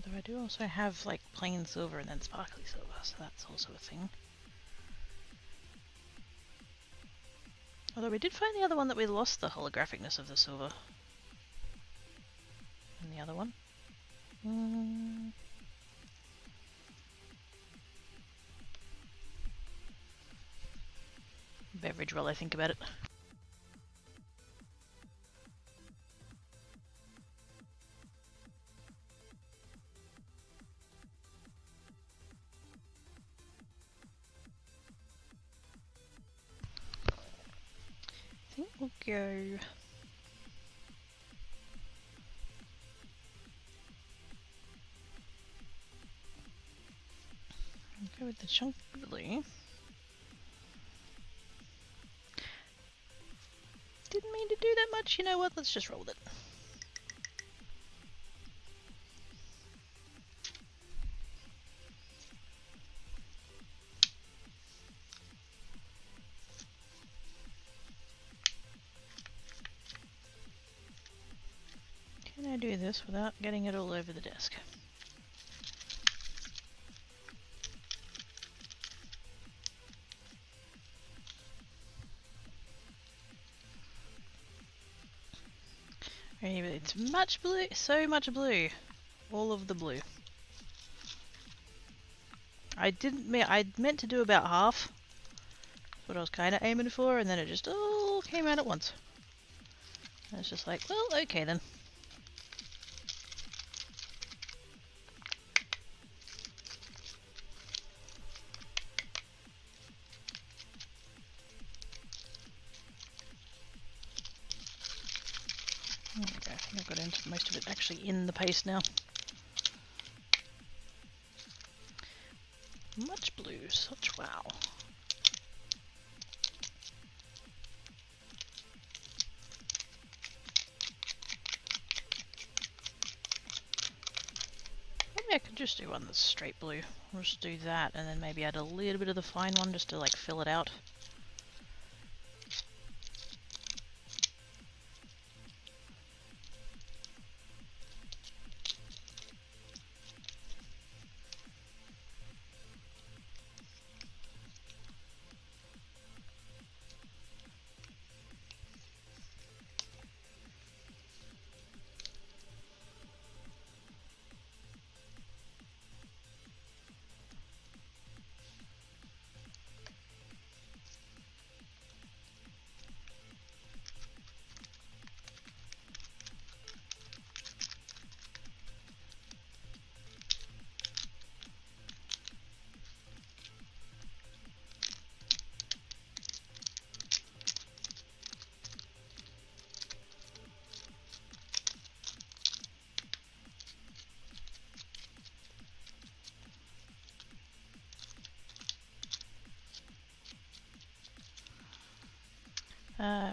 Although I do also have like plain silver and then sparkly silver, so that's also a thing. Although we did find the other one that we lost the holographicness of the silver. And the other one. Beverage while I think about it. I think we'll go... I'll go with the chunk blue. Didn't mean to do that much, you know what, let's just roll with it. do this without getting it all over the desk? It's much blue, so much blue. All of the blue. I meant to do about half. That's what I was kind of aiming for, and then it just all came out at once. And it's just like, well, okay then. There we go. I think I've got into most of it actually in the paste now. Much blue, such wow. Maybe I could just do one that's straight blue. I'll just do that and then maybe add a little bit of the fine one just to like fill it out.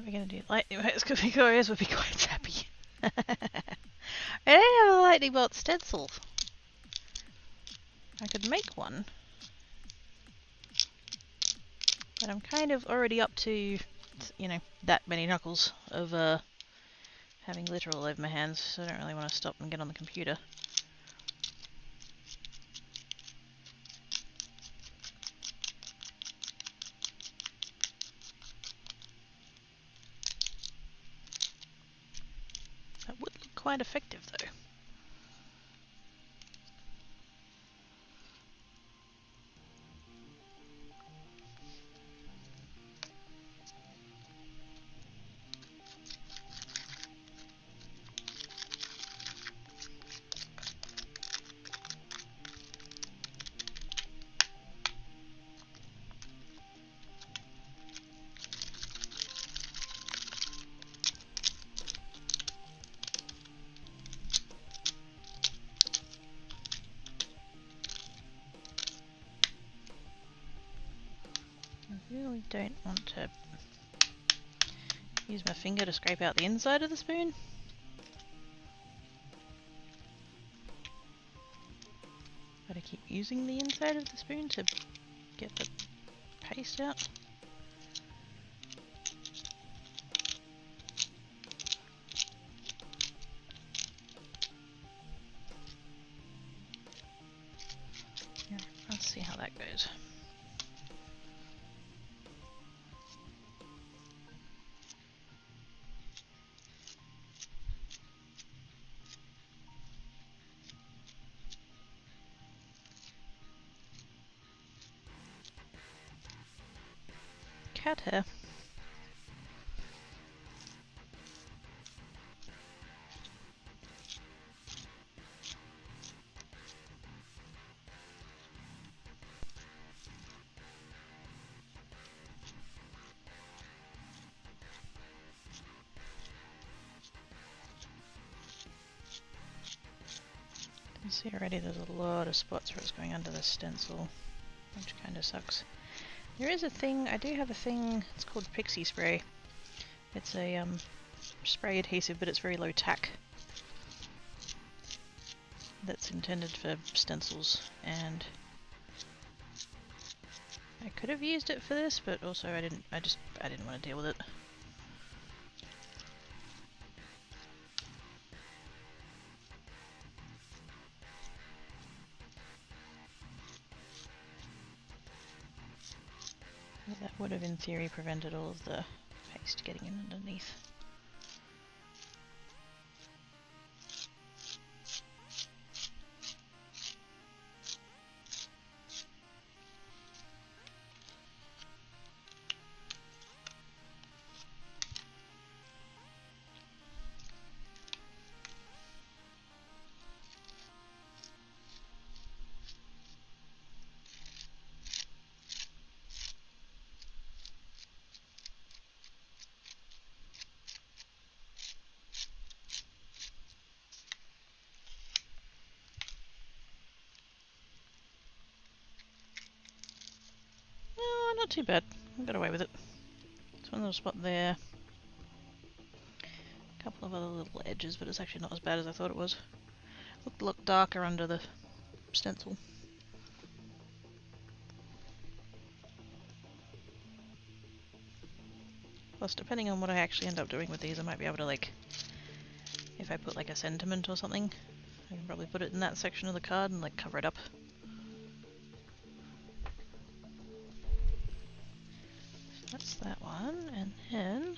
We're gonna do lightning bolts because Victoria's would be quite happy. I don't have a lightning bolt stencil. I could make one. But I'm kind of already up to, you know, that many knuckles of having glitter all over my hands, so I don't really want to stop and get on the computer. That would look quite effective though. I really don't want to use my finger to scrape out the inside of the spoon. But I keep using the inside of the spoon to get the paste out. Yeah, let's see how that goes. Cat hair. You can see already there's a lot of spots where it's going under the stencil, which kind of sucks. There is a thing, I do have a thing, it's called Pixie Spray. It's a spray adhesive, but it's very low tack. That's intended for stencils, and I could have used it for this, but also I didn't want to deal with it. would have in theory prevented all of the paste getting in underneath. No, not too bad. I got away with it. There's one little spot there. A couple of other little edges, but it's actually not as bad as I thought it was. Looked a lot darker under the stencil. Plus, depending on what I actually end up doing with these, I might be able to, like, if I put like a sentiment or something, I can probably put it in that section of the card and like cover it up. So that's that one, and then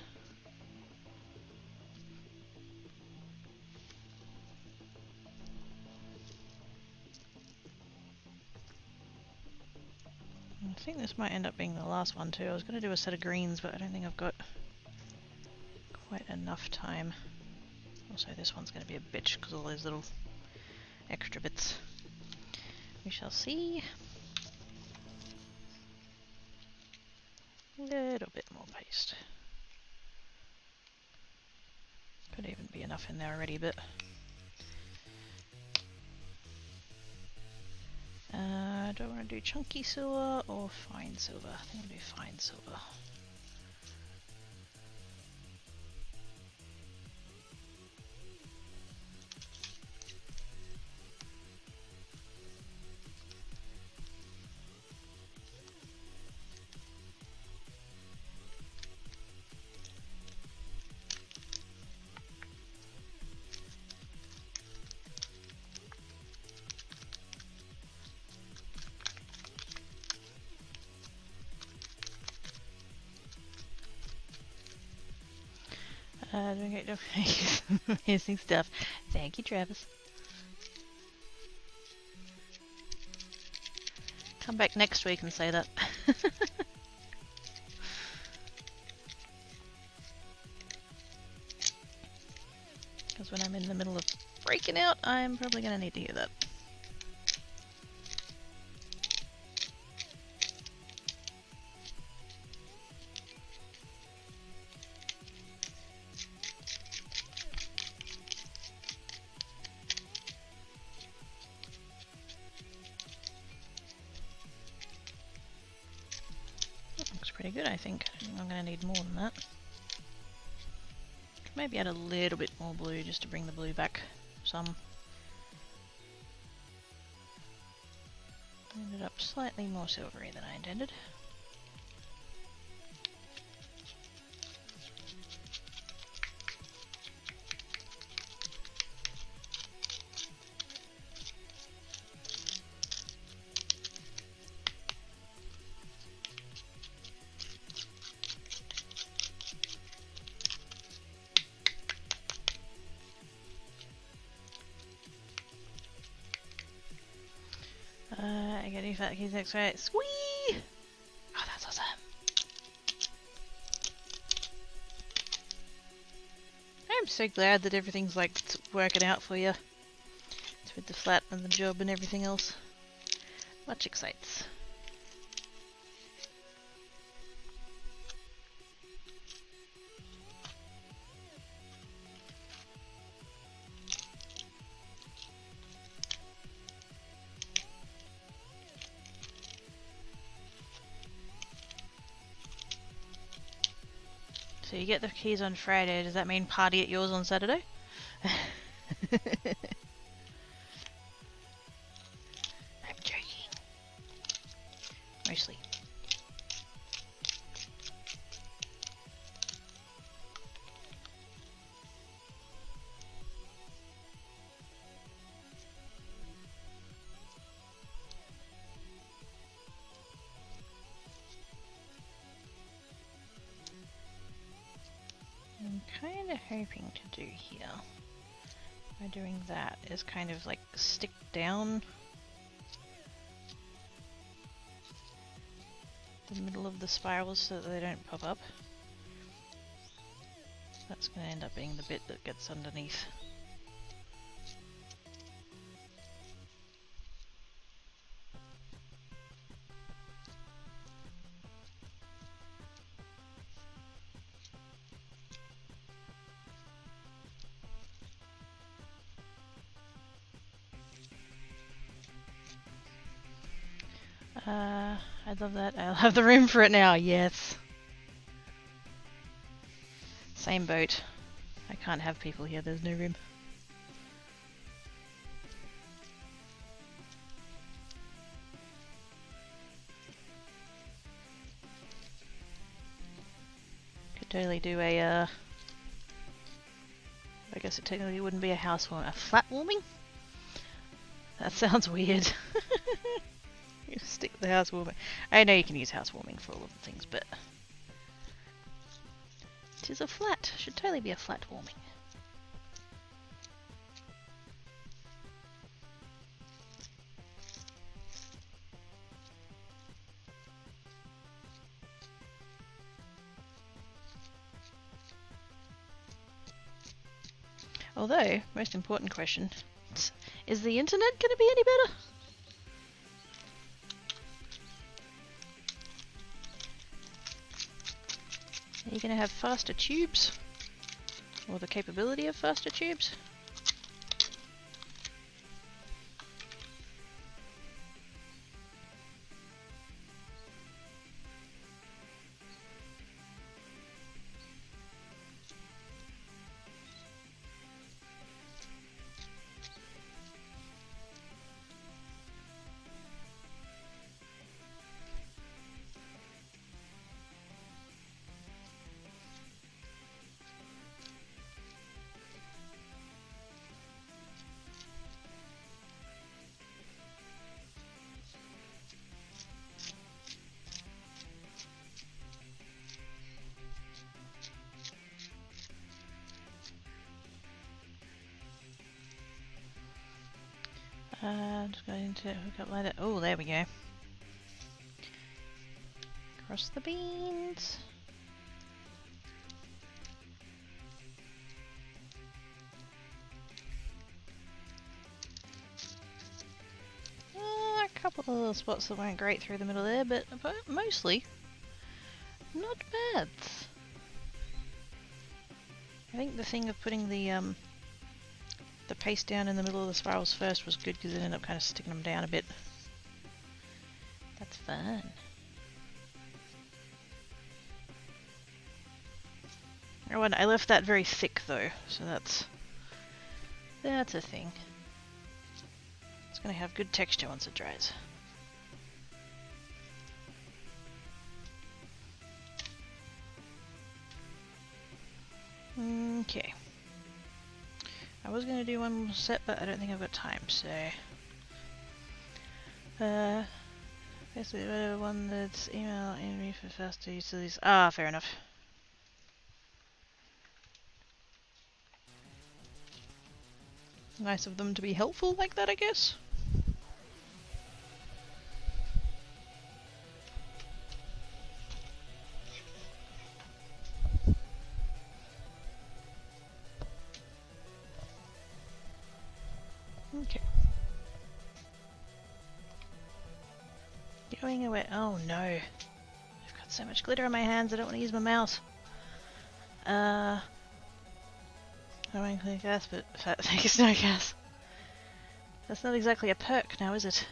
I think this might end up being the last one too. I was going to do a set of greens, but I don't think I've got quite enough time. Also, this one's going to be a bitch because all those little extra bits. We shall see. A little bit more paste. Could even be enough in there already, but do I want to do chunky silver or fine silver? I think I'll do fine silver. Amazing stuff. Thank you, Travis. Come back next week and say that. Because when I'm in the middle of breaking out, I'm probably going to need to hear that. Pretty good, I think. I'm going to need more than that. Could maybe add a little bit more blue just to bring the blue back some. Ended up slightly more silvery than I intended. I get if that keys next right. Squee! Oh, that's awesome. I'm so glad that everything's like working out for you. It's with the flat and the job and everything else. Much excites. So you get the keys on Friday, does that mean party at yours on Saturday? I'm joking. Mostly. hoping to do here by doing that is kind of like stick down the middle of the spirals so that they don't pop up. That's going to end up being the bit that gets underneath. I'd love that. I'll have the room for it now, yes. Same boat. I can't have people here, there's no room. Could totally do a, I guess it technically wouldn't be a house warming, a flat warming? That sounds weird. You stick with the house warming. I know you can use house warming for all of the things, but it is a flat. Should totally be a flat warming. Although, most important question, is the internet going to be any better? Are you going to have faster tubes? Or the capability of faster tubes? I'm just going to hook up like that. Oh, there we go. Cross the beans. A couple of little spots that weren't great through the middle there, but mostly not bad. I think the thing of putting the paste down in the middle of the spirals first was good because it ended up kind of sticking them down a bit. That's fun. Oh, and I left that very thick though, so that's a thing. It's going to have good texture once it dries. Okay. I was going to do one more set, but I don't think I've got time, so... basically whatever one that's email in me for faster use of these... Ah, fair enough. Nice of them to be helpful like that, I guess. Okay. Going away. Oh no. I've got so much glitter on my hands, I don't want to use my mouse. I want to clean gas, but thanks, no gas. That's not exactly a perk now, is it?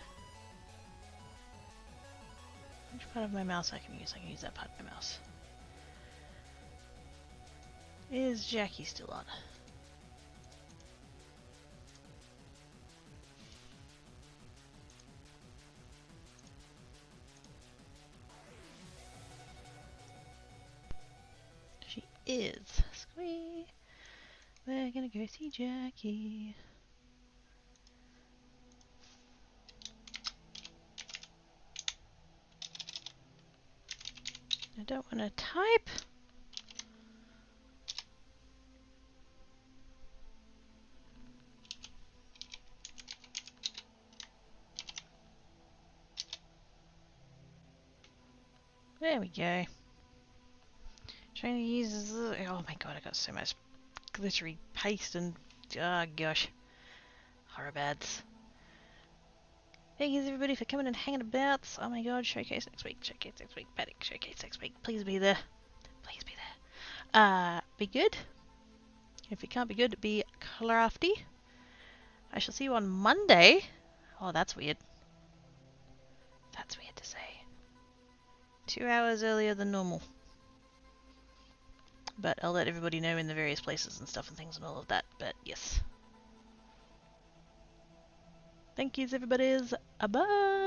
Which part of my mouse I can use? I can use that part of my mouse. Is Jackie still on? She is. Squee. We're gonna go see Jackie. I don't want to type. There we go. Trying to use this. Oh my god, I got so much glittery paste and. Oh gosh. Horribads. Thank you everybody for coming and hanging about. Oh my god, showcase next week, paddock, showcase next week. Please be there. Please be there. Be good. If you can't be good, be crafty. I shall see you on Monday. Oh, that's weird. That's weird to say. 2 hours earlier than normal. But I'll let everybody know in the various places and stuff and things and all of that. But yes. Thank yous, everybody. Bye.